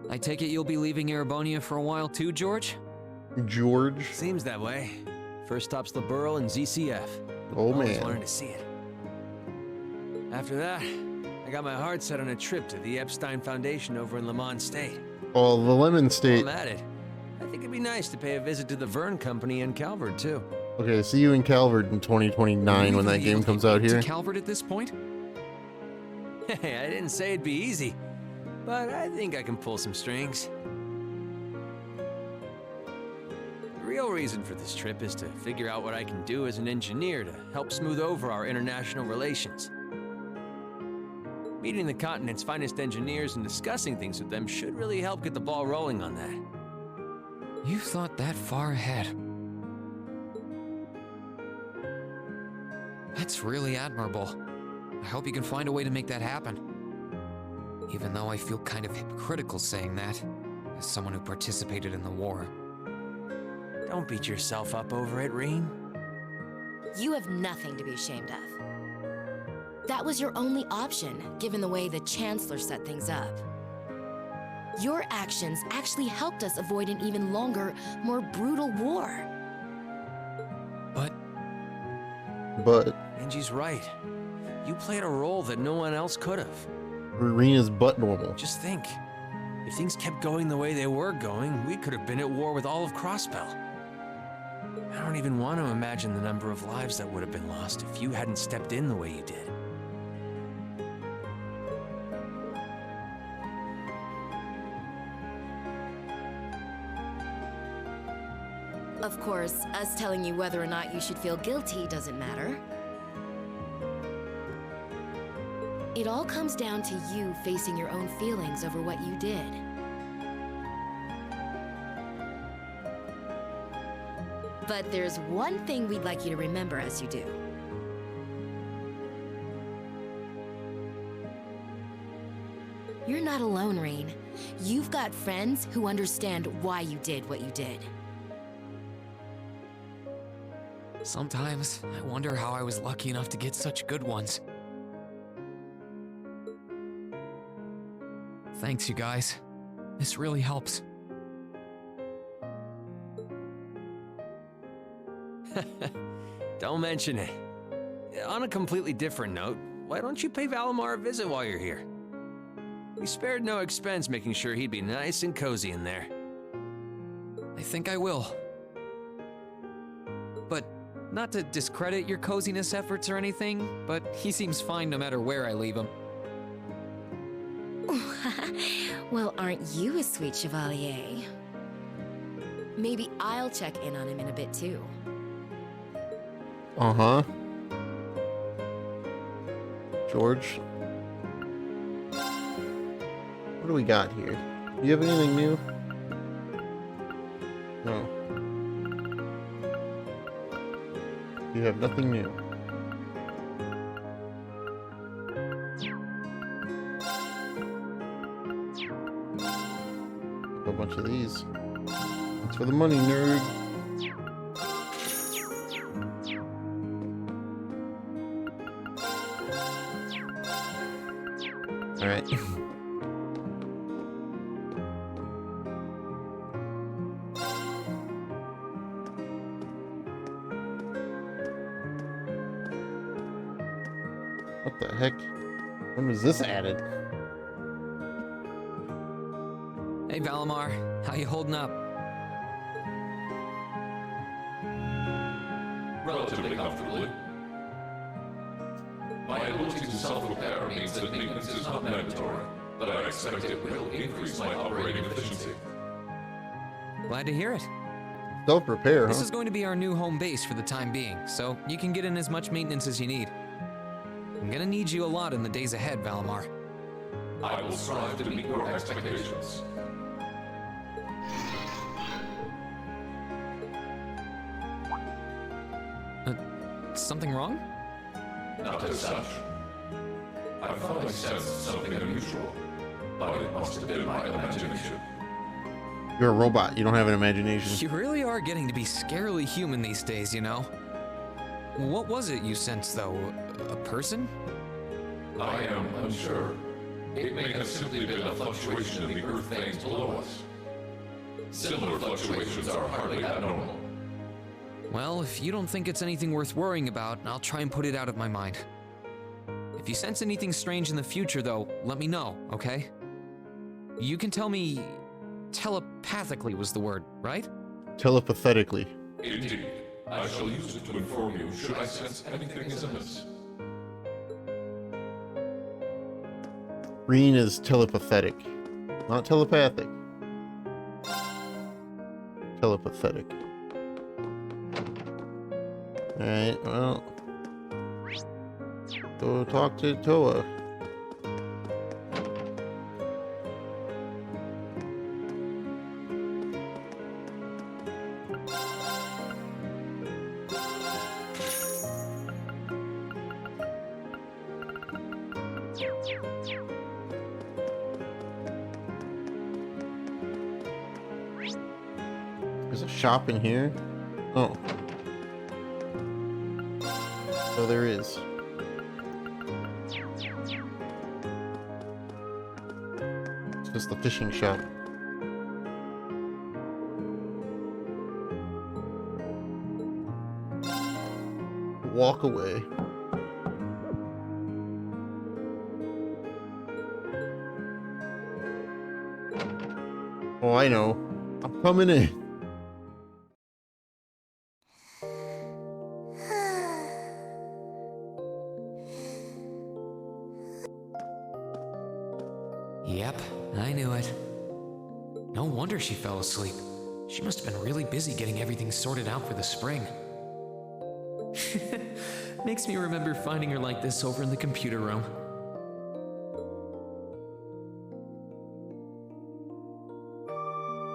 Speaker 6: I take it you'll be leaving Erebonia for a while too, George?
Speaker 1: George?
Speaker 16: Seems that way.
Speaker 8: First stop's the Burl and ZCF.
Speaker 1: Oh
Speaker 16: Always
Speaker 1: man.
Speaker 16: wanted to see it. After that, I got my heart set on a trip to the Epstein Foundation over in Lemon State.
Speaker 1: Oh, the Lemon State.
Speaker 16: While I'm at it, I think it'd be nice to pay a visit to the Vern Company in Calvert, too.
Speaker 1: Okay, see you in Calvert in 2029 when that game comes out here.
Speaker 6: To Calvert at this point?
Speaker 16: Hey, I didn't say it'd be easy, but I think I can pull some strings. The real reason for this trip is to figure out what I can do as an engineer to help smooth over our international relations. Meeting the continent's finest engineers and discussing things with them should really help get the ball rolling on that.
Speaker 6: You've thought that far ahead. That's really admirable. I hope you can find a way to make that happen. Even though I feel kind of hypocritical saying that, as someone who participated in the war.
Speaker 16: Don't beat yourself up over it, Reen.
Speaker 20: You have nothing to be ashamed of. That was your only option, given the way the Chancellor set things up. Your actions actually helped us avoid an even longer, more brutal war.
Speaker 6: But...
Speaker 16: Angie's right. You played a role that no one else could have.
Speaker 1: Rena's butt normal.
Speaker 16: Just think. If things kept going the way they were going, we could have been at war with all of Crossbell. I don't even want to imagine the number of lives that would have been lost if you hadn't stepped in the way you did.
Speaker 20: Of course, us telling you whether or not you should feel guilty doesn't matter. It all comes down to you facing your own feelings over what you did. But there's one thing we'd like you to remember as you do. You're not alone, Rain. You've got friends who understand why you did what you did.
Speaker 6: Sometimes, I wonder how I was lucky enough to get such good ones. Thanks, you guys. This really helps.
Speaker 16: Don't mention it. on a completely different note, why don't you pay Valimar a visit while you're here? We spared no expense making sure he'd be nice and cozy in there.
Speaker 6: I think I will. But not to discredit your coziness efforts or anything, but he seems fine no matter where I leave him.
Speaker 20: Well, aren't you a sweet chevalier? Maybe I'll check in on him in a bit too.
Speaker 1: Uh-huh. George? What do we got here? Do you have anything new? No. You have nothing new. A bunch of these. It's for the money, nerd. Alright. What the heck? When was this added?
Speaker 6: Hey Valimar, how you holding up?
Speaker 5: Relatively comfortably. My ability to self-repair means that maintenance is not mandatory, but I expect it will increase my operating efficiency.
Speaker 6: Glad to hear it.
Speaker 1: Self-repair, huh?
Speaker 6: This is going to be our new home base for the time being, so you can get in as much maintenance as you need. I'm gonna need you a lot in the days ahead, Valimar.
Speaker 5: I will strive to meet your expectations.
Speaker 6: Something wrong?
Speaker 5: Not as such. I thought I sensed something unusual, but it must have been my imagination.
Speaker 1: You're a robot. You don't have an imagination.
Speaker 6: You really are getting to be scarily human these days, you know? What was it you sensed, though? A person?
Speaker 5: I am unsure. It may have simply been a fluctuation in the earth veins below us. Similar fluctuations are hardly abnormal.
Speaker 6: Well, if you don't think it's anything worth worrying about, I'll try and put it out of my mind. If you sense anything strange in the future, though, let me know, okay? You can tell me... telepathically was the word, right?
Speaker 1: Telepathetically.
Speaker 5: Indeed. I shall use it to inform you should I sense anything is amiss.
Speaker 1: Green is telepathetic. Not telepathic. Telepathetic. Alright, well. Go talk to Toa. There's a shop in here. Oh. So there is. It's just the fishing shop. Walk away. Oh, I know. I'm coming in.
Speaker 6: Yep, I knew it. No wonder she fell asleep. She must have been really busy getting everything sorted out for the spring. Makes me remember finding her like this over in the computer room.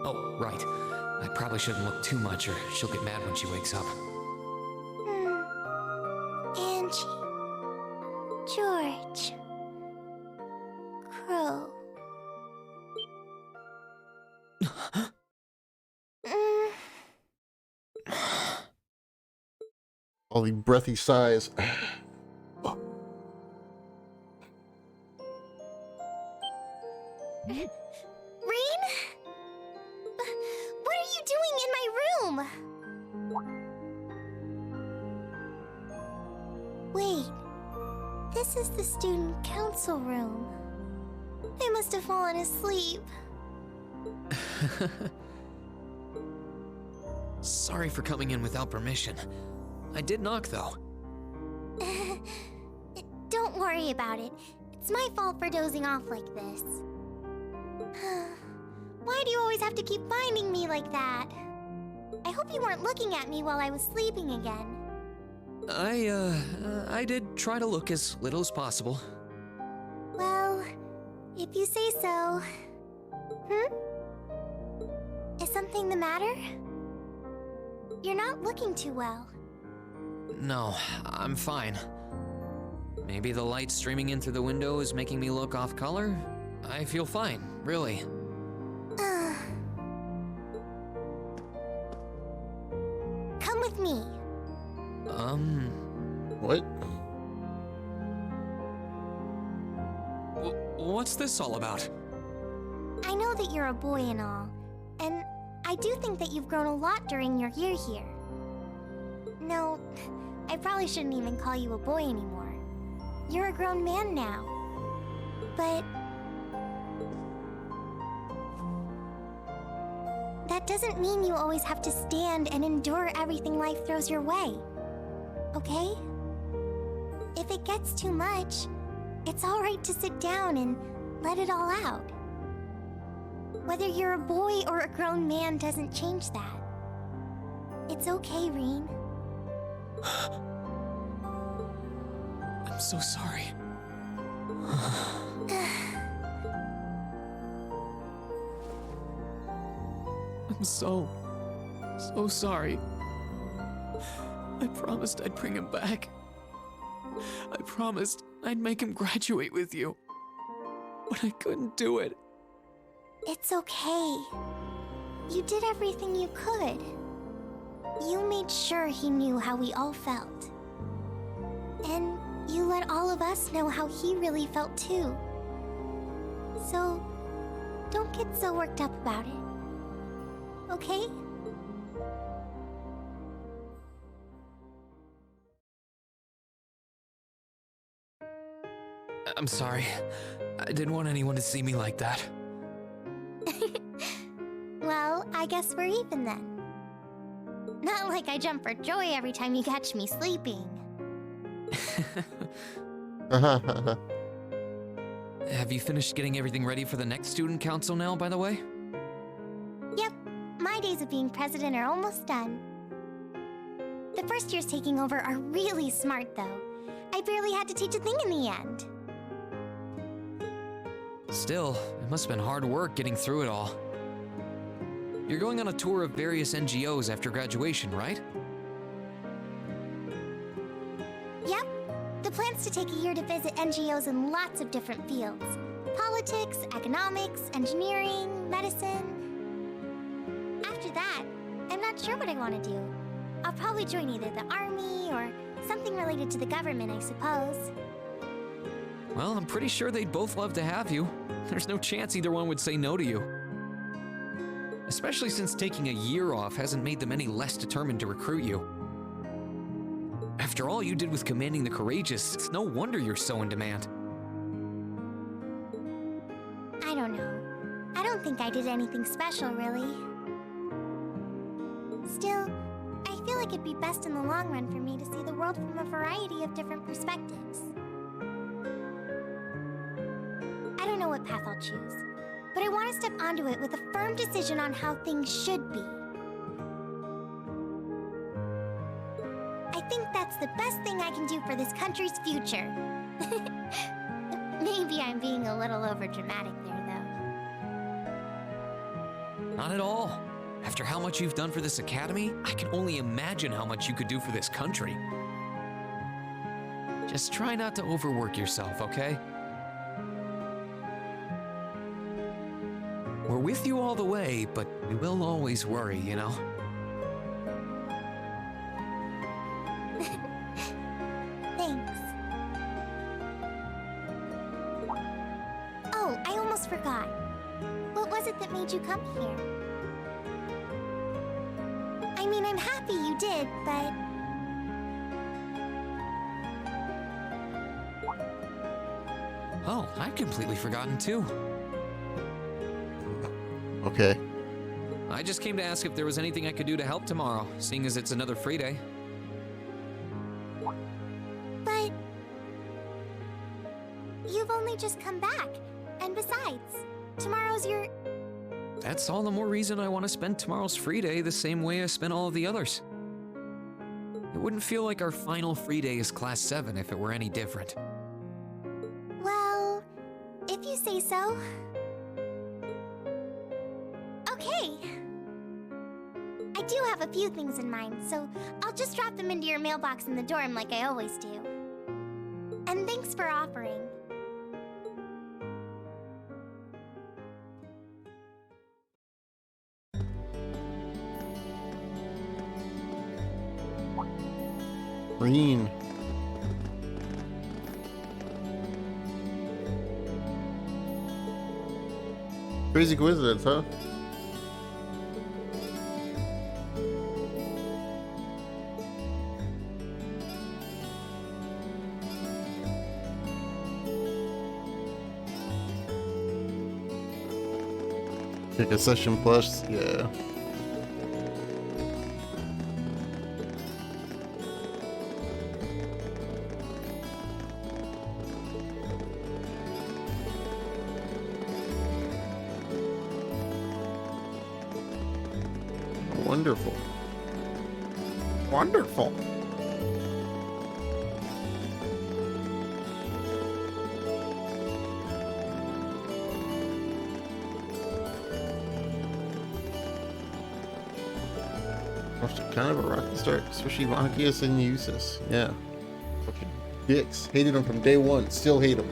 Speaker 6: Oh, right. I probably shouldn't look too much or she'll get mad when she wakes up.
Speaker 19: Angie. George. Crow.
Speaker 1: All the breathy sighs.
Speaker 19: Rain? What are you doing in my room? Wait. This is the student council room. I must have fallen asleep.
Speaker 6: Sorry for coming in without permission. I did knock, though.
Speaker 19: Don't worry about it. It's my fault for dozing off like this. Why do you always have to keep finding me like that? I hope you weren't looking at me while I was sleeping again.
Speaker 6: I did try to look as little as possible.
Speaker 19: Well, if you say so. Is something the matter? You're not looking too well.
Speaker 6: No, I'm fine. Maybe the light streaming in through the window is making me look off color? I feel fine, really.
Speaker 19: Come with me.
Speaker 1: What?
Speaker 6: What's this all about?
Speaker 19: I know that you're a boy and all, and I do think that you've grown a lot during your year here. No, I probably shouldn't even call you a boy anymore. You're a grown man now. But that doesn't mean you always have to stand and endure everything life throws your way. Okay? If it gets too much, it's alright to sit down and let it all out. Whether you're a boy or a grown man doesn't change that. It's okay, Reen.
Speaker 6: I'm so sorry. I'm so sorry. I promised I'd bring him back. I promised I'd make him graduate with you. But I couldn't do it.
Speaker 19: It's okay. You did everything you could. You made sure he knew how we all felt. And you let all of us know how he really felt too. So, don't get so worked up about it. Okay?
Speaker 6: I'm sorry. I didn't want anyone to see me like that.
Speaker 19: Well, I guess we're even then. Not like I jump for joy every time you catch me sleeping.
Speaker 6: Have you finished getting everything ready for the next student council now, by the way?
Speaker 19: Yep, my days of being president are almost done. The first years taking over are really smart, though. I barely had to teach a thing in the end.
Speaker 6: Still, it must have been hard work getting through it all. You're going on a tour of various NGOs after graduation, right?
Speaker 19: Yep. The plan's to take a year to visit NGOs in lots of different fields. Politics, economics, engineering, medicine. After that, I'm not sure what I want to do. I'll probably join either the army or something related to the government, I suppose.
Speaker 6: Well, I'm pretty sure they'd both love to have you. There's no chance either one would say no to you. Especially since taking a year off hasn't made them any less determined to recruit you. After all you did with commanding the courageous, it's no wonder you're so in demand.
Speaker 19: I don't know. I don't think I did anything special, really. Still, I feel like it'd be best in the long run for me to see the world from a variety of different perspectives. I don't know what path I'll choose, but I want to step onto it with a firm decision on how things should be. I think that's the best thing I can do for this country's future. Maybe I'm being a little overdramatic there, though.
Speaker 6: Not at all. After how much you've done for this academy, I can only imagine how much you could do for this country. Just try not to overwork yourself, okay? We're with you all the way, but we will always worry, you know?
Speaker 19: Thanks. Oh, I almost forgot. What was it that made you come here? I mean, I'm happy you did, but...
Speaker 6: Oh, I'd completely forgotten too.
Speaker 1: Okay.
Speaker 6: I just came to ask if there was anything I could do to help tomorrow, seeing as it's another free day.
Speaker 19: But you've only just come back. And besides, tomorrow's your...
Speaker 6: That's all the more reason I want to spend tomorrow's free day the same way I spent all of the others. It wouldn't feel like our final free day is Class 7 if it were any different.
Speaker 19: Well, if you say so. Okay. I do have a few things in mind, so I'll just drop them into your mailbox in the dorm like I always do. And thanks for offering.
Speaker 1: Green. Crazy coincidence, huh? Pick a session plus, yeah. Wonderful. Wonderful. Kind of a rocky start, especially Monkius and Usus. Yeah. Fucking dicks. Hated them from day one. Still hate them.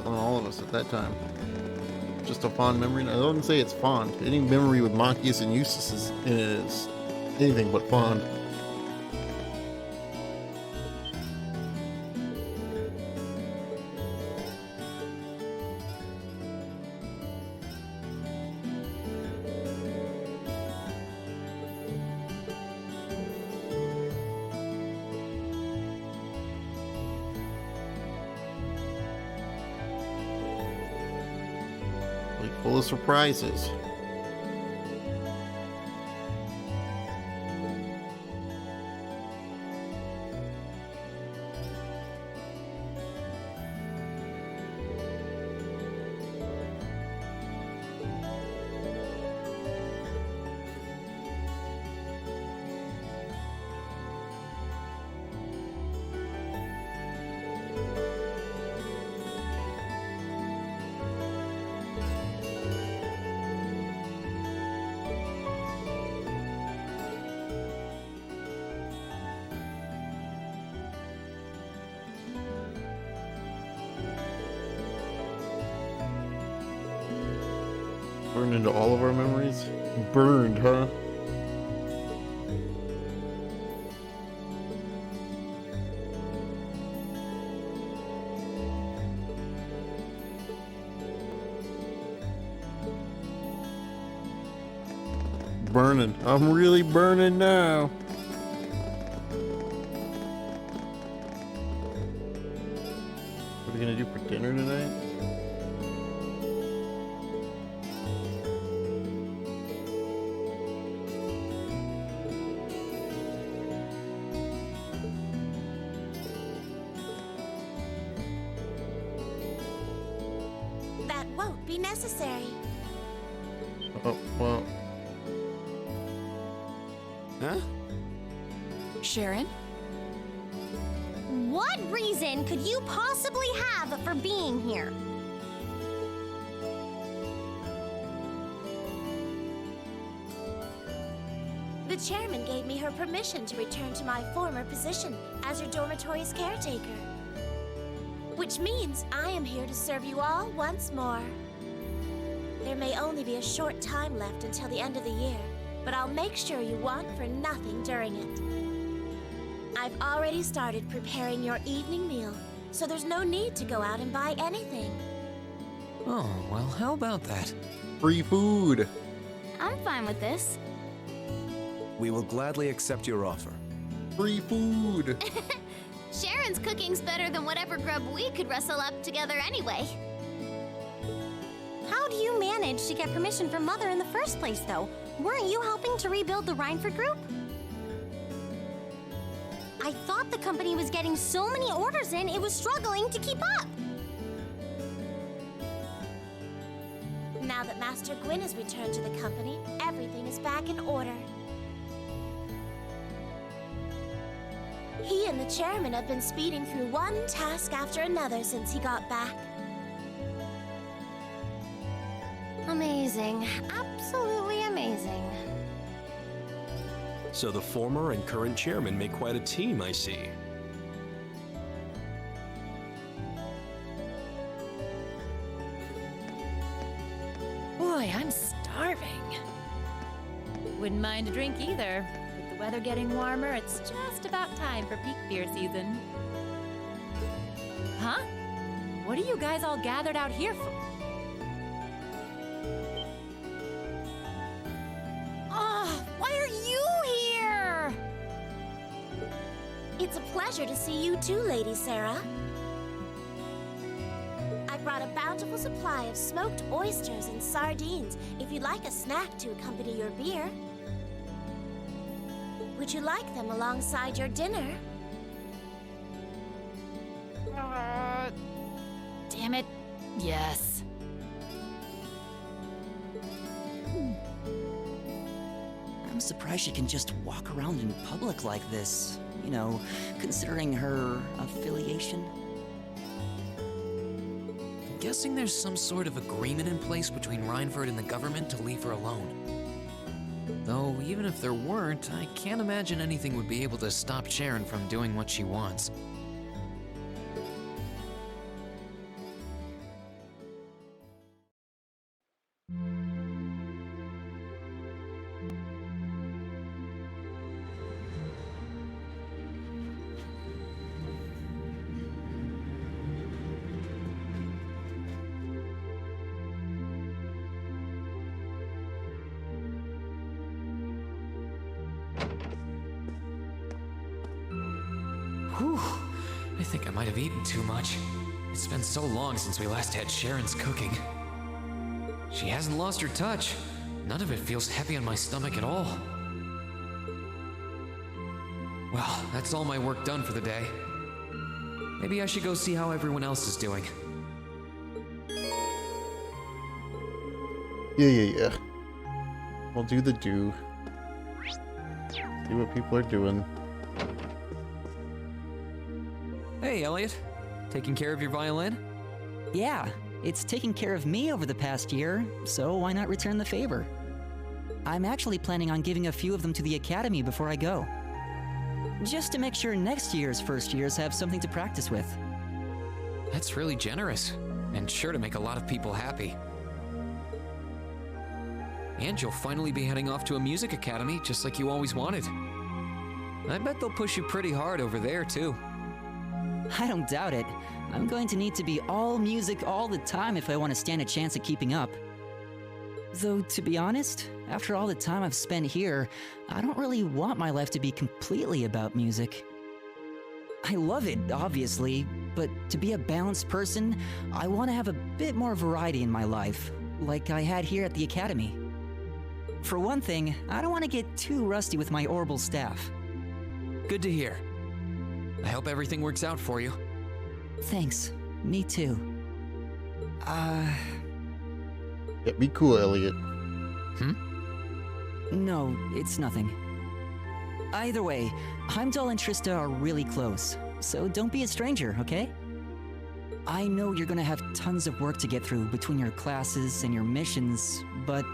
Speaker 1: All of us at that time. Just a fond memory. I wouldn't say it's fond. Any memory with Monkius and Usus is anything but fond. Full of surprises. Burned into all of our memories? Burned, huh? Burning. I'm really burning now. What are we gonna do for dinner tonight?
Speaker 19: That won't be necessary.
Speaker 1: Oh, well.
Speaker 22: Huh?
Speaker 24: Sharon?
Speaker 19: What reason could you possibly have for being here? The chairman gave me her permission to return to my former position as your dormitory's caretaker. Which means I am here to serve you all once more. There may only be a short time left until the end of the year,
Speaker 4: but I'll make sure you want for nothing during it. I've already started preparing your evening meal, so there's no need to go out and buy anything.
Speaker 6: Oh, well, how about that?
Speaker 1: Free food.
Speaker 14: I'm fine with this.
Speaker 18: We will gladly accept your offer.
Speaker 1: Free food.
Speaker 14: Sharon's cooking's better than whatever grub we could rustle up together anyway.
Speaker 19: How do you manage to get permission from Mother in the first place, though? Weren't you helping to rebuild the Rhineford group? I thought the company was getting so many orders in, it was struggling to keep up.
Speaker 4: Now that Master Gwyn has returned to the company, everything is back in order. He and the chairman have been speeding through one task after another since he got back.
Speaker 19: Amazing. Absolutely amazing.
Speaker 8: So the former and current chairman make quite a team, I see.
Speaker 21: Boy, I'm starving. Wouldn't mind a drink either. With the weather getting warmer, it's just about time for peak beer season. Huh? What are you guys all gathered out here for? Oh, why are you here?
Speaker 4: It's a pleasure to see you too, Lady Sarah. I brought a bountiful supply of smoked oysters and sardines if you'd like a snack to accompany your beer. Would you like them alongside your dinner?
Speaker 21: Damn it. Yes.
Speaker 23: I'm surprised she can just walk around in public like this. You know, considering her affiliation.
Speaker 6: I'm guessing there's some sort of agreement in place between Rhineford and the government to leave her alone. Though, even if there weren't, I can't imagine anything would be able to stop Sharon from doing what she wants. Whew, I think I might have eaten too much. It's been so long since we last had Sharon's cooking. She hasn't lost her touch. None of it feels heavy on my stomach at all. Well, that's all my work done for the day. Maybe I should go see how everyone else is doing.
Speaker 1: Yeah. We'll do the do. See what people are doing.
Speaker 6: Hey, Elliot. Taking care of your violin?
Speaker 23: Yeah, it's taken care of me over the past year, so why not return the favor? I'm actually planning on giving a few of them to the Academy before I go. Just to make sure next year's first years have something to practice with.
Speaker 6: That's really generous, and sure to make a lot of people happy. And you'll finally be heading off to a music academy, just like you always wanted. I bet they'll push you pretty hard over there, too.
Speaker 23: I don't doubt it. I'm going to need to be all music all the time if I want to stand a chance at keeping up. Though, to be honest, after all the time I've spent here, I don't really want my life to be completely about music. I love it, obviously, but to be a balanced person, I want to have a bit more variety in my life, like I had here at the Academy. For one thing, I don't want to get too rusty with my orbital staff.
Speaker 6: Good to hear. I hope everything works out for you.
Speaker 23: Thanks. Me too.
Speaker 1: Yeah, be cool, Elliot.
Speaker 23: No, it's nothing. Either way, Heimdall and Trista are really close, so don't be a stranger, okay? I know you're gonna have tons of work to get through between your classes and your missions, but...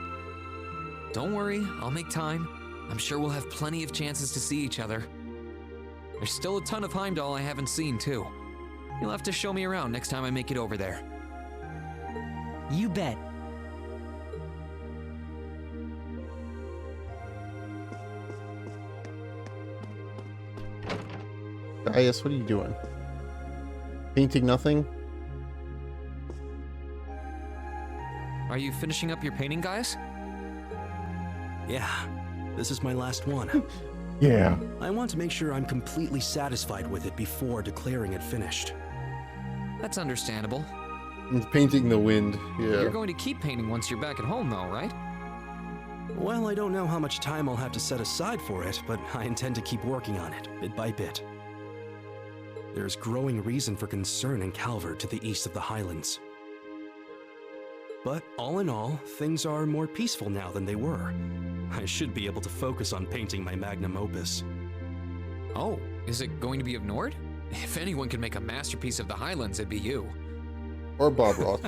Speaker 6: Don't worry, I'll make time. I'm sure we'll have plenty of chances to see each other. There's still a ton of Heimdall I haven't seen, too. You'll have to show me around next time I make it over there.
Speaker 23: You bet.
Speaker 1: Gaius, what are you doing? Painting nothing?
Speaker 6: Are you finishing up your painting, guys?
Speaker 8: Yeah, this is my last one.
Speaker 1: Yeah.
Speaker 8: I want to make sure I'm completely satisfied with it before declaring it finished.
Speaker 6: That's understandable.
Speaker 1: It's painting the wind, yeah.
Speaker 6: You're going to keep painting once you're back at home, though, right?
Speaker 8: Well, I don't know how much time I'll have to set aside for it, but I intend to keep working on it, bit by bit. There's growing reason for concern in Calvert to the east of the Highlands. But all in all, things are more peaceful now than they were. I should be able to focus on painting my magnum opus.
Speaker 6: Oh, is it going to be of Nord? If anyone can make a masterpiece of the Highlands, it'd be you.
Speaker 1: Or Bob Ross.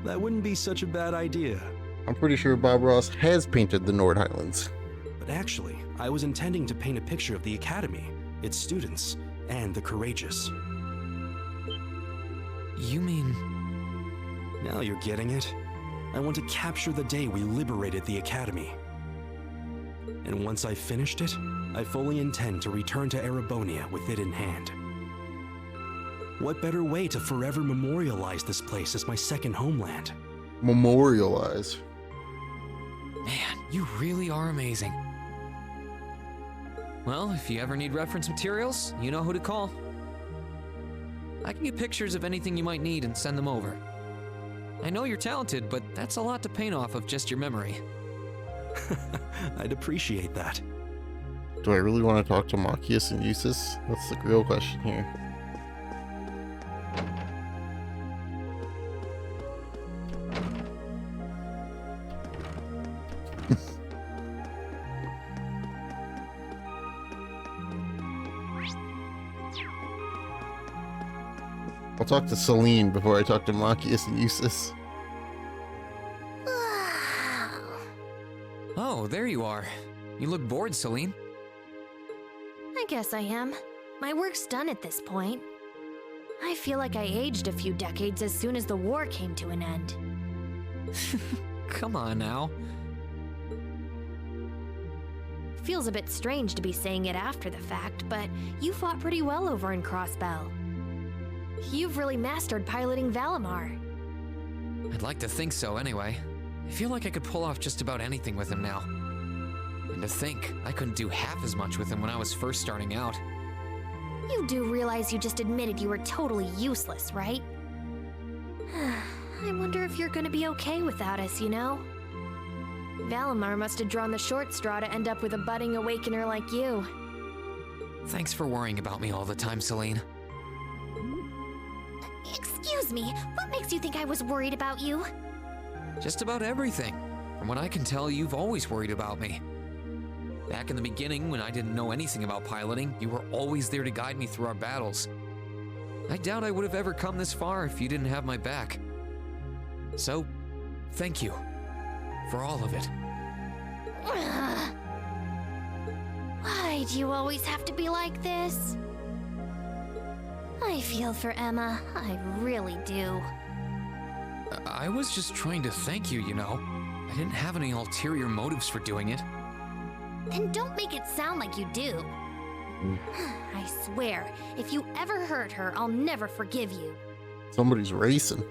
Speaker 8: That wouldn't be such a bad idea.
Speaker 1: I'm pretty sure Bob Ross has painted the Nord Highlands.
Speaker 8: But actually, I was intending to paint a picture of the Academy, its students, and the courageous.
Speaker 6: You mean...
Speaker 8: Now you're getting it. I want to capture the day we liberated the Academy. And once I've finished it, I fully intend to return to Erebonia with it in hand. What better way to forever memorialize this place as my second homeland?
Speaker 1: Memorialize.
Speaker 6: Man, you really are amazing. Well, if you ever need reference materials, you know who to call. I can get pictures of anything you might need and send them over. I know you're talented, but that's a lot to paint off of just your memory.
Speaker 8: I'd appreciate that.
Speaker 1: Do I really want to talk to Machias and Eustace? That's the real question here. I'll talk to Celine before I talk to Machias and Eustace.
Speaker 6: Oh, there you are. You look bored, Celine.
Speaker 20: I guess I am. My work's done at this point. I feel like I aged a few decades as soon as the war came to an end.
Speaker 6: Come on now.
Speaker 20: Feels a bit strange to be saying it after the fact, but you fought pretty well over in Crossbell. You've really mastered piloting Valimar.
Speaker 6: I'd like to think so anyway. I feel like I could pull off just about anything with him now. And to think, I couldn't do half as much with him when I was first starting out.
Speaker 20: You do realize you just admitted you were totally useless, right? I wonder if you're gonna be okay without us, you know? Valimar must have drawn the short straw to end up with a budding awakener like you.
Speaker 6: Thanks for worrying about me all the time, Celine.
Speaker 20: Excuse me, what makes you think I was worried about you?
Speaker 6: Just about everything. From what I can tell, you've always worried about me. Back in the beginning, when I didn't know anything about piloting, you were always there to guide me through our battles. I doubt I would have ever come this far if you didn't have my back. So, thank you. For all of it.
Speaker 20: Why do you always have to be like this? I feel for Emma, I really do.
Speaker 6: I was just trying to thank you, you know. I didn't have any ulterior motives for doing it.
Speaker 20: Then don't make it sound like you do. I swear, if you ever hurt her, I'll never forgive you.
Speaker 1: Somebody's racing.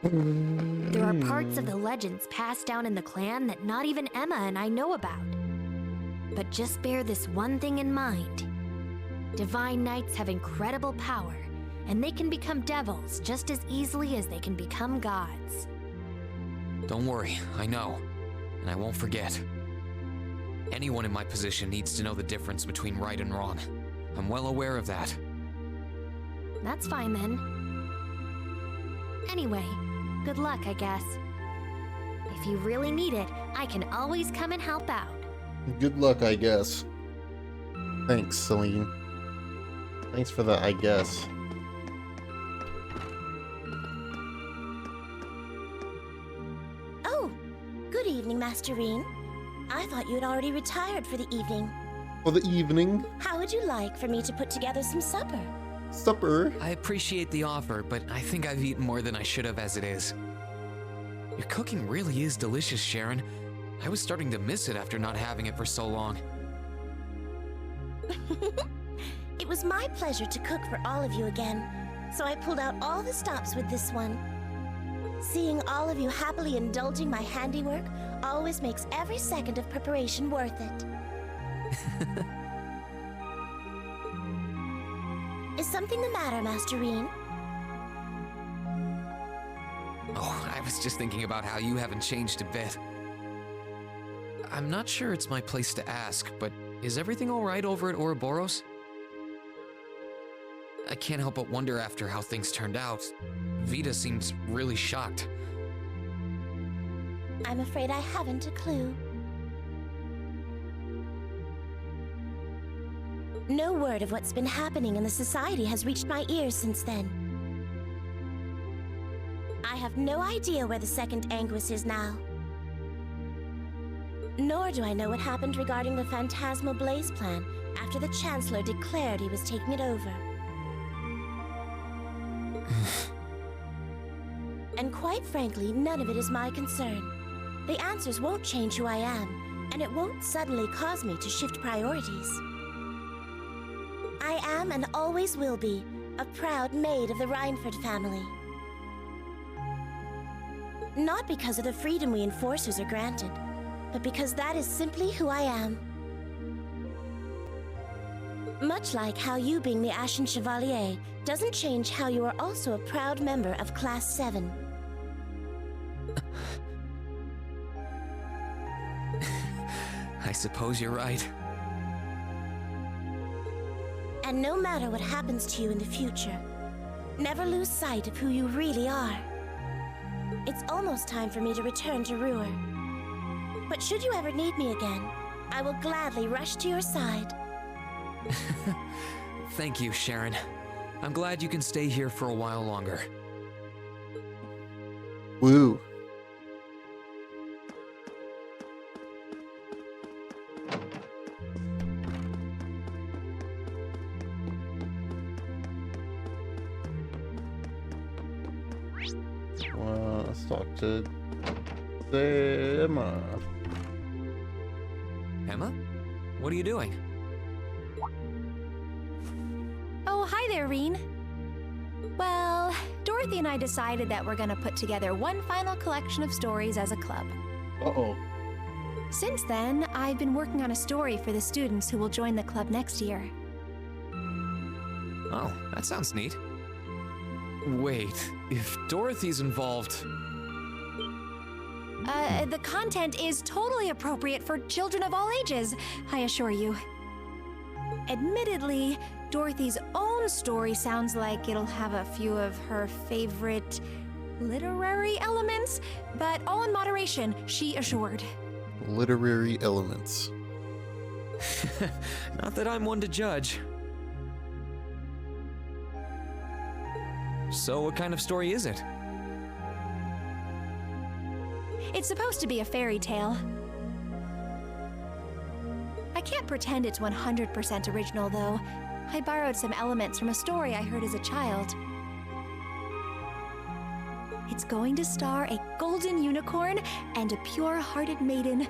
Speaker 20: There are parts of the legends passed down in the clan that not even Emma and I know about. But just bear this one thing in mind. Divine Knights have incredible power, and they can become devils just as easily as they can become gods.
Speaker 6: Don't worry, I know. And I won't forget. Anyone in my position needs to know the difference between right and wrong. I'm well aware of that.
Speaker 20: That's fine then. Anyway, good luck, I guess. If you really need it, I can always come and help out.
Speaker 1: Good luck, I guess. Thanks, Celine. Thanks for the I guess.
Speaker 4: Oh, good evening, Masterine. I thought you had already retired for the evening.
Speaker 1: For the evening?
Speaker 4: How would you like for me to put together some supper?
Speaker 1: Supper?
Speaker 6: I appreciate the offer, but I think I've eaten more than I should have as it is. Your cooking really is delicious, Sharon. I was starting to miss it after not having it for so long.
Speaker 4: It was my pleasure to cook for all of you again, so I pulled out all the stops with this one. Seeing all of you happily indulging my handiwork always makes every second of preparation worth it. Is something the matter, Master Reen?
Speaker 6: Oh, I was just thinking about how you haven't changed a bit. I'm not sure it's my place to ask, but is everything all right over at Ouroboros? I can't help but wonder after how things turned out. Vita seems really shocked.
Speaker 4: I'm afraid I haven't a clue. No word of what's been happening in the society has reached my ears since then. I have no idea where the second Anguis is now. Nor do I know what happened regarding the Phantasmal Blaze plan after the Chancellor declared he was taking it over. And quite frankly, none of it is my concern. The answers won't change who I am, and it won't suddenly cause me to shift priorities. I am and always will be a proud maid of the Reinford family. Not because of the freedom we enforcers are granted, but because that is simply who I am. Much like how you being the Ashen Chevalier doesn't change how you are also a proud member of Class 7.
Speaker 6: I suppose you're right.
Speaker 4: And no matter what happens to you in the future, never lose sight of who you really are. It's almost time for me to return to Ruhr. But should you ever need me again, I will gladly rush to your side.
Speaker 6: Thank you, Sharon. I'm glad you can stay here for a while longer.
Speaker 1: Woo. Let's talk to Emma.
Speaker 6: Emma? What are you doing?
Speaker 9: Oh, hi there, Reen. Well, Dorothy and I decided that we're gonna put together one final collection of stories as a club.
Speaker 1: Uh-oh.
Speaker 9: Since then, I've been working on a story for the students who will join the club next year.
Speaker 6: Oh, that sounds neat. Wait, if Dorothy's involved...
Speaker 9: The content is totally appropriate for children of all ages, I assure you. Admittedly, Dorothy's own story sounds like it'll have a few of her favorite literary elements, but all in moderation, she assured.
Speaker 1: Literary elements.
Speaker 6: Not that I'm one to judge. So what kind of story is it?
Speaker 9: It's supposed to be a fairy tale. I can't pretend it's 100% original, though. I borrowed some elements from a story I heard as a child. It's going to star a golden unicorn and a pure-hearted maiden.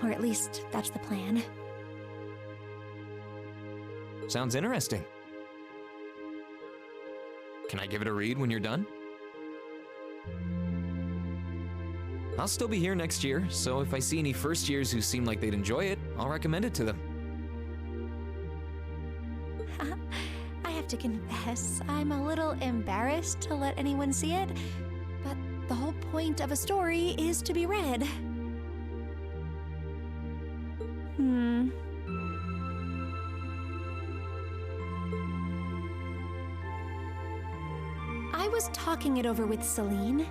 Speaker 9: Or at least, that's the plan.
Speaker 6: Sounds interesting. Can I give it a read when you're done? I'll still be here next year, so if I see any first years who seem like they'd enjoy it, I'll recommend it to them.
Speaker 9: I have to confess, I'm a little embarrassed to let anyone see it, but the whole point of a story is to be read. I was talking it over with Celine,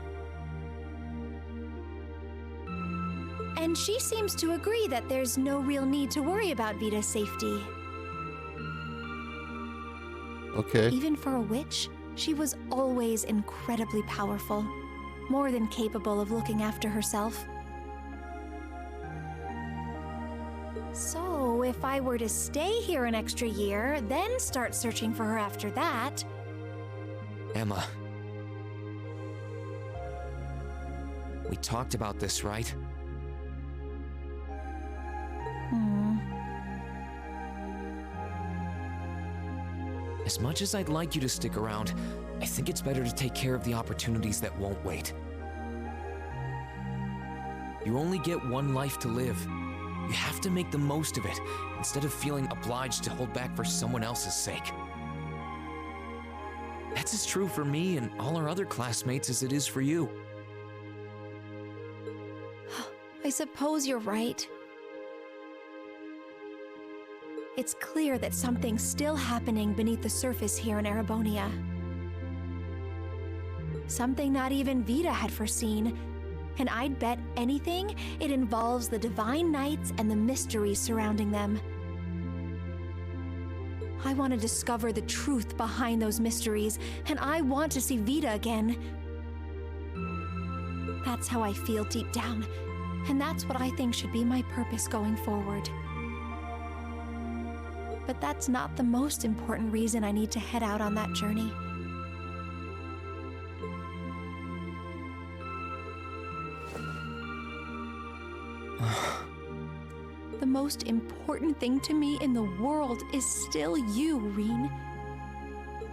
Speaker 9: and she seems to agree that there's no real need to worry about Vita's safety.
Speaker 1: Okay.
Speaker 9: Even for a witch, she was always incredibly powerful, more than capable of looking after herself. So, if I were to stay here an extra year, then start searching for her after that...
Speaker 6: Emma. We talked about this, right? As much as I'd like you to stick around, I think it's better to take care of the opportunities that won't wait. You only get one life to live. You have to make the most of it, instead of feeling obliged to hold back for someone else's sake. That's as true for me and all our other classmates as it is for you.
Speaker 9: I suppose you're right. It's clear that something's still happening beneath the surface here in Erebonia. Something not even Vita had foreseen, and I'd bet anything it involves the Divine Knights and the mysteries surrounding them. I want to discover the truth behind those mysteries, and I want to see Vita again. That's how I feel deep down, and that's what I think should be my purpose going forward. But that's not the most important reason I need to head out on that journey. The most important thing to me in the world is still you, Reen.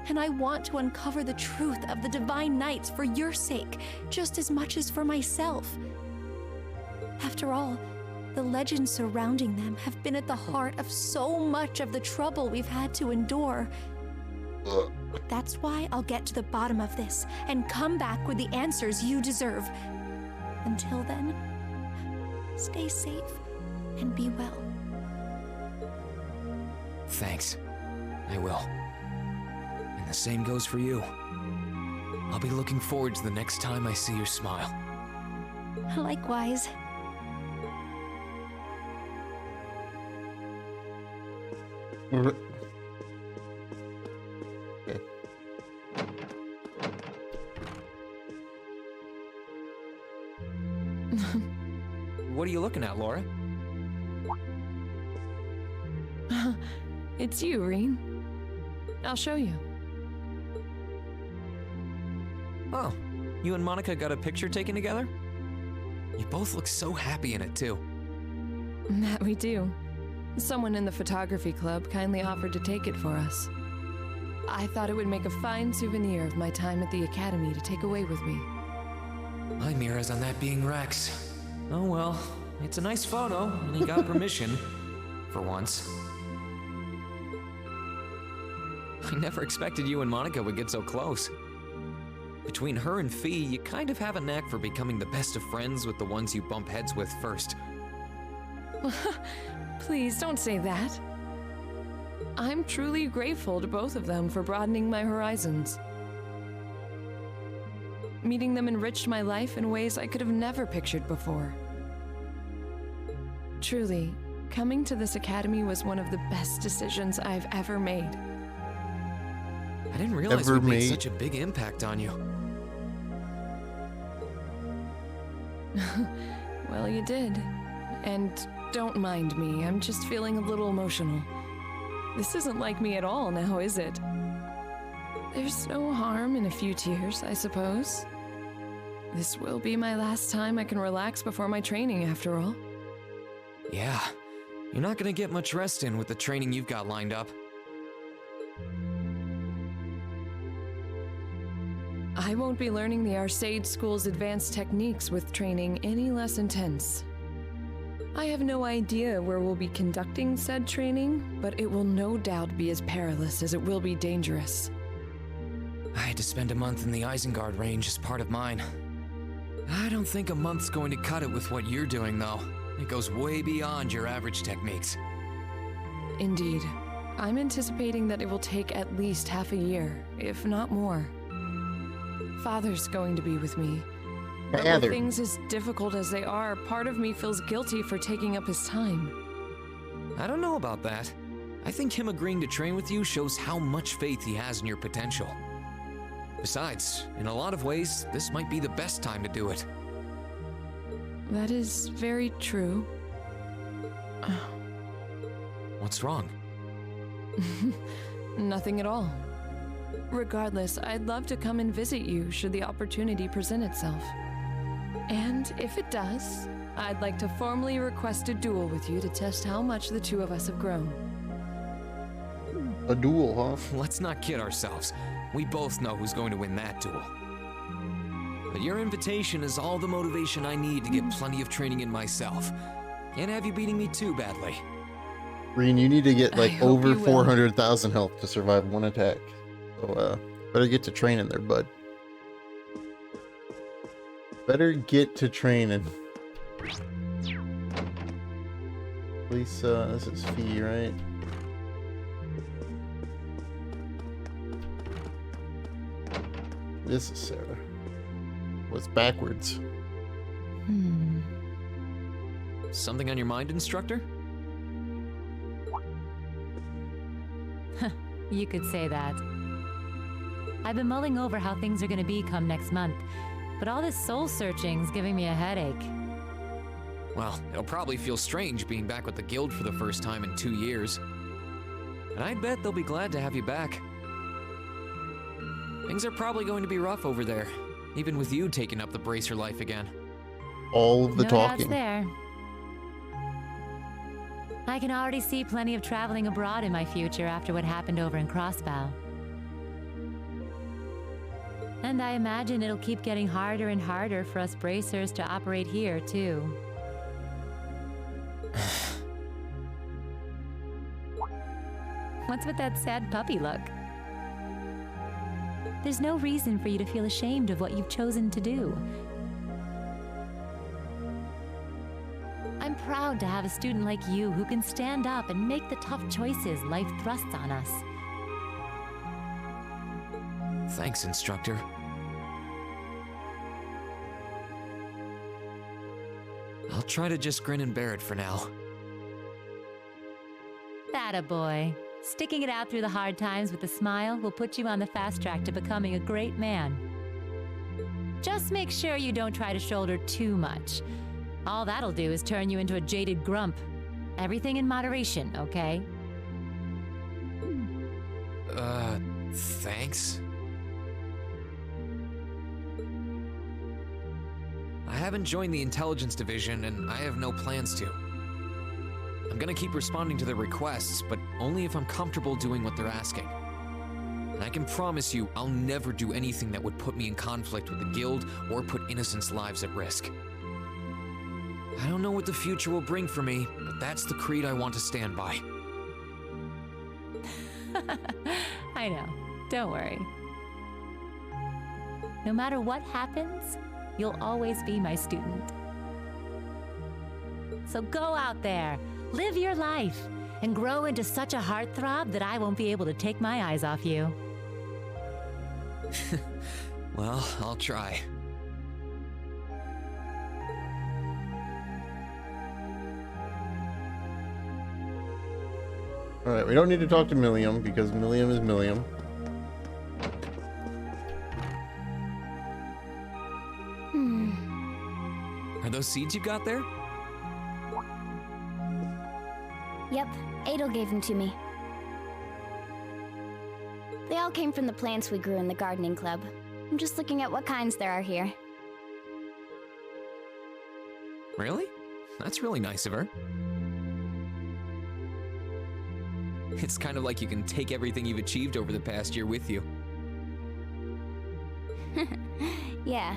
Speaker 9: And I want to uncover the truth of the Divine Knights for your sake, just as much as for myself. After all, the legends surrounding them have been at the heart of so much of the trouble we've had to endure. That's why I'll get to the bottom of this and come back with the answers you deserve. Until then, stay safe and be well.
Speaker 6: Thanks. I will. And the same goes for you. I'll be looking forward to the next time I see your smile.
Speaker 9: Likewise.
Speaker 1: Okay.
Speaker 6: What are you looking at, Laura?
Speaker 24: It's you, Reen. I'll show you.
Speaker 6: Oh, you and Monica got a picture taken together? You both look so happy in it, too.
Speaker 24: That we do. Someone in the photography club kindly offered to take it for us. I thought it would make a fine souvenir of my time at the academy to take away with me.
Speaker 6: My mirror's on that being Rex. Oh well, it's a nice photo, and he got permission. For once. I never expected you and Monica would get so close. Between her and Fee, you kind of have a knack for becoming the best of friends with the ones you bump heads with first.
Speaker 24: Please don't say that. I'm truly grateful to both of them for broadening my horizons. Meeting them enriched my life in ways I could have never pictured before. Truly, coming to this academy was one of the best decisions I've ever made.
Speaker 6: I didn't realize we'd made such a big impact on you.
Speaker 24: Well, you did. And don't mind me, I'm just feeling a little emotional. This isn't like me at all now, is it? There's no harm in a few tears, I suppose. This will be my last time I can relax before my training, after all.
Speaker 6: Yeah, you're not gonna get much rest in with the training you've got lined up.
Speaker 24: I won't be learning the Arcade School's advanced techniques with training any less intense. I have no idea where we'll be conducting said training, but it will no doubt be as perilous as it will be dangerous.
Speaker 6: I had to spend a month in the Isengard range as part of mine. I don't think a month's going to cut it with what you're doing, though. It goes way beyond your average techniques.
Speaker 24: Indeed. I'm anticipating that it will take at least half a year, if not more. Father's going to be with me. But with things as difficult as they are, part of me feels guilty for taking up his time.
Speaker 6: I don't know about that. I think him agreeing to train with you shows how much faith he has in your potential. Besides, in a lot of ways, this might be the best time to do it.
Speaker 24: That is very true.
Speaker 6: What's wrong?
Speaker 24: Nothing at all. Regardless, I'd love to come and visit you should the opportunity present itself. And if it does, I'd like to formally request a duel with you to test how much the two of us have grown.
Speaker 1: A duel, huh?
Speaker 6: Let's not kid ourselves. We both know who's going to win that duel. But your invitation is all the motivation I need to get plenty of training in myself. Can't have you beating me too badly.
Speaker 1: Green, you need to get like
Speaker 6: I hope
Speaker 1: over
Speaker 6: you will.
Speaker 1: 400,000 health to survive one attack. So, better get to training there, bud. Better get to training. Lisa, this is Fee, right? This is Sarah. What's backwards?
Speaker 6: Something on your mind, instructor?
Speaker 21: You could say that. I've been mulling over how things are gonna be come next month, but all this soul searching's giving me a headache.
Speaker 6: Well, it'll probably feel strange being back with the guild for the first time in 2 years. And I'd bet they'll be glad to have you back. Things are probably going to be rough over there, even with you taking up the bracer life again.
Speaker 1: All of the
Speaker 21: No
Speaker 1: talking.
Speaker 21: doubts there. I can already see plenty of traveling abroad in my future after what happened over in Crossbow. And I imagine it'll keep getting harder and harder for us bracers to operate here, too. What's with that sad puppy look? There's no reason for you to feel ashamed of what you've chosen to do. I'm proud to have a student like you who can stand up and make the tough choices life thrusts on us.
Speaker 6: Thanks, instructor. I'll try to just grin and bear it for now.
Speaker 21: Attaboy. Sticking it out through the hard times with a smile will put you on the fast track to becoming a great man. Just make sure you don't try to shoulder too much. All that'll do is turn you into a jaded grump. Everything in moderation, okay?
Speaker 6: Thanks? I haven't joined the intelligence division, and I have no plans to. I'm gonna keep responding to their requests, but only if I'm comfortable doing what they're asking. And I can promise you, I'll never do anything that would put me in conflict with the guild or put innocents' lives at risk. I don't know what the future will bring for me, but that's the creed I want to stand by.
Speaker 21: I know. Don't worry. No matter what happens, you'll always be my student. So go out there, live your life, and grow into such a heartthrob that I won't be able to take my eyes off you.
Speaker 6: Well, I'll try.
Speaker 1: Alright, we don't need to talk to Milliam because Milliam is Milliam.
Speaker 6: Are those seeds you got there?
Speaker 14: Yep, Adel gave them to me. They all came from the plants we grew in the gardening club. I'm just looking at what kinds there are here.
Speaker 6: Really? That's really nice of her. It's kind of like you can take everything you've achieved over the past year with you.
Speaker 14: Yeah.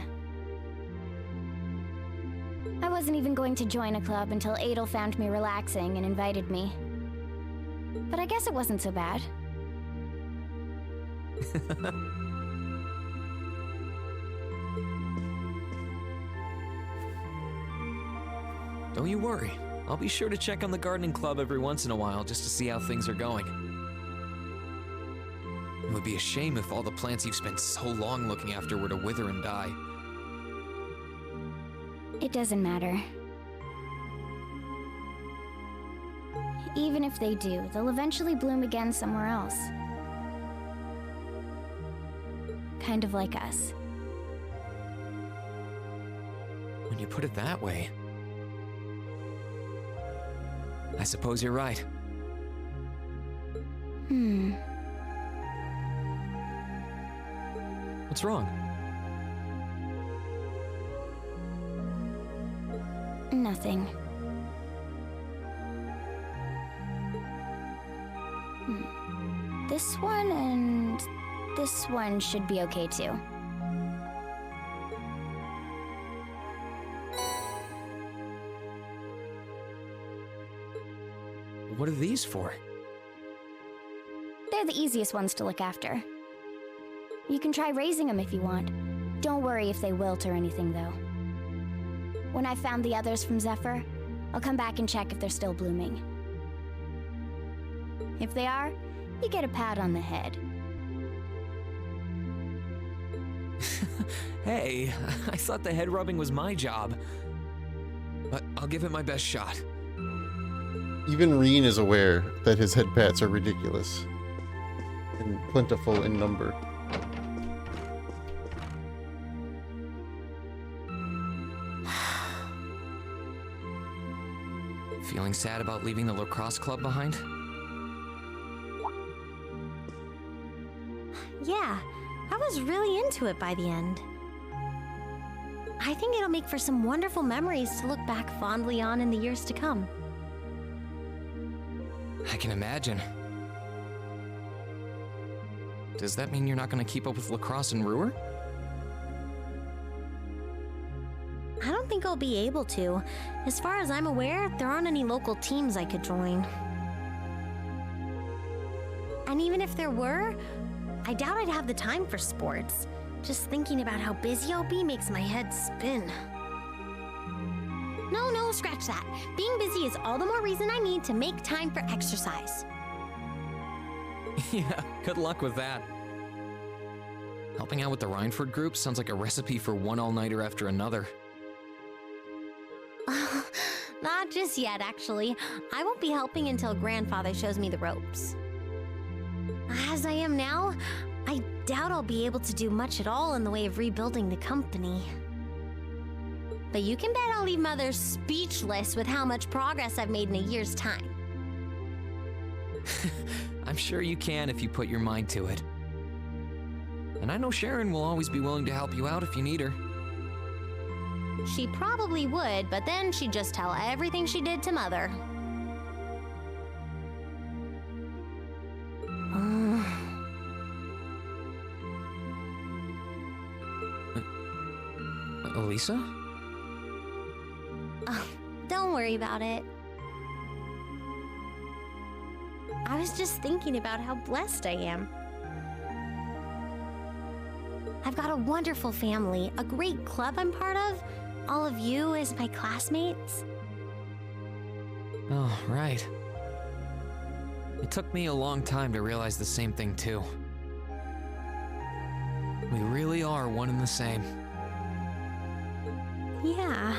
Speaker 14: I wasn't even going to join a club until Adel found me relaxing and invited me. But I guess it wasn't so bad.
Speaker 6: Don't you worry. I'll be sure to check on the gardening club every once in a while just to see how things are going. It would be a shame if all the plants you've spent so long looking after were to wither and die.
Speaker 14: It doesn't matter. Even if they do, they'll eventually bloom again somewhere else. Kind of like us.
Speaker 6: When you put it that way, I suppose you're right. What's wrong?
Speaker 14: Nothing. This one and this one should be okay too.
Speaker 16: What are these for?
Speaker 14: They're the easiest ones to look after. You can try raising them if you want. Don't worry if they wilt or anything, though. When I've found the others from Zephyr, I'll come back and check if they're still blooming. If they are, you get a pat on the head.
Speaker 16: Hey, I thought the head rubbing was my job. But I'll give it my best shot.
Speaker 1: Even Reen is aware that his head pats are ridiculous and plentiful in number.
Speaker 6: Feeling sad about leaving the lacrosse club behind?
Speaker 4: Yeah, I was really into it by the end. I think it'll make for some wonderful memories to look back fondly on in the years to come.
Speaker 6: I can imagine. Does that mean you're not going to keep up with lacrosse and Ruhr?
Speaker 4: I don't think I'll be able to. As far as I'm aware, there aren't any local teams I could join. And even if there were, I doubt I'd have the time for sports. Just thinking about how busy I'll be makes my head spin. No, scratch that. Being busy is all the more reason I need to make time for exercise.
Speaker 6: Yeah, good luck with that. Helping out with the Rhineford group sounds like a recipe for one all-nighter after another.
Speaker 4: Not just yet, actually. I won't be helping until Grandfather shows me the ropes. As I am now, I doubt I'll be able to do much at all in the way of rebuilding the company. But you can bet I'll leave Mother speechless with how much progress I've made in a year's time.
Speaker 6: I'm sure you can if you put your mind to it. And I know Sharon will always be willing to help you out if you need her.
Speaker 4: She probably would, but then she'd just tell everything she did to Mother.
Speaker 6: Elisa?
Speaker 4: Oh, don't worry about it. I was just thinking about how blessed I am. I've got a wonderful family, a great club I'm part of, all of you as my classmates.
Speaker 6: Oh, right. It took me a long time to realize the same thing, too. We really are one and the same.
Speaker 4: Yeah.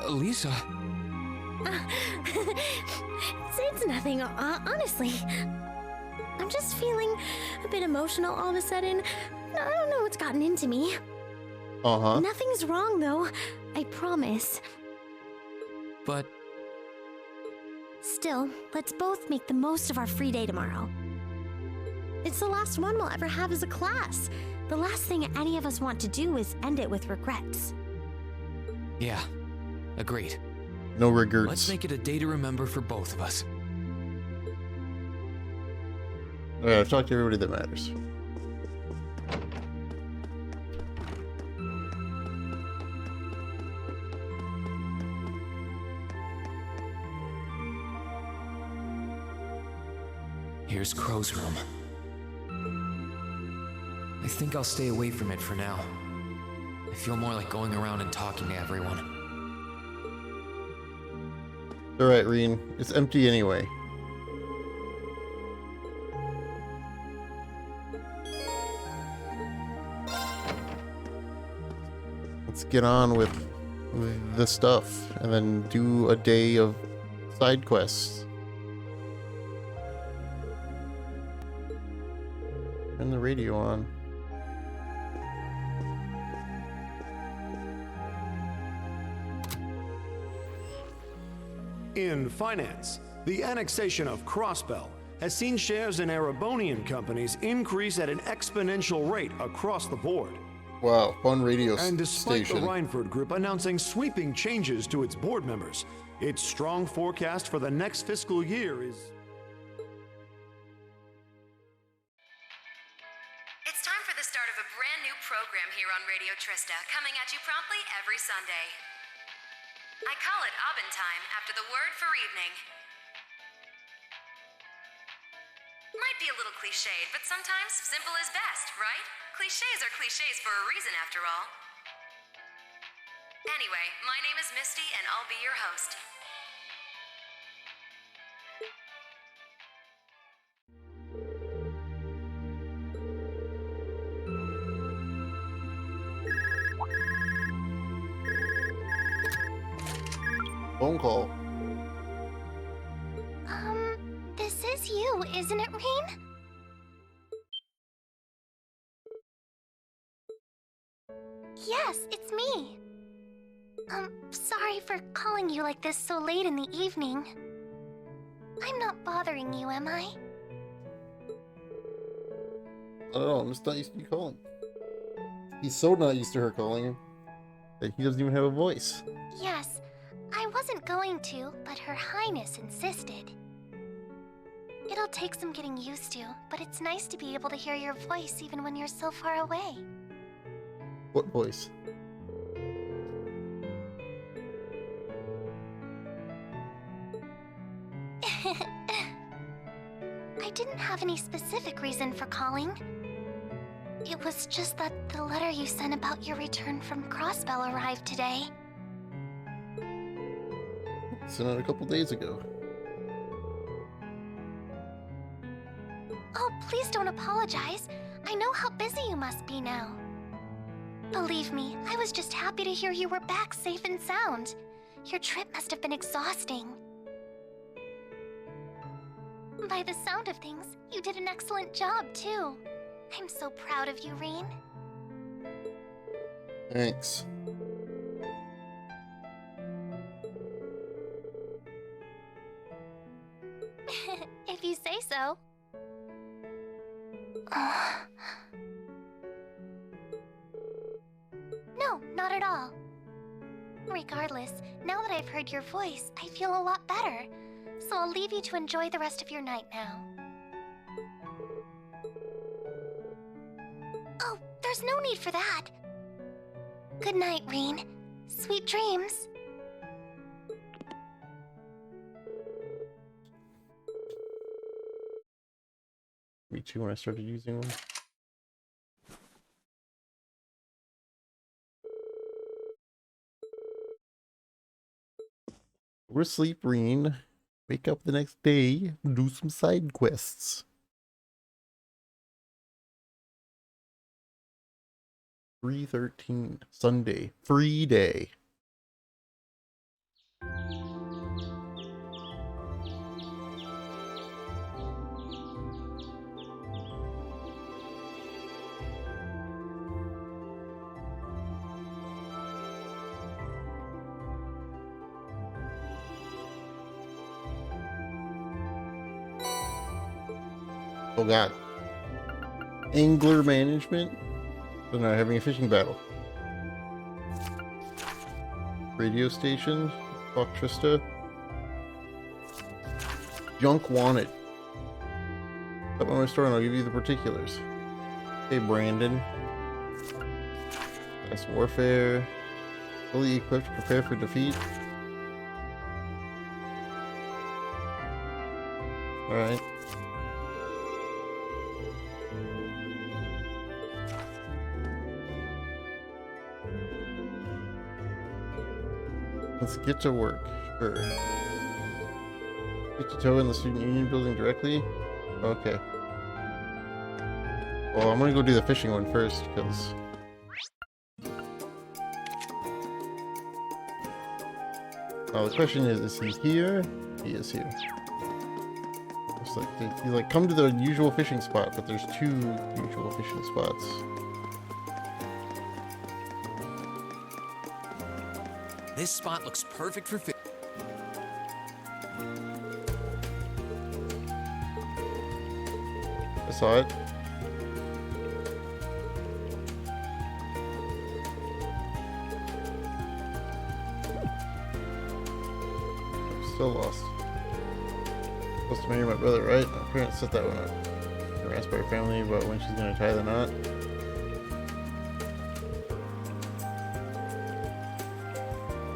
Speaker 6: Elisa?
Speaker 4: It's nothing, honestly. I'm just feeling a bit emotional all of a sudden. I don't know what's gotten into me.
Speaker 1: Uh-huh.
Speaker 4: Nothing's wrong, though. I promise.
Speaker 6: But...
Speaker 4: Still, let's both make the most of our free day tomorrow. It's the last one we'll ever have as a class. The last thing any of us want to do is end it with regrets.
Speaker 6: Yeah, agreed.
Speaker 1: No regrets.
Speaker 6: Let's make it a day to remember for both of us.
Speaker 1: Alright, I've talked to everybody that matters.
Speaker 6: Here's Crow's room. I think I'll stay away from it for now. I feel more like going around and talking to everyone.
Speaker 1: Alright, Reen. It's empty anyway. Let's get on with the stuff and then do a day of side quests. Turn the radio on.
Speaker 22: In finance, the annexation of Crossbell has seen shares in Erebonian companies increase at an exponential rate across the board.
Speaker 1: Wow, fun radio
Speaker 22: And despite
Speaker 1: station.
Speaker 22: the Rhineford Group announcing sweeping changes to its board members, its strong forecast for the next fiscal year is...
Speaker 7: It's time for the start of a brand new program here on Radio Trista, coming at you promptly every Sunday. I call it Aubin Time after the word for evening. Might be a little cliched, but sometimes simple is best, right? Clichés are clichés for a reason, after all. Anyway, my name is Misty, and I'll be your host.
Speaker 1: Phone call.
Speaker 19: This is you, isn't it, Rain? Yes, it's me. Sorry for calling you like this so late in the evening. I'm not bothering you, am I?
Speaker 1: I don't know, I'm just not used to you calling. He's so not used to her calling him that he doesn't even have a voice.
Speaker 19: Yes, I wasn't going to, but Her Highness insisted. It'll take some getting used to, but it's nice to be able to hear your voice even when you're so far away.
Speaker 1: What voice?
Speaker 19: I didn't have any specific reason for calling. It was just that the letter you sent about your return from Crossbell arrived today.
Speaker 1: Sent out a couple days ago.
Speaker 19: Oh, please don't apologize. I know how busy you must be now. Believe me, I was just happy to hear you were back safe and sound. Your trip must have been exhausting. By the sound of things, you did an excellent job, too. I'm so proud of you, Reen.
Speaker 1: Thanks.
Speaker 19: If you say so. No, not at all. Regardless, now that I've heard your voice, I feel a lot better. So I'll leave you to enjoy the rest of your night now. Oh, there's no need for that. Good night, Reen. Sweet dreams.
Speaker 1: Me too when I started using them. Go to sleep, Reen. Wake up the next day, do some side quests. 3/13, Sunday, free day. Oh god. Angler management? They're not having a fishing battle. Radio station? Fuck Trista. Junk wanted. Stop by my store and I'll give you the particulars. Hey Brandon. Mass warfare. Fully equipped, prepare for defeat. Alright. Let's get to work. Sure. Get to toe in the student union building directly? Okay. Well, I'm gonna go do the fishing one first, because... Oh, the question is he here? He is here. It's like, you like come to the usual fishing spot, but there's two usual fishing spots.
Speaker 6: This spot looks perfect for fish.
Speaker 1: I saw it. Crossbell lost. Supposed to marry my brother, right? My parents set that one up. They're asked by her family about when she's gonna tie the knot.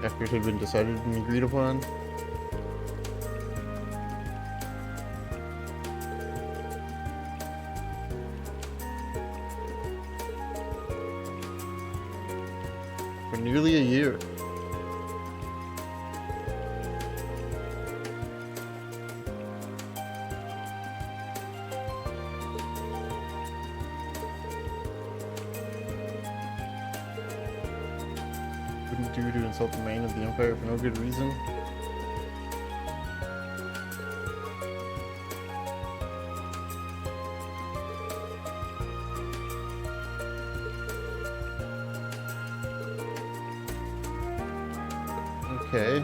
Speaker 1: After it had been decided and agreed upon. For nearly a year. Wouldn't do to insult the mane of the Empire for no good reason. Okay.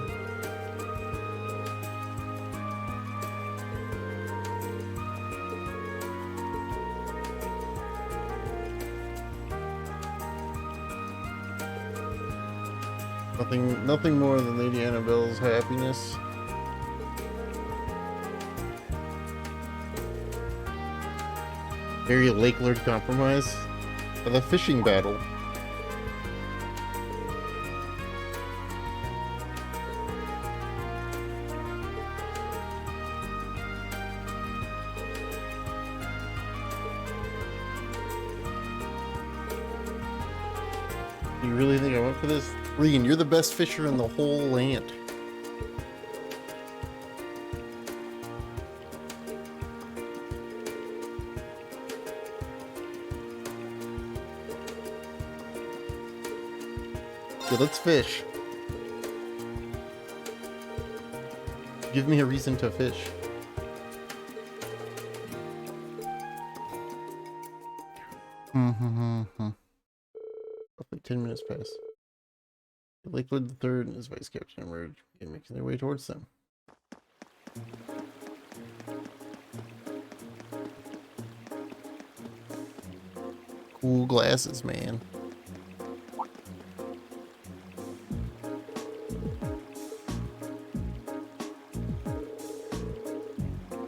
Speaker 1: Nothing more than Lady Annabelle's happiness. Very Lake Lord compromise. The fishing battle. You really think I went for this? Regan, you're the best fisher in the whole land. Okay, let's fish. Give me a reason to fish. Roughly 10 minutes pass. Lakewood the Third and his vice captain emerge and making their way towards them. Cool glasses, man.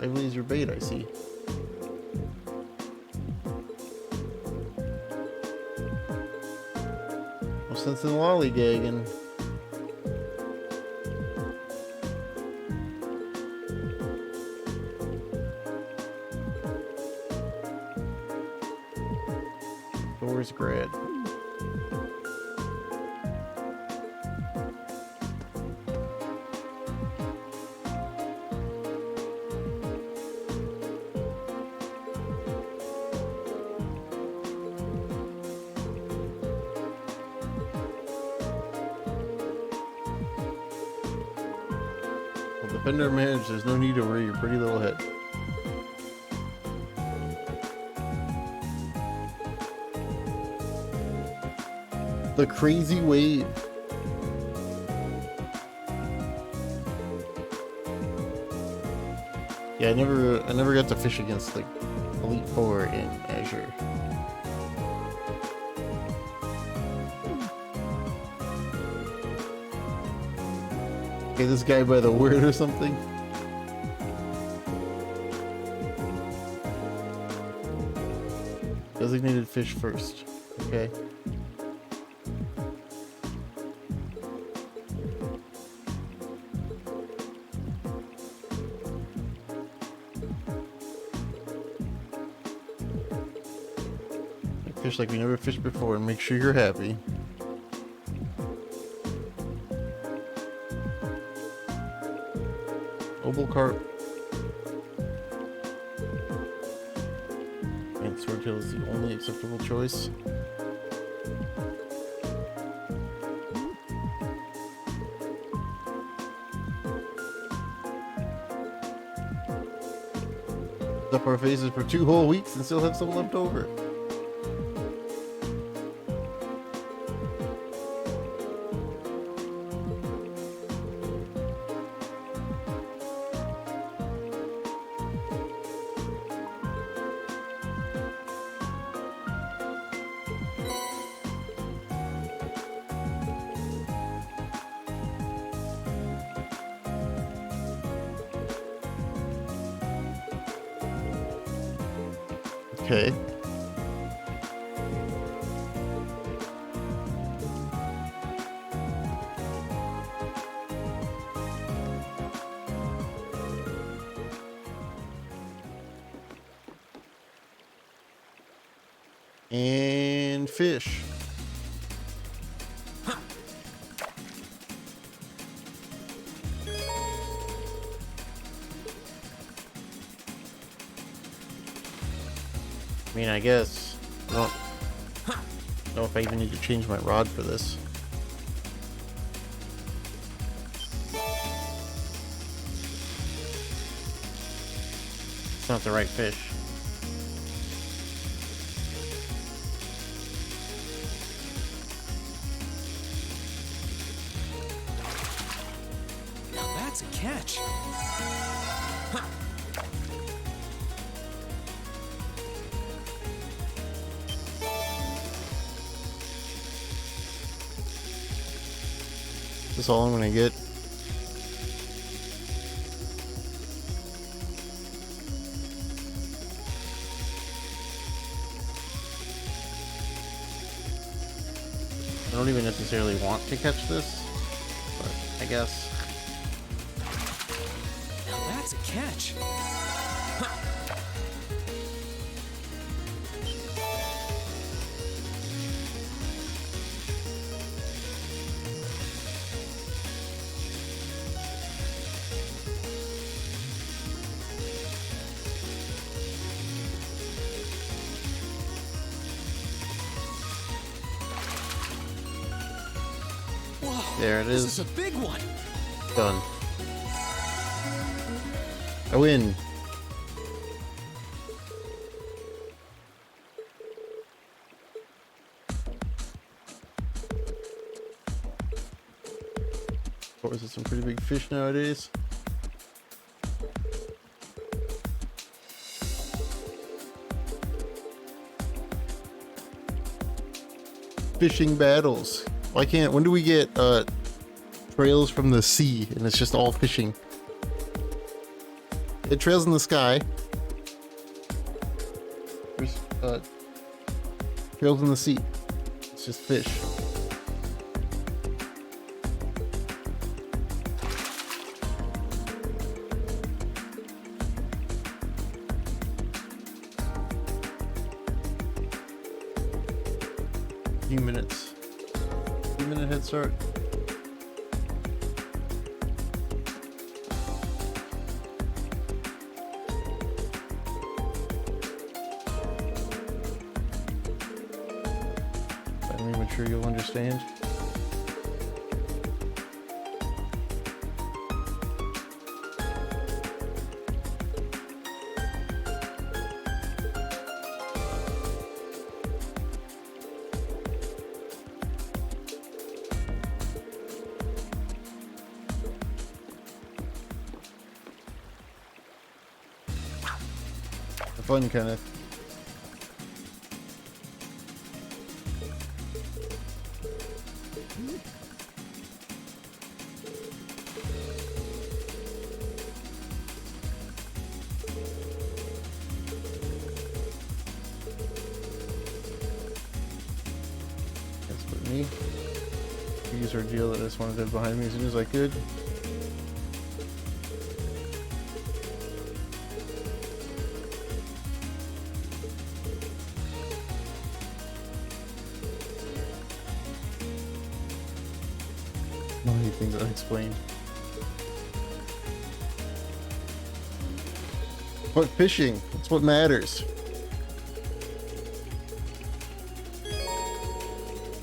Speaker 1: Lively is your bait, I see. No sense in lollygagging. Doors grad. Defender managed, there's no need to worry your pretty little head. The crazy wave. Yeah, I never got to fish against like Elite Four in Azure. Okay, this guy by the word or something. Designated fish first. Okay. Fish like we never fished before and make sure you're happy. Oval carp. And swordtail is the only acceptable choice. Up our faces for 2 whole weeks and still have some left over. Okay. And fish. I mean, I guess I don't know if I even need to change my rod for this. It's not the right fish.
Speaker 16: Now that's a catch.
Speaker 1: Is this all I'm gonna get? I don't even necessarily want to catch this, but I guess.
Speaker 16: Now that's a catch.
Speaker 1: There it is.
Speaker 16: This is a big one.
Speaker 1: Done. I win. Of course, it's some pretty big fish nowadays. Fishing battles. Why can't? When do we get trails from the sea and it's just all fishing? It trails in the sky. There's trails in the sea. It's just fish. Few minutes. 2-minute head start. I'm even sure you'll understand. Fun, Kenneth. That's for me. Use our deal that I just wanted it behind me as soon as I could. Many things unexplained. But fishing, that's what matters.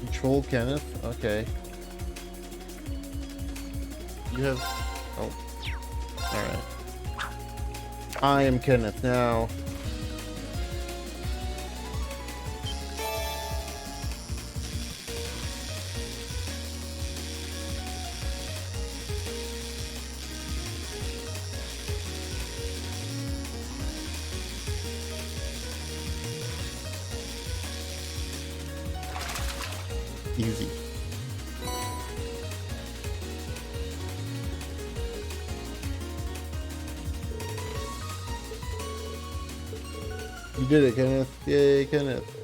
Speaker 1: Control Kenneth? Okay. You have... Oh. Alright. I am Kenneth now. Easy. You did it, Kenneth. Yay, Kenneth.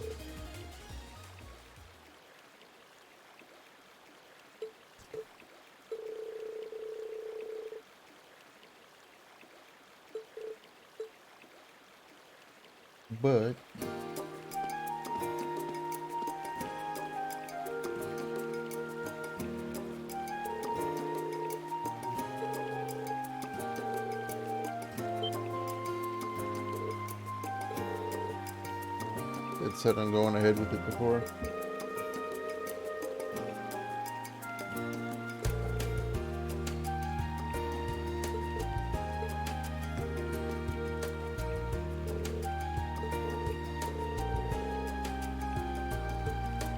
Speaker 1: But it said I'm going ahead with it before.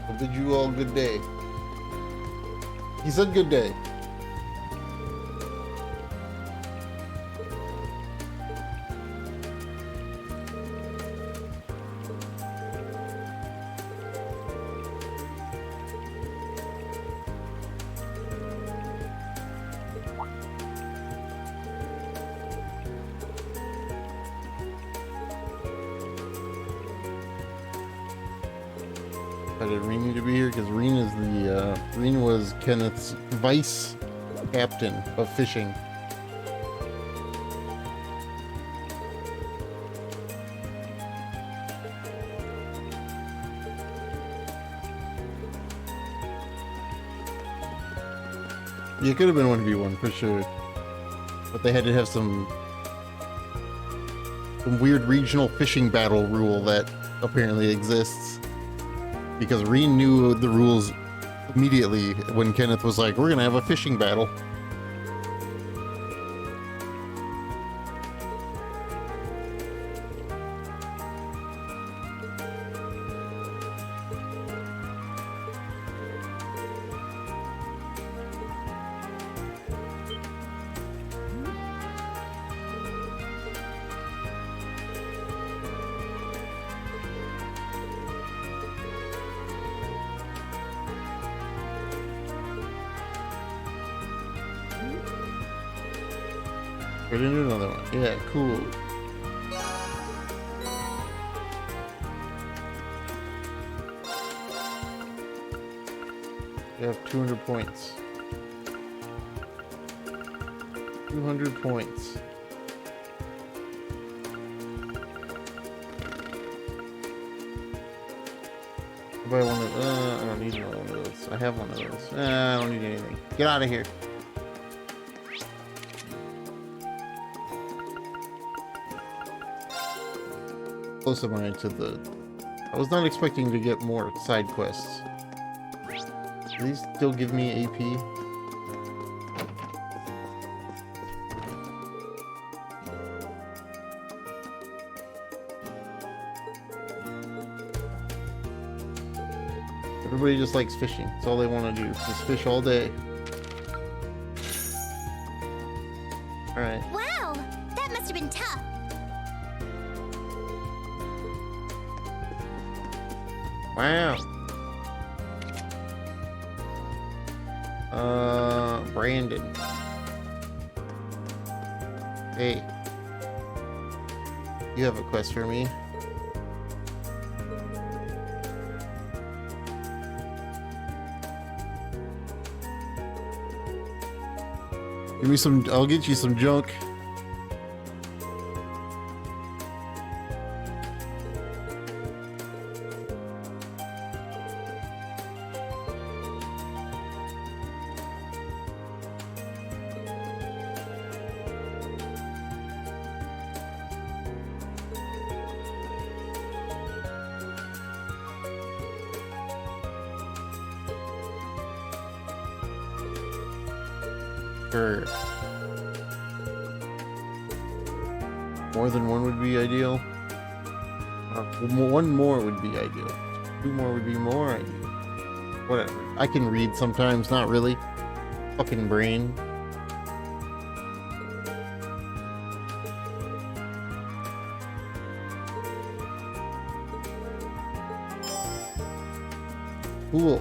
Speaker 1: I bid you all good day. He said good day. Did Reen need to be here? Because Reen is the Reen was Kenneth's vice captain of fishing. Yeah, it could have been 1v1 for sure, but they had to have some weird regional fishing battle rule that apparently exists. Because Reen knew the rules immediately when Kenneth was like, we're gonna have a fishing battle. We're gonna do another one. Yeah, cool. We have 200 points. 200 points. I buy one of I don't need another one of those. I have one of those. I don't need anything. Get out of here. Close am I to the... I was not expecting to get more side quests. Do these still give me AP? Everybody just likes fishing. That's all they want to do. Just fish all day. Alright.
Speaker 19: Wow! That must have been tough.
Speaker 1: Wow. Brandon. Hey. You have a quest for me. Give me some, I'll get you some junk. Sure. More than one would be ideal. One more would be ideal. Two more would be more ideal. Whatever. I can read sometimes, not really. Fucking brain. Cool.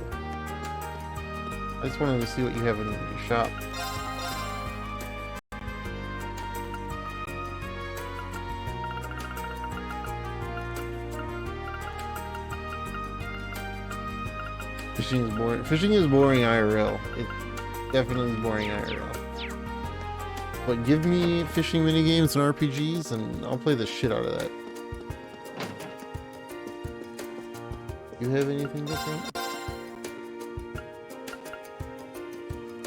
Speaker 1: I just wanted to see what you have in your shop. Fishing is boring. Fishing is boring IRL. It definitely is boring IRL. But give me fishing minigames and RPGs, and I'll play the shit out of that. You have anything different?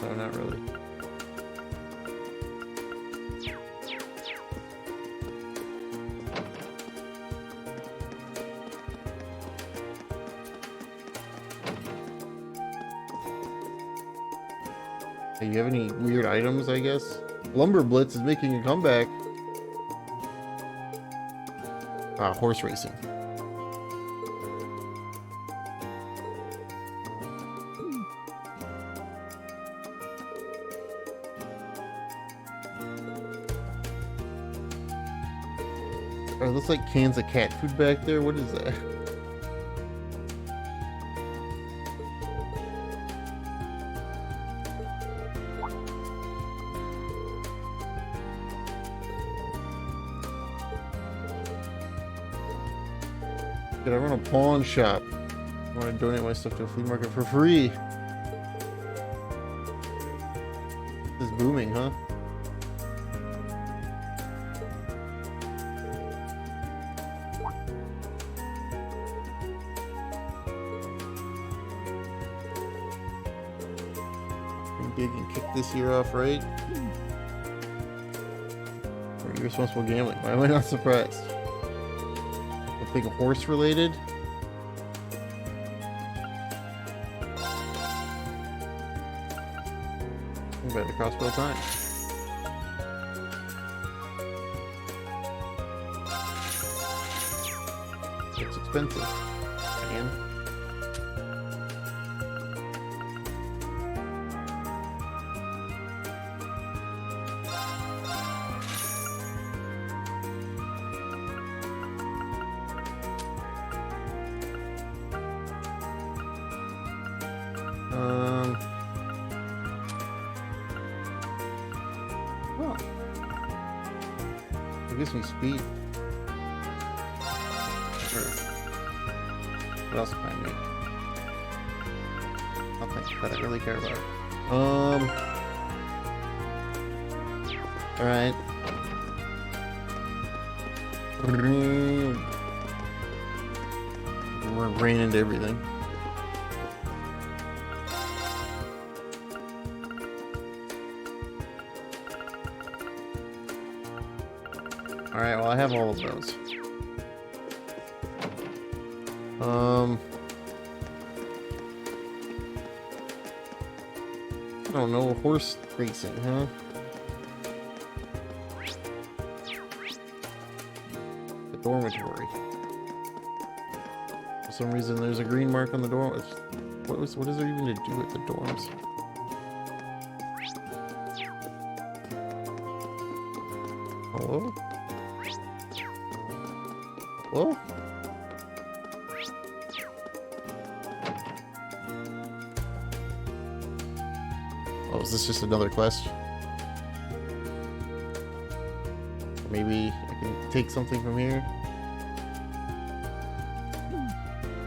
Speaker 1: No, not really. Hey, you have any weird items, I guess? Lumber Blitz is making a comeback. Ah, horse racing. Oh, it looks like cans of cat food back there. What is that? Did I run a pawn shop? I want to donate my stuff to a flea market for free. This is booming, huh? Big and kick this year off, right? Or irresponsible gambling. Why am I not surprised? Something horse related? By the Crossbow Time. It's expensive. Man. Oh. It gives me speed. Sure. What else can I make? Nothing that I really care about. Alright. We're rain into everything. Alright, well I have all of those. I don't know, horse racing, huh? The dormitory. For some reason there's a green mark on the door. What is there even to do with the dorms? Hello? Hello? Oh, is this just another quest? Maybe I can take something from here?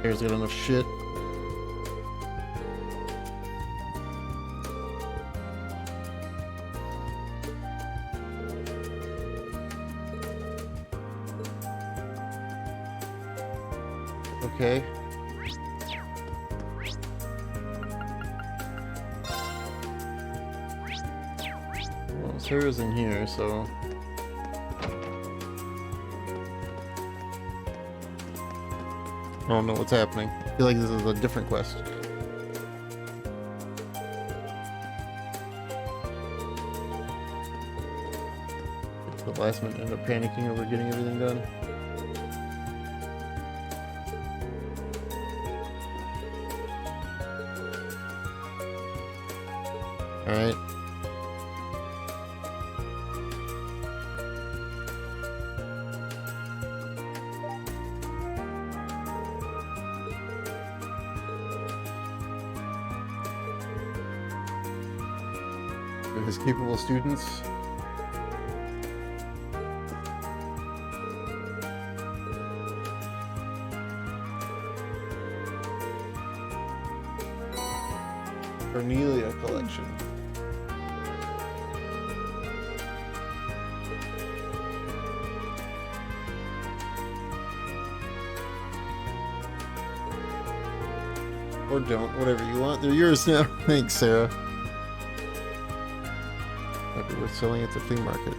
Speaker 1: Here's got enough shit. Okay. Well, Sarah's in here, so... I don't know what's happening. I feel like this is a different quest. The last minute end up panicking over getting everything done. Alright. His capable students. Cornelia collection. Or don't, whatever you want. They're yours now. Thanks, Sarah. Might be worth selling at the flea market.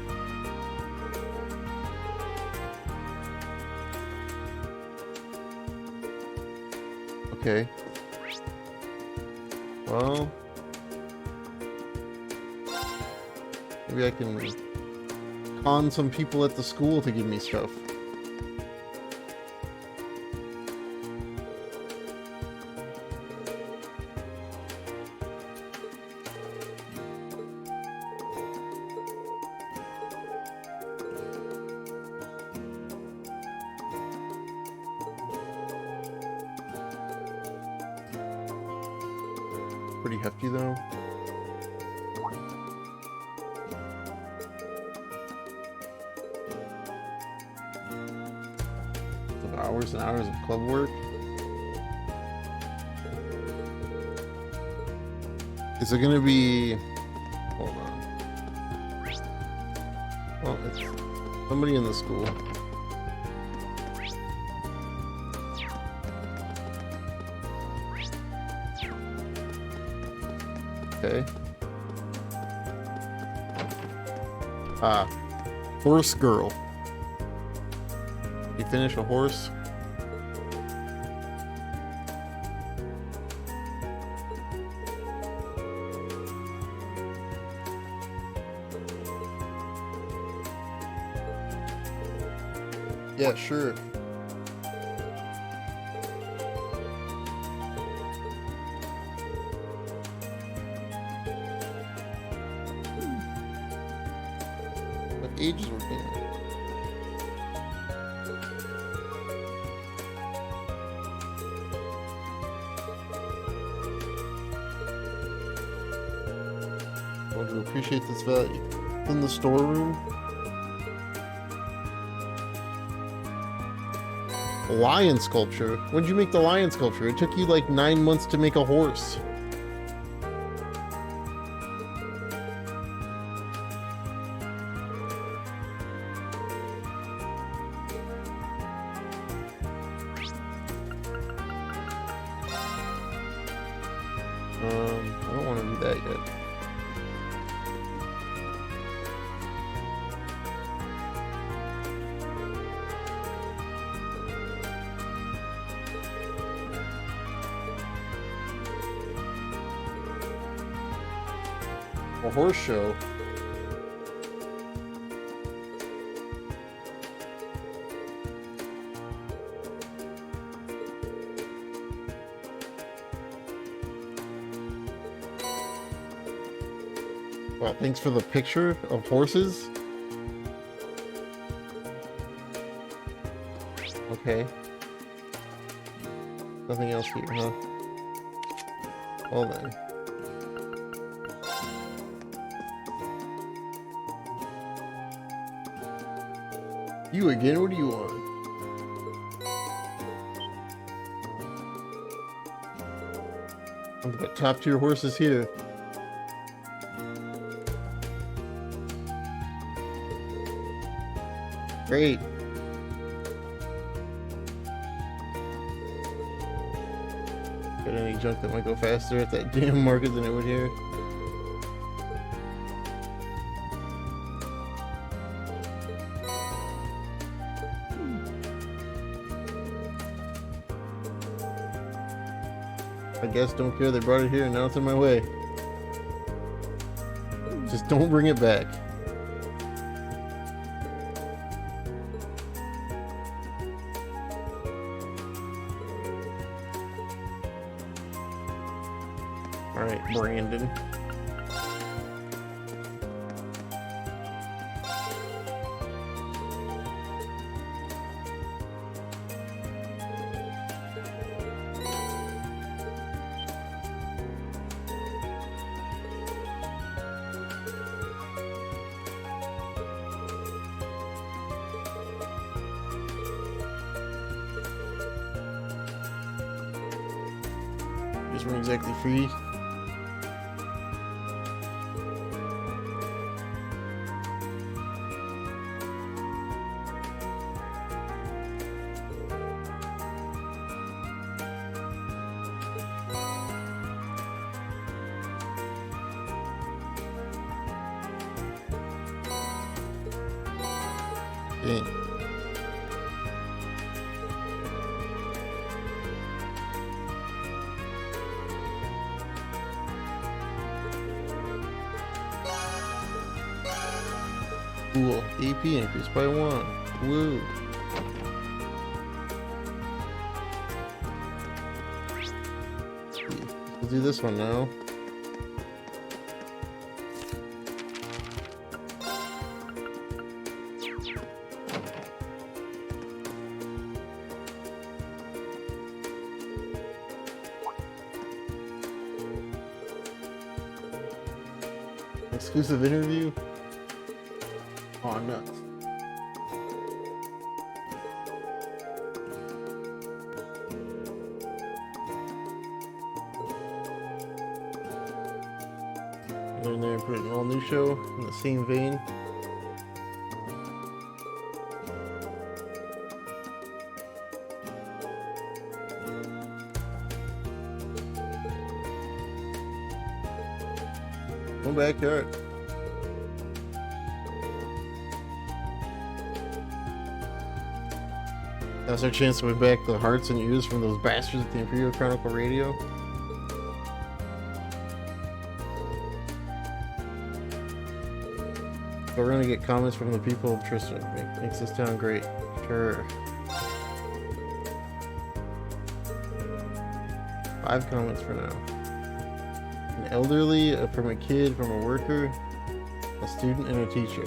Speaker 1: Okay. Well, maybe I can con some people at the school to give me stuff. Pretty hefty though. Some hours and hours of club work. Is it gonna be... Hold on. Well, it's somebody in the school. Okay. Horse girl. You finish a horse? Yeah, sure. Ages working. I want to appreciate this value. In the storeroom. Lion sculpture. When did you make the lion sculpture? It took you like 9 months to make a horse. I don't want to do that yet. A horse show. Well, thanks for the picture of horses. Okay. Nothing else here, huh? Well then. You again? What do you want? I've got top tier horses here. Great. Got any junk that might go faster at that damn market than it would here? I guess don't care they brought it here and now it's in my way. Just don't bring it back. Alright, Brandon. These weren't exactly free. Dang. Cool. AP increased by 1. Woo. We'll do this one now. Exclusive interview? Oh, nuts. Go in there and put an all new show in the same vein. Come backyard. That's our chance to win back the hearts and ears from those bastards at the Imperial Chronicle Radio. But we're gonna get comments from the people of Tristan. Makes this town great. Sure. 5 comments for now. An elderly, from a kid, from a worker, a student, and a teacher.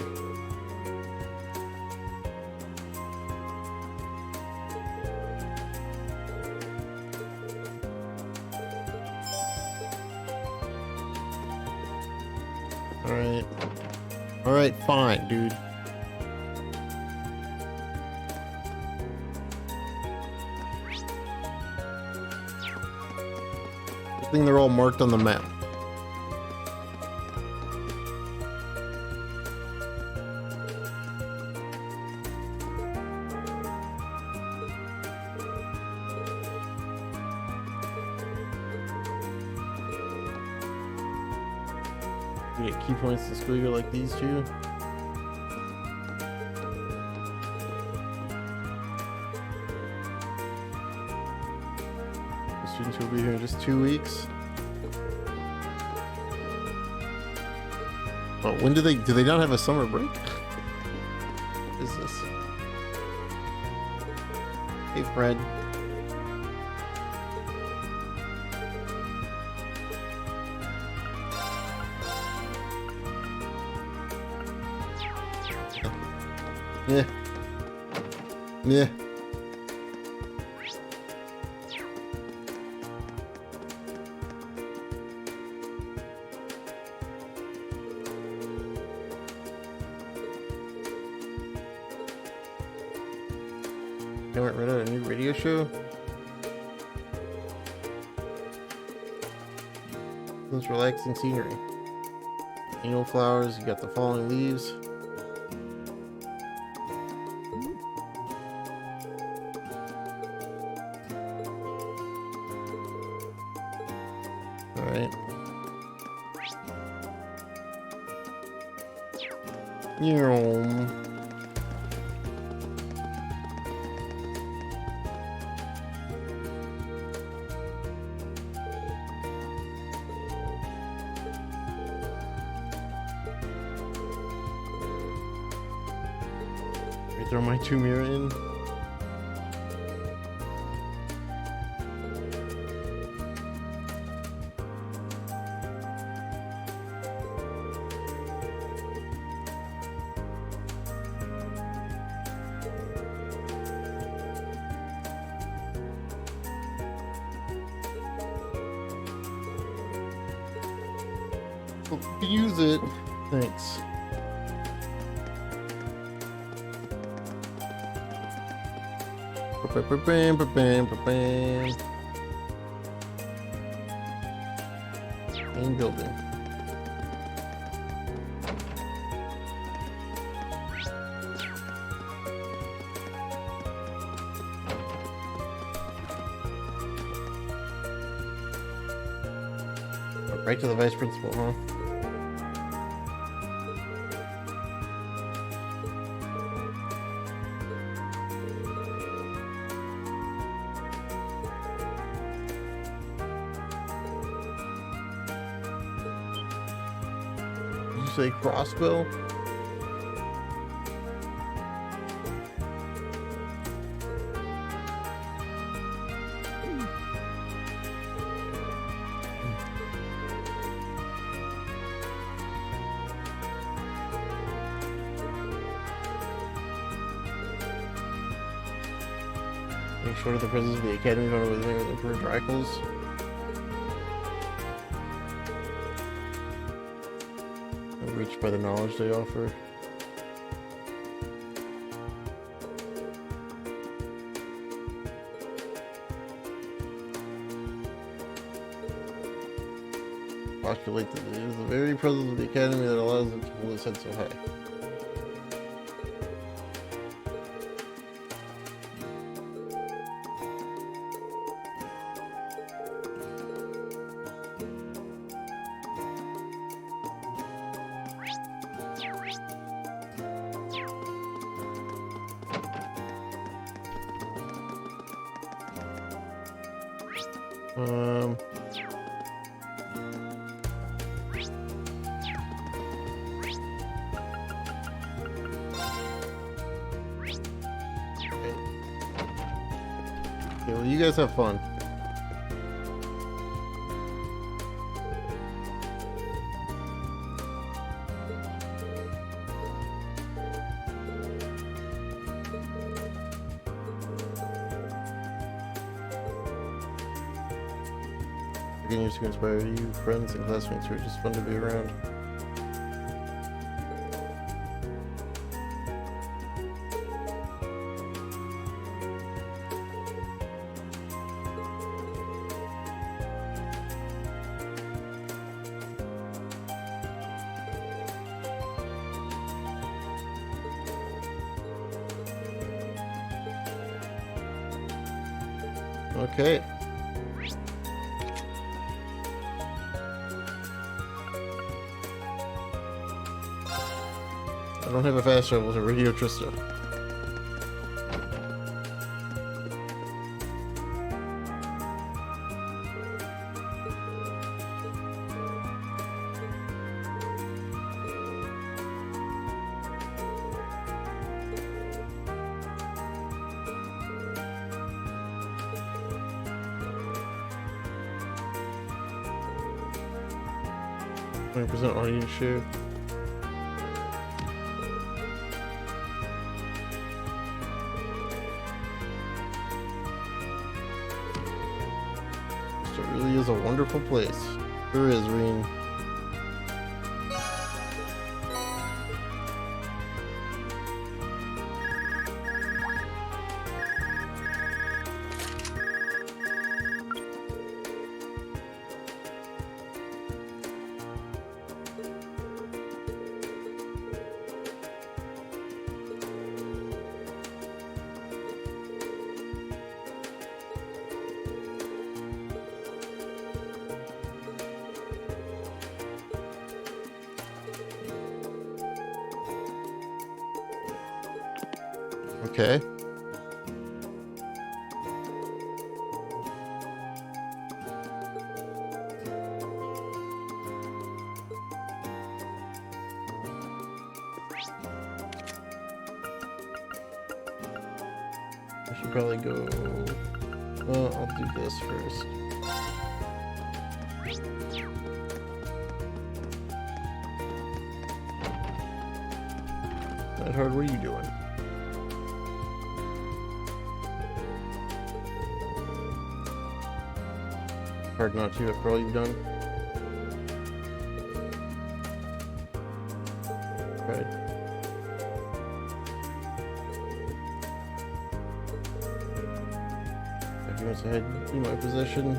Speaker 1: Alright. Alright, fine, dude. I think they're all marked on the map. You get key points to school year like these two. The students will be here in just 2 weeks. Oh, when do they not have a summer break? What is this? Hey, Fred. Yeah. Yeah. Haven't read out a new radio show? This relaxing scenery. Annual flowers, you got the falling leaves. Alright. Throw my 2 mirror in. Use it. Thanks. Bam, bam, bam, bam. Main building. Right to the vice principal, huh? to a crossbow. Make sure the presence of the Academy is on with the Emperor Dracula's. Reached by the knowledge they offer. Postulate that it is the very presence of the Academy that allows it to hold its head so high. Okay, well, you guys have fun. Continues to inspire you, friends and classmates who are just fun to be around. Okay. I don't have a fast travel to Radio Trista. 20% audience share. It really is a wonderful place. Sure is, Reen. Okay. I should probably go... Well, I'll do this first. Nightheart, what are you doing? Hard not to after all you've done. Right. If you want to head in my possession.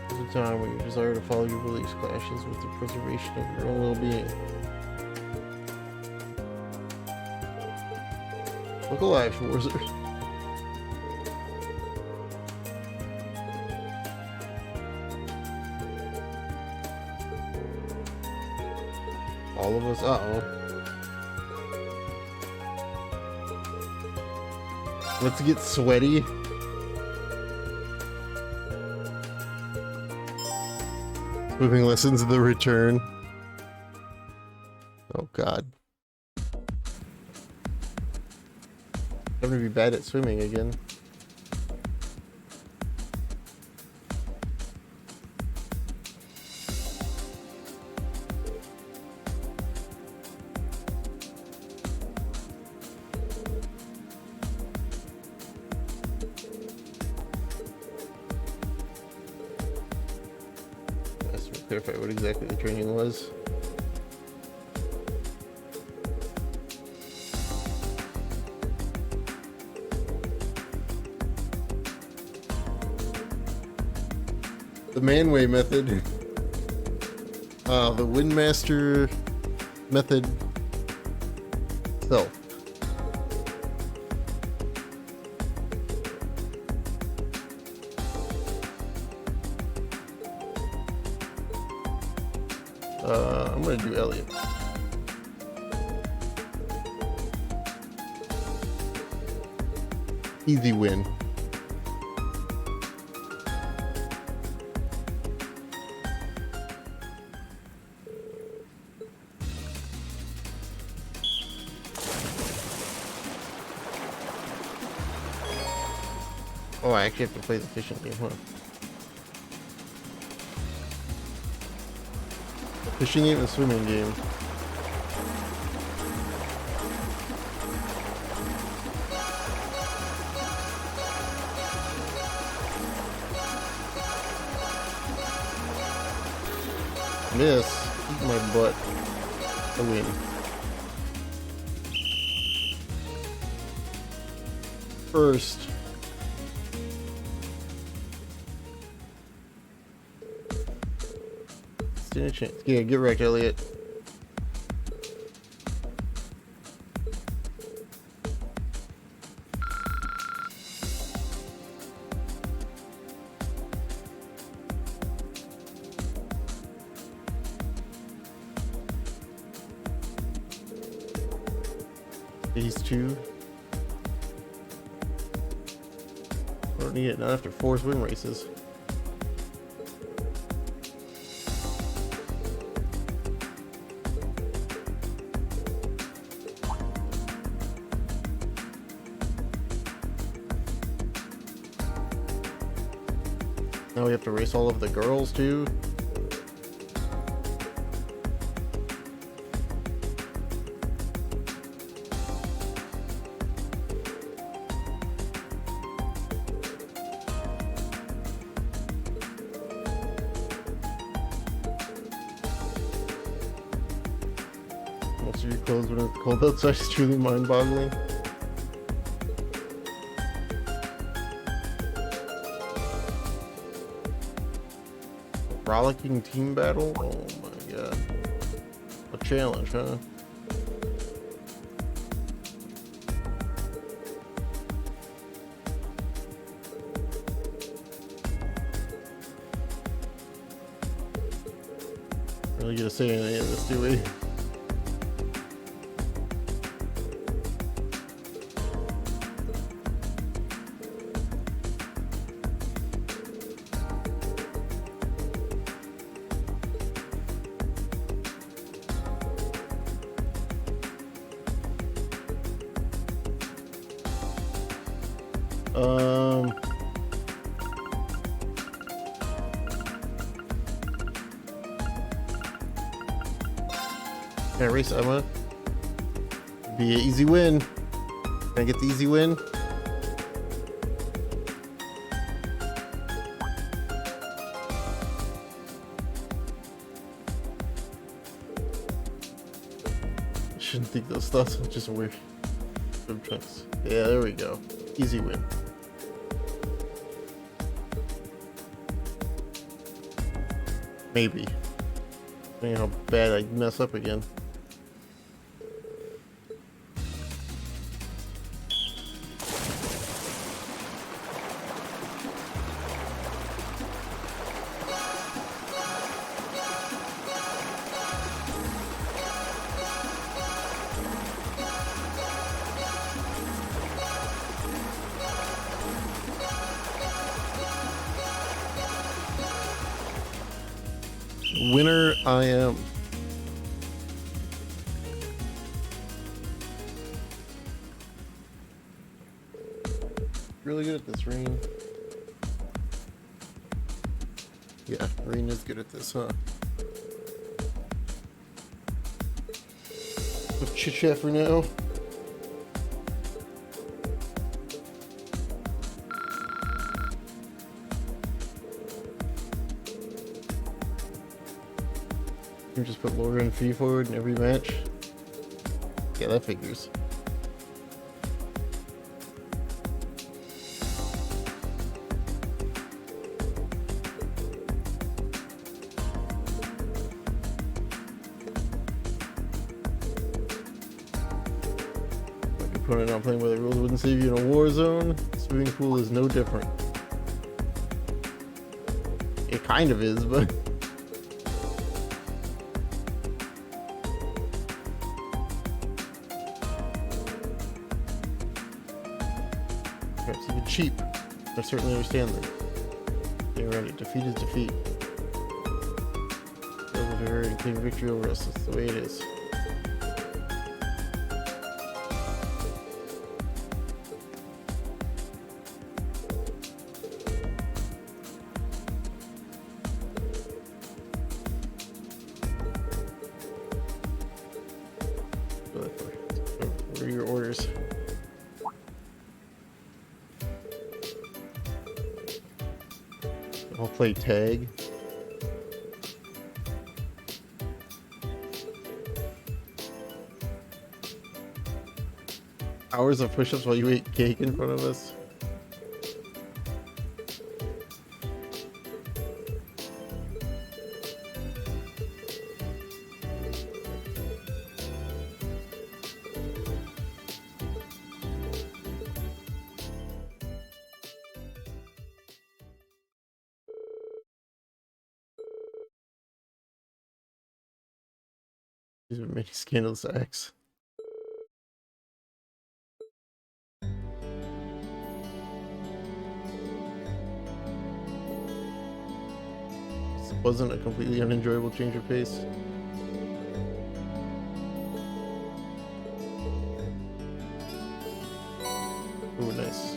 Speaker 1: There's a time when your desire to follow your beliefs clashes with the preservation of your own well-being. Look alive, Schwarzer. All of us. Uh-oh. Let's get sweaty. Swimming lessons, the return. Oh god. I'm gonna be bad at swimming again. Let's clarify what exactly the training was. The manway method. The Windmaster method itself. I'm gonna do Elliot. Easy win. Oh, I actually have to play the fishing game, huh? The fishing game and swimming game. Miss. Eat my butt. I win. First. Stand a chance. Yeah, get wrecked, Elliot. These two. I don't need it, not after 4 swim races. Now we have to race all of the girls too. Most of your clothes when it's cold outside is truly mind-boggling. Frolicking team battle? Oh my god. A challenge, huh? Really gonna say anything in this, do we? Can I race Emma? Be an easy win. Can I get the easy win? Shouldn't think those thoughts are just weird. Swim trunks. Yeah, there we go. Easy win. Maybe. Depending on how bad I mess up again. I am. Really good at this, Reen. Yeah, Reen is good at this, huh? Let's chit chat for now. You just put Laura and Fee forward in every match. Yeah, that figures. Opponent not playing by the rules wouldn't save you in a war zone. Swimming pool is no different. It kind of is, but perhaps even cheap. I certainly understand that. Getting around it. Defeat is defeat. Over to her and claim victory over us. That's the way it is. What are your orders? I'll play tag. Hours of push-ups while you eat cake in front of us. These are many scandalous acts. This wasn't a completely unenjoyable change of pace. Oh, nice.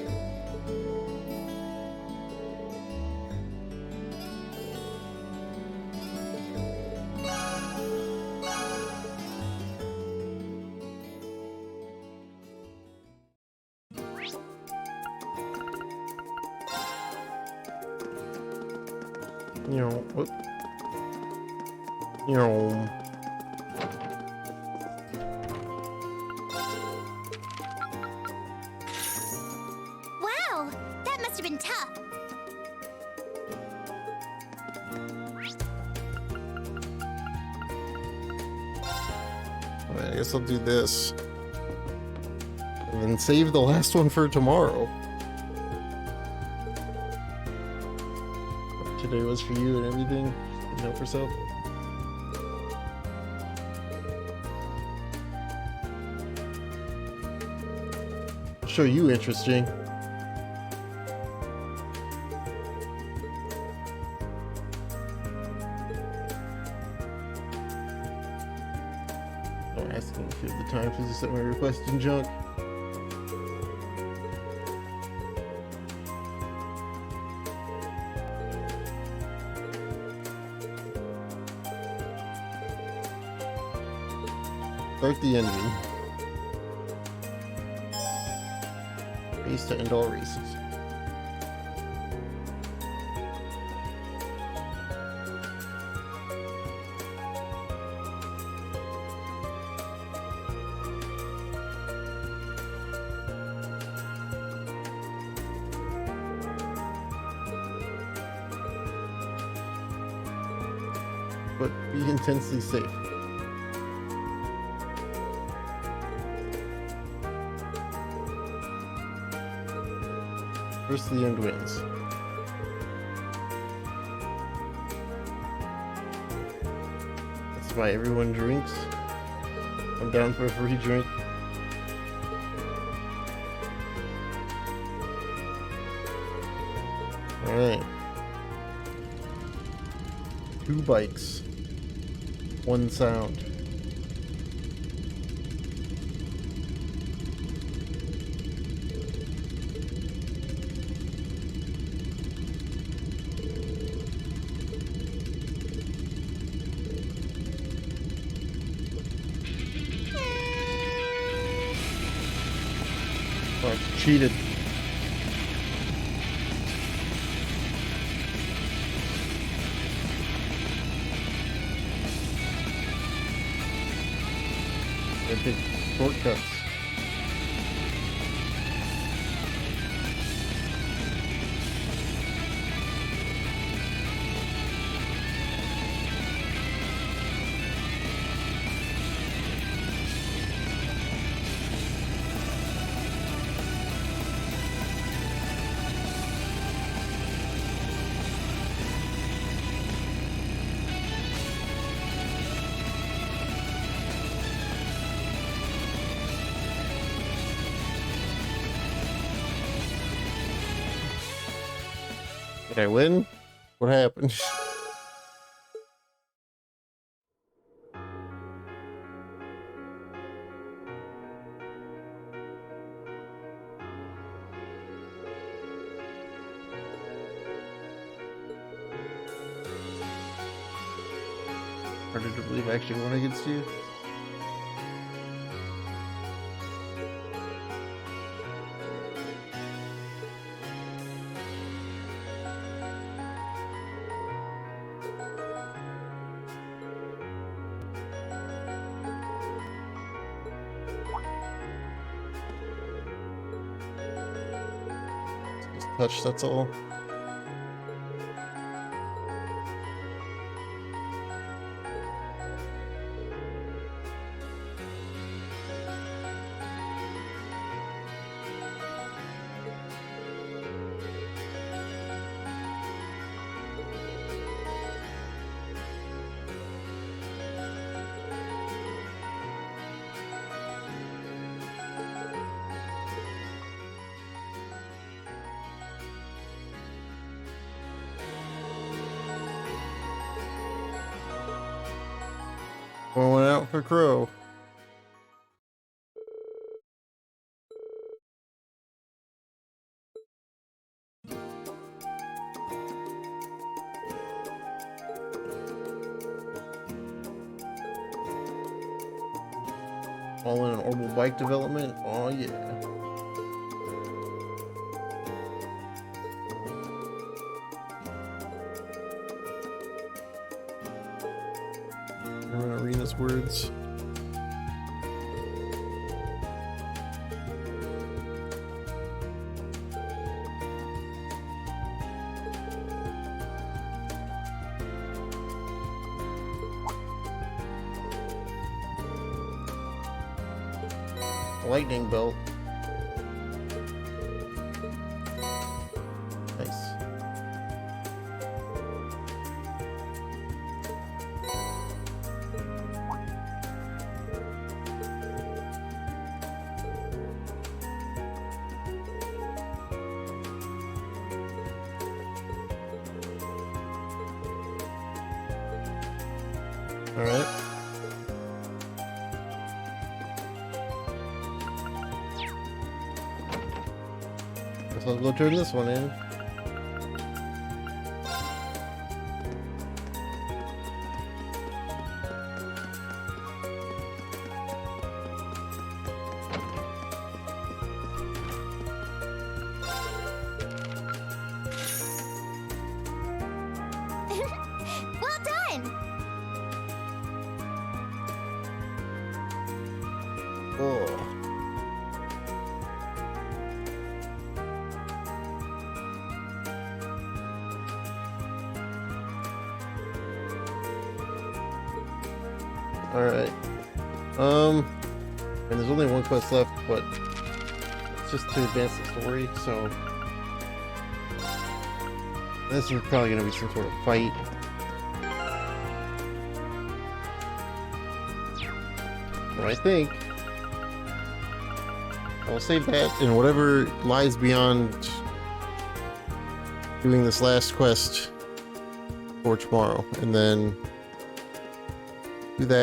Speaker 1: Whoop.
Speaker 19: Wow, that must have been tough.
Speaker 1: Alright, I guess I'll do this. And then save the last one for tomorrow. Today was for you and everything. Note for self. I'll show you interesting. I'm asking if you have the time to set my request in junk. Start the enemy. Race to end all races. But be intensely safe. First to the end wins. That's why everyone drinks. I'm down for a free drink. Alright. 2 bikes. one sound. Oh, cheated. I take shortcuts. Did I win? What happened? Harder to believe I actually won against you. Just touch, that's all. Going out for Crow. All in an orbital bike development. Oh yeah. Arena's words. Lightning belt. Nice. All right. Guess I'll go turn this one in.
Speaker 19: Well done!
Speaker 1: Oh. All right. And there's only one quest left, but it's just to advance the story. So this is probably gonna be some sort of fight. But I think I'll save that and whatever lies beyond doing this last quest for tomorrow, and then